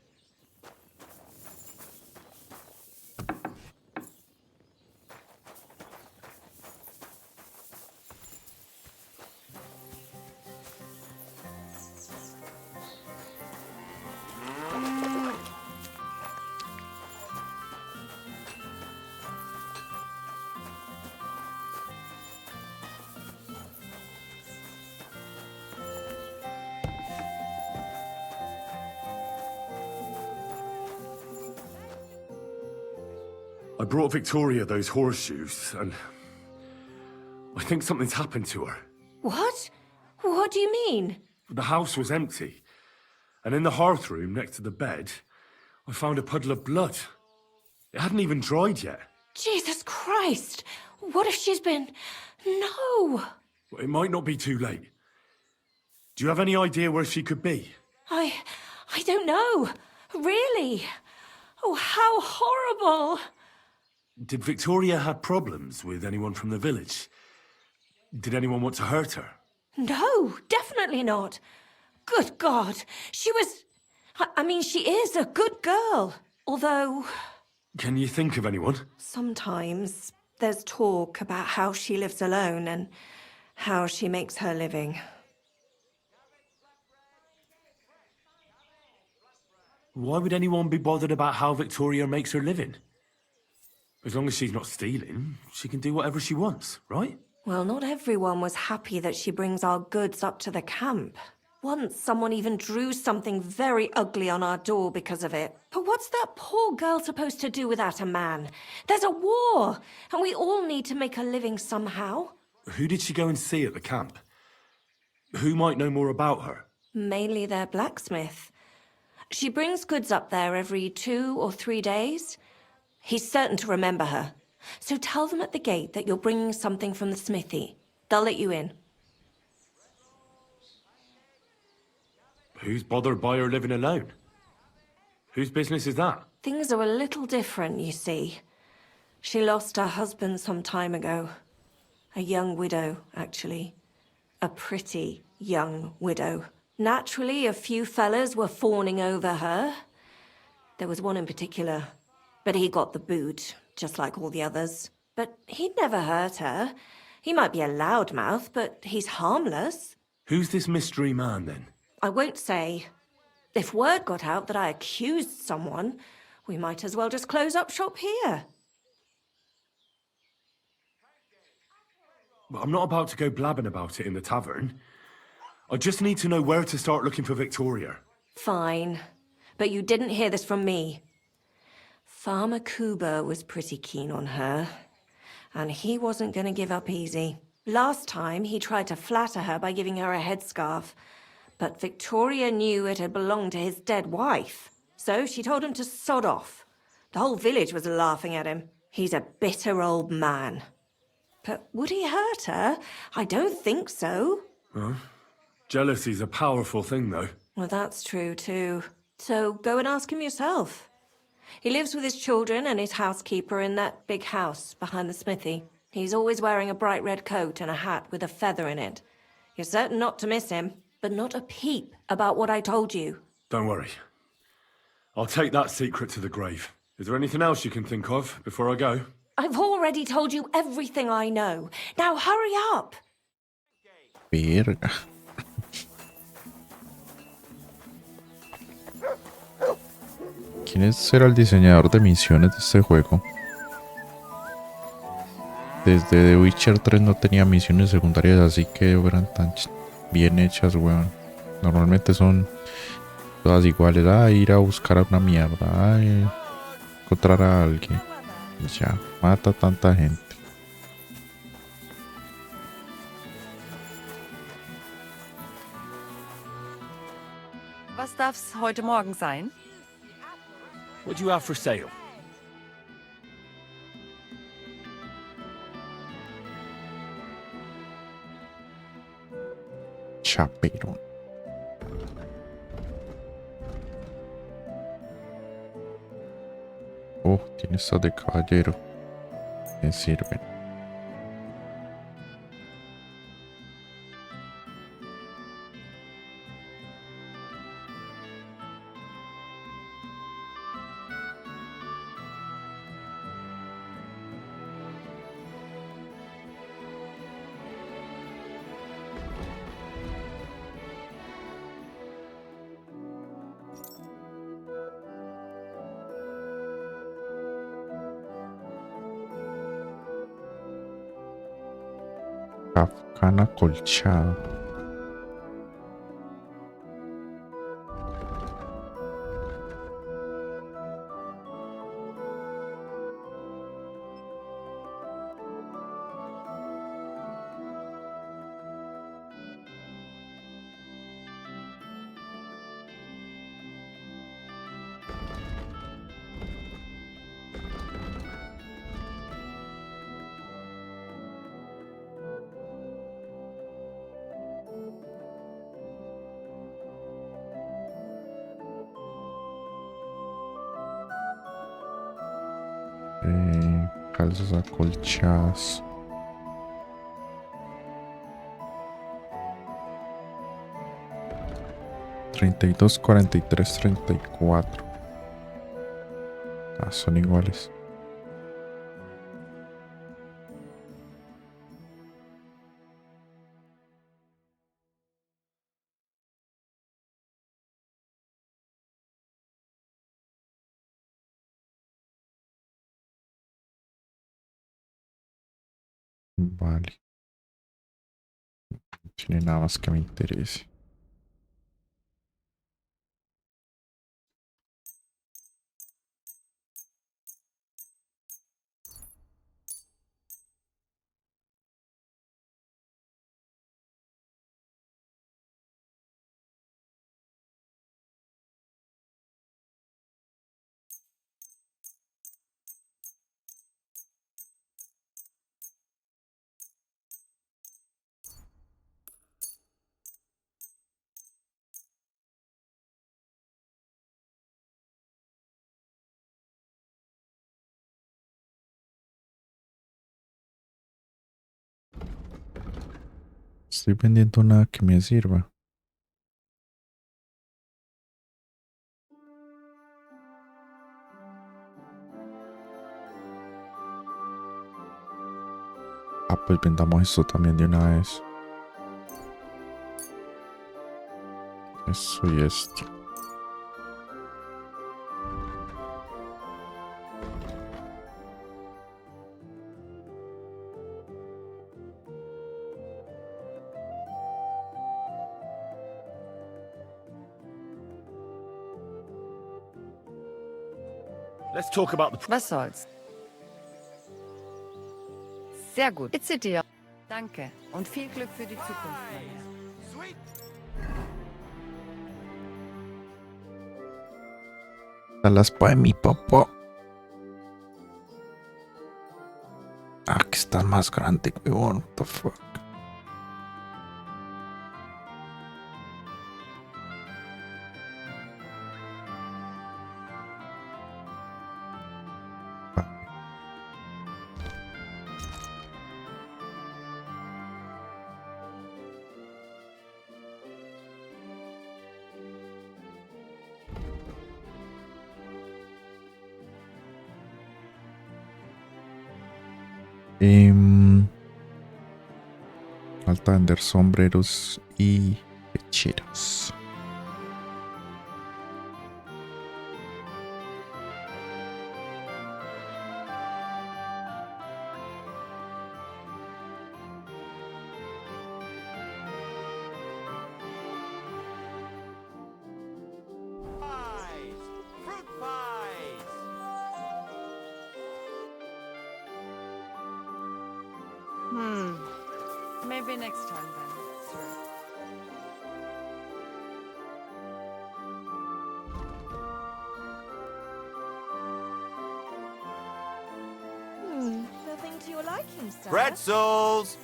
I brought Victoria those horseshoes, and I think something's happened to her. What? What do you mean? The house was empty. And in the hearth room next to the bed, I found a puddle of blood. It hadn't even dried yet. Jesus Christ! What if she's been... No! Well, it might not be too late. Do you have any idea where she could be? I don't know. Really. Oh, how horrible! Did Victoria have problems with anyone from the village? Did anyone want to hurt her? No, definitely not. Good God, she was... I mean, she is a good girl. Although... Can you think of anyone? Sometimes there's talk about how she lives alone and how she makes her living. Why would anyone be bothered about how Victoria makes her living? As long as she's not stealing, she can do whatever she wants, right? Well, not everyone was happy that she brings our goods up to the camp. Once, someone even drew something very ugly on our door because of it. But what's that poor girl supposed to do without a man? There's a war, and we all need to make a living somehow. Who did she go and see at the camp? Who might know more about her? Mainly their blacksmith. She brings goods up there every 2 or 3 days. He's certain to remember her. So tell them at the gate that you're bringing something from the smithy. They'll let you in. Who's bothered by her living alone? Whose business is that? Things are a little different, you see. She lost her husband some time ago. A young widow, actually. A pretty young widow. Naturally, a few fellas were fawning over her. There was one in particular. But he got the boot, just like all the others. But he'd never hurt her. He might be a loudmouth, but he's harmless. Who's this mystery man, then? I won't say. If word got out that I accused someone, we might as well just close up shop here. Well, I'm not about to go blabbing about it in the tavern. I just need to know where to start looking for Victoria. Fine. But you didn't hear this from me. Farmer Kuba was pretty keen on her. And he wasn't going to give up easy. Last time, he tried to flatter her by giving her a headscarf. But Victoria knew it had belonged to his dead wife. So she told him to sod off. The whole village was laughing at him. He's a bitter old man. But would he hurt her? I don't think so. Huh? Jealousy's a powerful thing, though. Well, that's true, too. So go and ask him yourself. He lives with his children and his housekeeper in that big house behind the smithy. He's always wearing a bright red coat and a hat with a feather in it. You're certain not to miss him, but not a peep about what I told you. Don't worry. I'll take that secret to the grave. Is there anything else you can think of before I go? I've already told you everything I know. Now hurry up! Verga. ¿Quién será el diseñador de misiones de este juego? Desde The Witcher 3 no tenía misiones secundarias así que eran tan bien hechas, weón. Normalmente son todas iguales. Ir a buscar a una mierda. Encontrar a alguien. Ya, mata a tanta gente. Was darf's heute Morgen sein? What do you have for sale? Chaperón. Oh, tiene estas de caballero. Me sirven. Cafcana colchado. Calzas acolchadas. $32, $43, $34. Ah, son iguales. Vale. No tiene nada más que me interese. Estoy vendiendo nada que me sirva. Ah, pues vendamos esto también de una vez. Eso y esto. Let's talk about the... Was soll's? Sehr gut. Itze dir. Danke und viel Glück für die Zukunft, Mann. A las pa de mi papá. Ah, que está más grande, weón. What the fuck. Falta vender sombreros y pecheros. Maybe next time then, sir. Nothing to your liking, sir. Pretzels!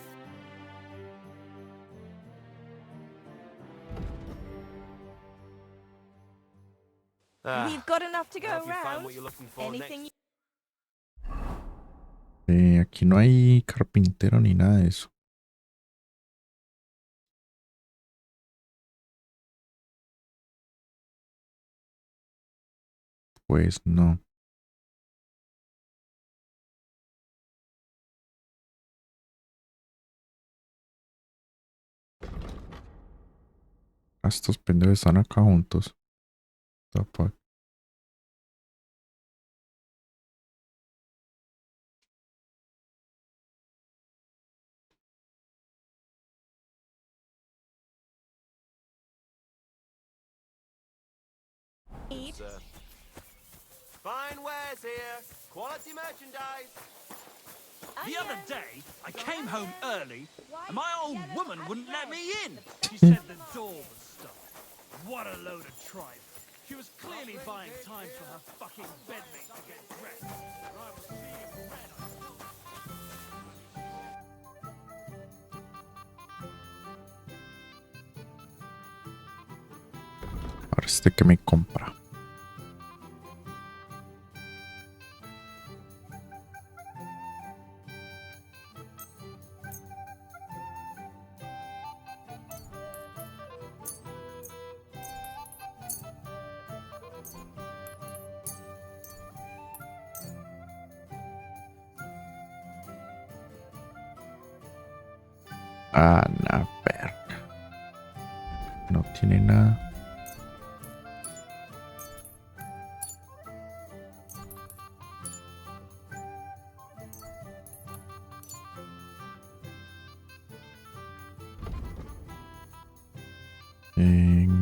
We've got enough to go Now if you find around. what you're looking for Anything next. Aquí no hay carpintero ni nada de eso. Pues no. Estos pendejos están acá juntos. What the fuck? Fine wares here. Quality merchandise. The other day, I came home early, and my old woman wouldn't let me in. She said the door was stuck. What a load of tripe. She was clearly buying time for her fucking bedmate to get dressed. And I was seeing red. Ahora este que me compra. Ah, la verga. No tiene nada.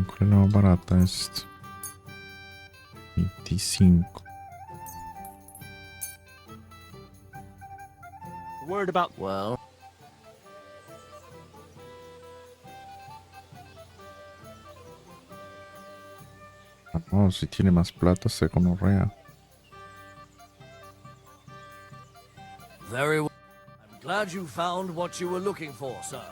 ¿Cuál es la más barata? Es 25. Word about... Well... Ah, no, si tiene más plata se gonorrea. Very well. I'm glad you found what you were looking for, sir.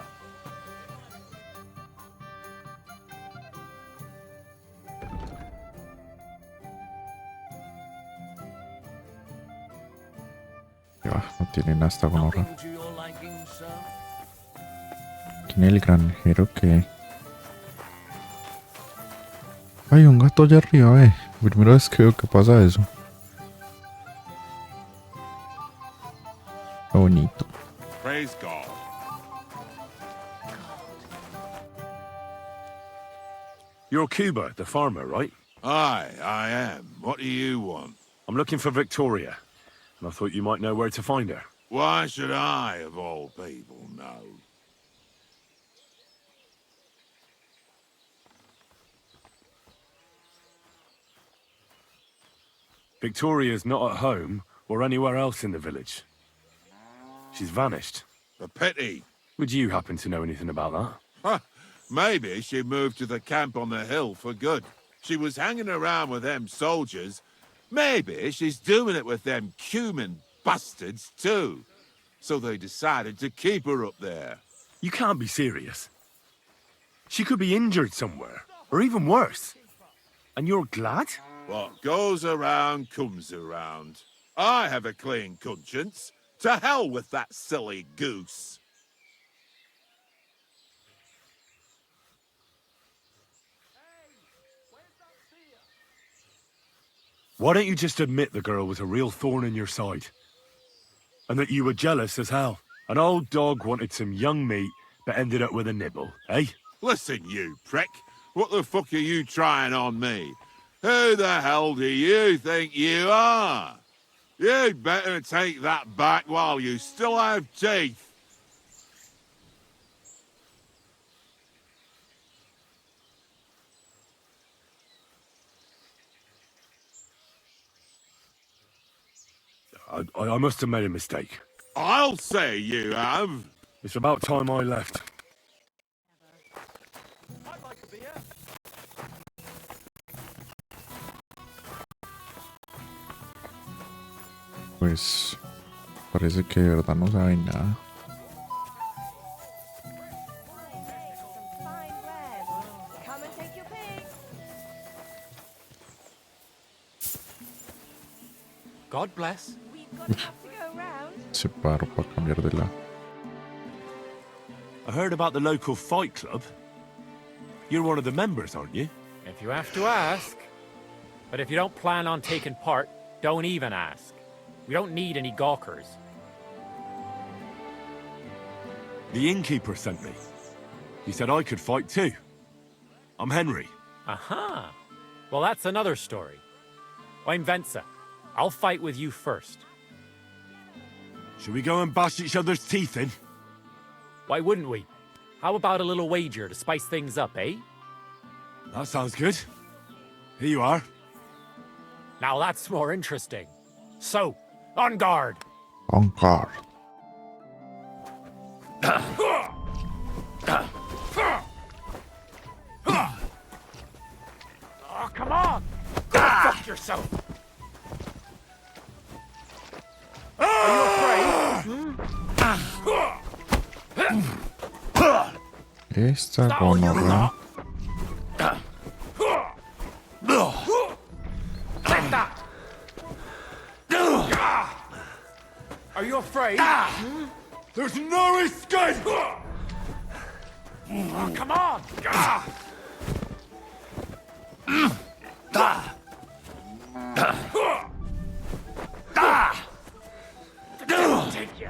No tiene nada esta gonorrea. Nothing to your liking, sir? ¿Quién es el granjero que...? Hay un gato allá arriba, Primera vez que veo que pasa eso. Qué bonito. Praise God. You're Cuba, the farmer, right? Aye, I am. What do you want? I'm looking for Victoria, and I thought you might know where to find her. Why should I, of all people, know? Victoria's not at home or anywhere else in the village. She's vanished. A pity. Would you happen to know anything about that? Huh. Maybe she moved to the camp on the hill for good. She was hanging around with them soldiers. Maybe she's doing it with them Cuman bastards too. So they decided to keep her up there. You can't be serious. She could be injured somewhere, or even worse. And you're glad? What goes around comes around. I have a clean conscience. To hell with that silly goose. Why don't you just admit the girl was a real thorn in your side? And that you were jealous as hell. An old dog wanted some young meat, but ended up with a nibble, eh? Listen, you prick. What the fuck are you trying on me? Who the hell do you think you are? You'd better take that back while you still have teeth. I must have made a mistake. I'll say you have. It's about time I left. Pues parece que de verdad no saben nada. God bless. Se paró para cambiar de lado. I heard about the local fight club. You're one of the members, aren't you? If you have to ask. But if you don't plan on taking part, don't even ask. We don't need any gawkers. The innkeeper sent me. He said I could fight too. I'm Henry. Aha! Well, that's another story. I'm Venza. I'll fight with you first. Should we go and bash each other's teeth in? Why wouldn't we? How about a little wager to spice things up, eh? That sounds good. Here you are. Now that's more interesting. So, on guard! On guard. Oh, come on! Go fuck yourself! Are you afraid? Esta gonorrea. Take that! Are you afraid? There's no escape! Oh, come on! Take you.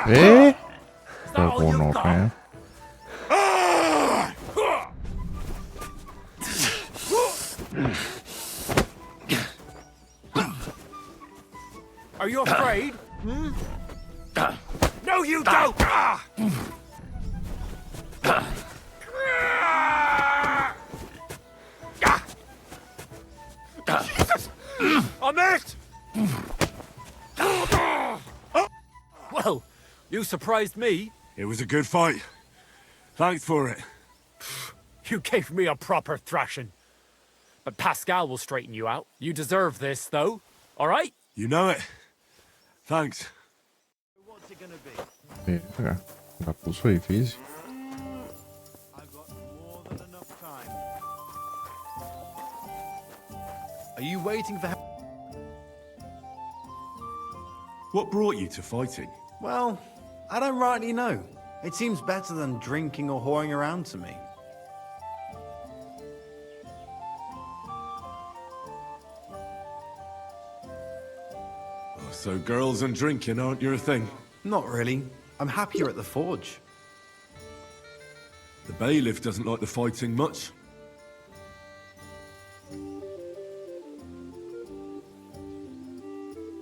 La gonorrea. Are you afraid? Hmm? No, you don't! Jesus! I missed! Well, you surprised me. It was a good fight. Thanks for it. You gave me a proper thrashing. But Pascal will straighten you out. You deserve this, though. All right? You know it. Thanks. What's it gonna be? Verga, la puso difícil. I've got more than enough time. Are you waiting for... What brought you to fighting? Well, I don't rightly know. It seems better than drinking or whoring around to me. Oh, so girls and drinking aren't your thing? Not really. I'm happier at the forge. The bailiff doesn't like the fighting much.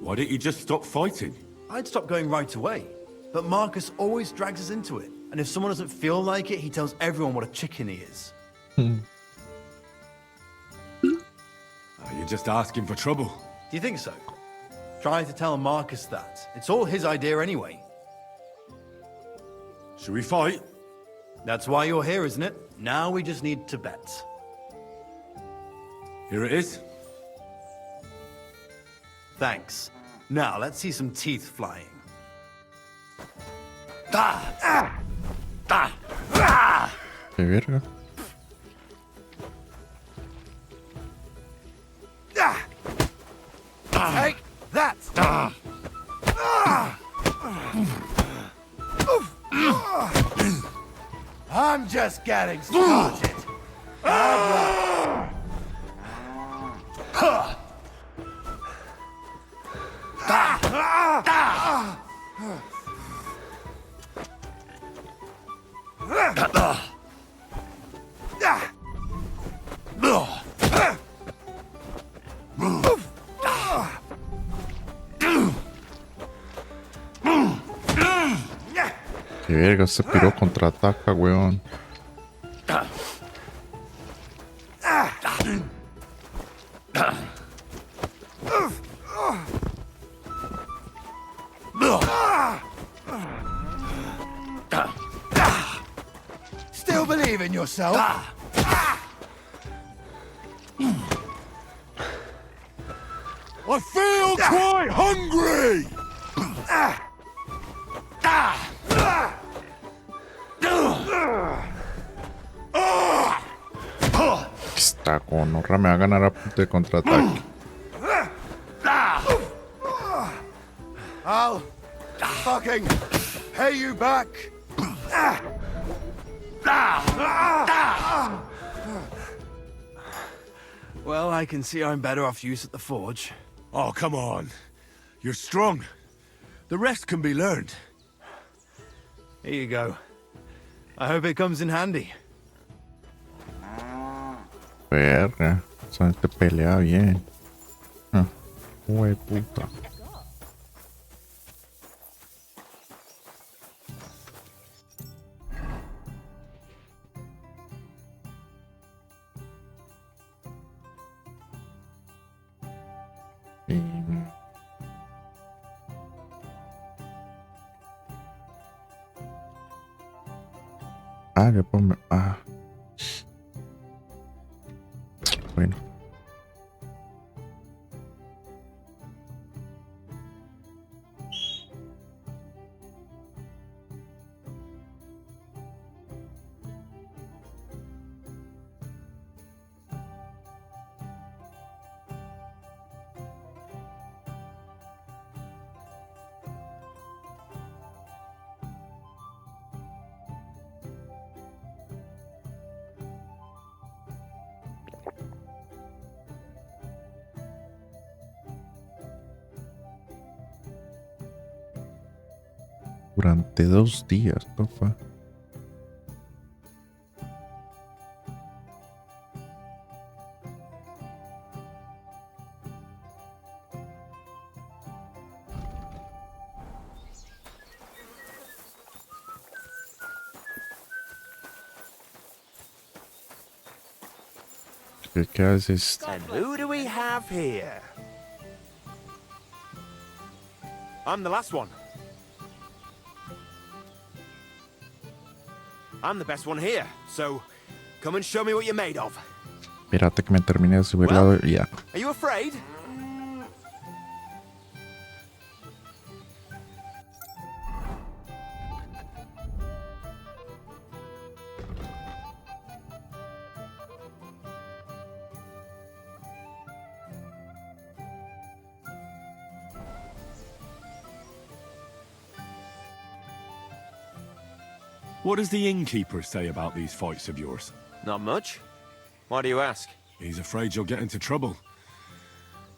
Why didn't you just stop fighting? I'd stop going right away. But Marcus always drags us into it. And if someone doesn't feel like it, he tells everyone what a chicken he is. Oh, you're just asking for trouble. Do you think so? Try to tell Marcus that. It's all his idea anyway. Should we fight? That's why you're here, isn't it? Now we just need to bet. Here it is. Thanks. Now let's see some teeth flying. Qué verga. Take that! I'm just getting started. Qué verga, este piro contraataca, weón. Still believe in yourself? I feel quite hungry! Esta gonorra me va a ganar a punto de contraataque. I'll fucking pay you back. Well, I can see I'm better off use at the forge. Oh, come on. You're strong. The rest can be learned. Here you go. I hope it comes in handy. Verga, esa gente pelea bien. Ah, hue puta. Ah, le pongo. Ah. Bueno. Durante 2 días, tofa. ¿Qué haces? And who do we have here? I'm the last one. I'm the best one here, so come and show me what you're made of. Espérate que me termine de subir la ya. Are you afraid? What does the innkeeper say about these fights of yours? Not much. Why do you ask? He's afraid you'll get into trouble.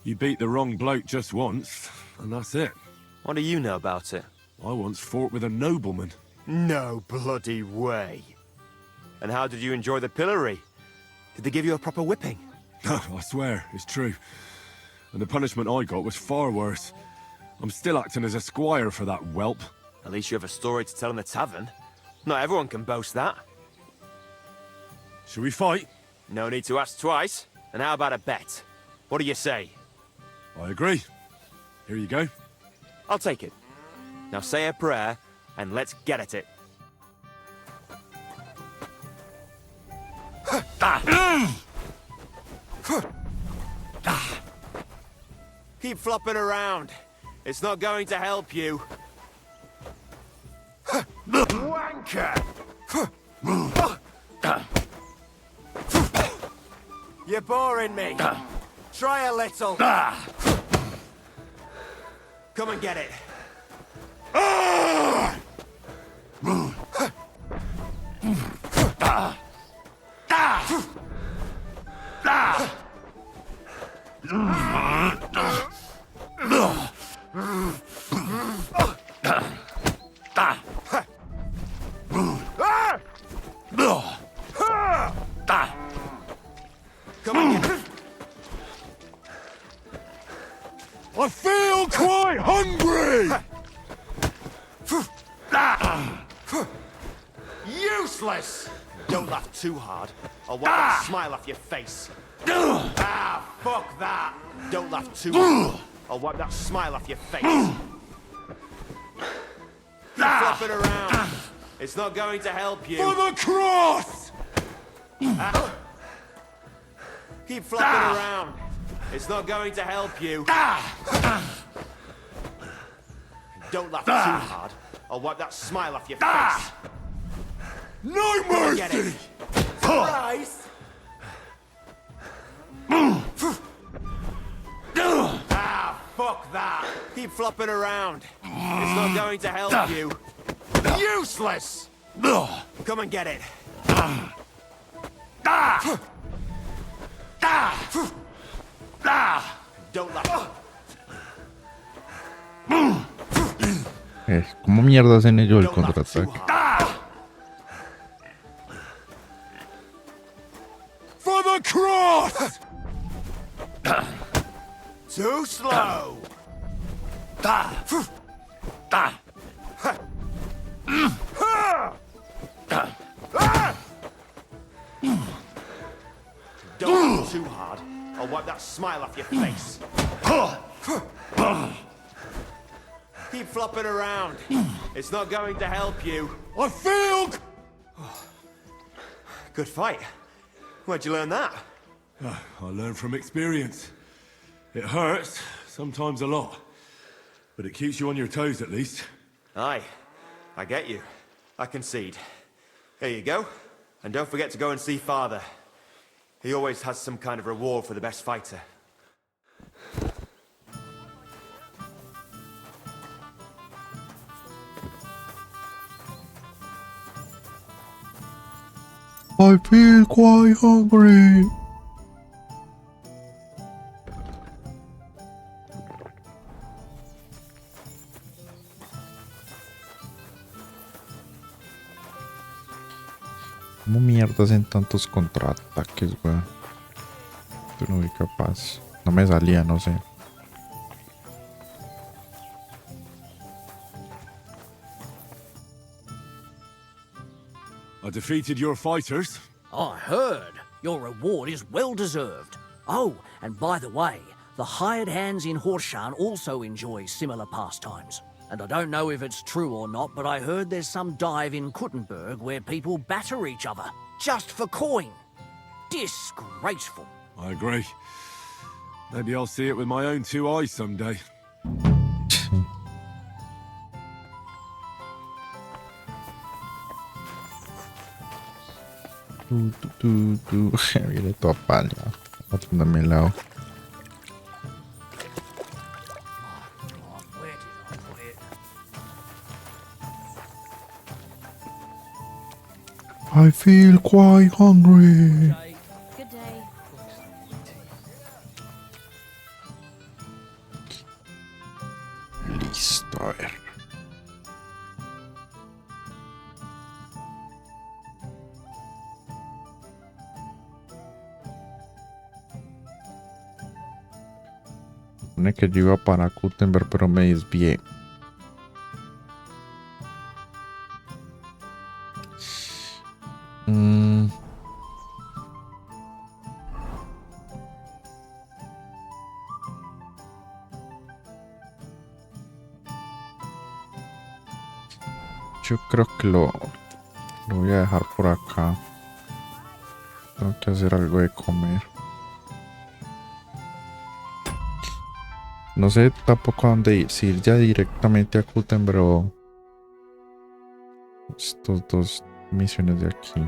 You beat the wrong bloke just once, and that's it. What do you know about it? I once fought with a nobleman. No bloody way. And how did you enjoy the pillory? Did they give you a proper whipping? No, I swear, it's true. And the punishment I got was far worse. I'm still acting as a squire for that whelp. At least you have a story to tell in the tavern. Not everyone can boast that. Shall we fight? No need to ask twice. And how about a bet? What do you say? I agree. Here you go. I'll take it. Now say a prayer, and let's get at it. Keep flopping around. It's not going to help you. Wanker! You're boring me. Try a little. Come and get it. Come on, get it. I feel quite hungry! Useless! Don't laugh too hard. I'll wipe that smile off your face. Fuck that! Don't laugh too hard. I'll wipe that smile off your face. Keep flopping around. It's not going to help you. For the cross! Keep flopping around. It's not going to help you. Don't laugh too hard. I'll wipe that smile off your face. No mercy! Surprise! Fuck that! Keep flopping around. It's not going to help you. Useless! Come and get it. Don't laugh. ¿Cómo mierda hacen ellos el contraataque? For the cross! Too slow. Don't laugh too hard. I'll wipe that smile off your face. Keep flopping around. It's not going to help you. I feel... Good fight. Where'd you learn that? I learned from experience. It hurts, sometimes a lot. But it keeps you on your toes at least. Aye, I get you. I concede. Here you go. And don't forget to go and see Father. He always has some kind of reward for the best fighter. I feel quite hungry. ¿Cómo mierda hacen tantos contraataques, weón? Yo no soy capaz. No me salía, no sé. I defeated your fighters. I heard. Your reward is well deserved. Oh, and by the way, the hired hands in Horshan also enjoy similar pastimes. And I don't know if it's true or not, but I heard there's some dive in Kuttenberg where people batter each other, just for coin. Disgraceful. I agree. Maybe I'll see it with my own two eyes someday. Viene toda pálida. Otro de mi lado. I feel quite hungry. Good day. Listo, a ver. Supone que yo iba para Kuttenberg, pero me desvié. Yo creo que lo voy a dejar por acá. Tengo que hacer algo de comer. No sé tampoco a dónde ir. Si ir ya directamente a Kuttenberg o estos dos misiones de aquí.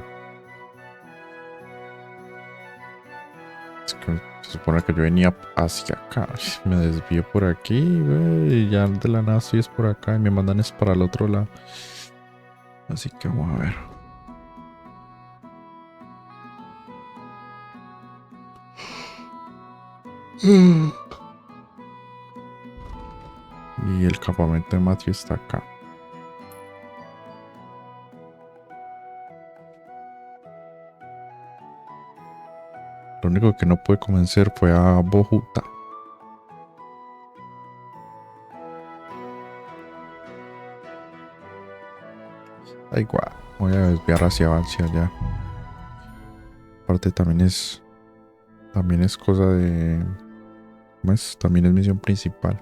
Es que se supone que yo venía hacia acá. Me desvío por aquí, güey, y ya de la nada estoy es por acá y me mandan es para el otro lado. Así que vamos a ver. Y el campamento de Matthew está acá. Lo único que no pude convencer fue a Bojuta. Da igual, voy a desviar hacia allá. Aparte también es cosa de... ¿Cómo es? También es misión principal.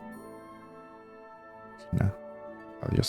Nada, adiós.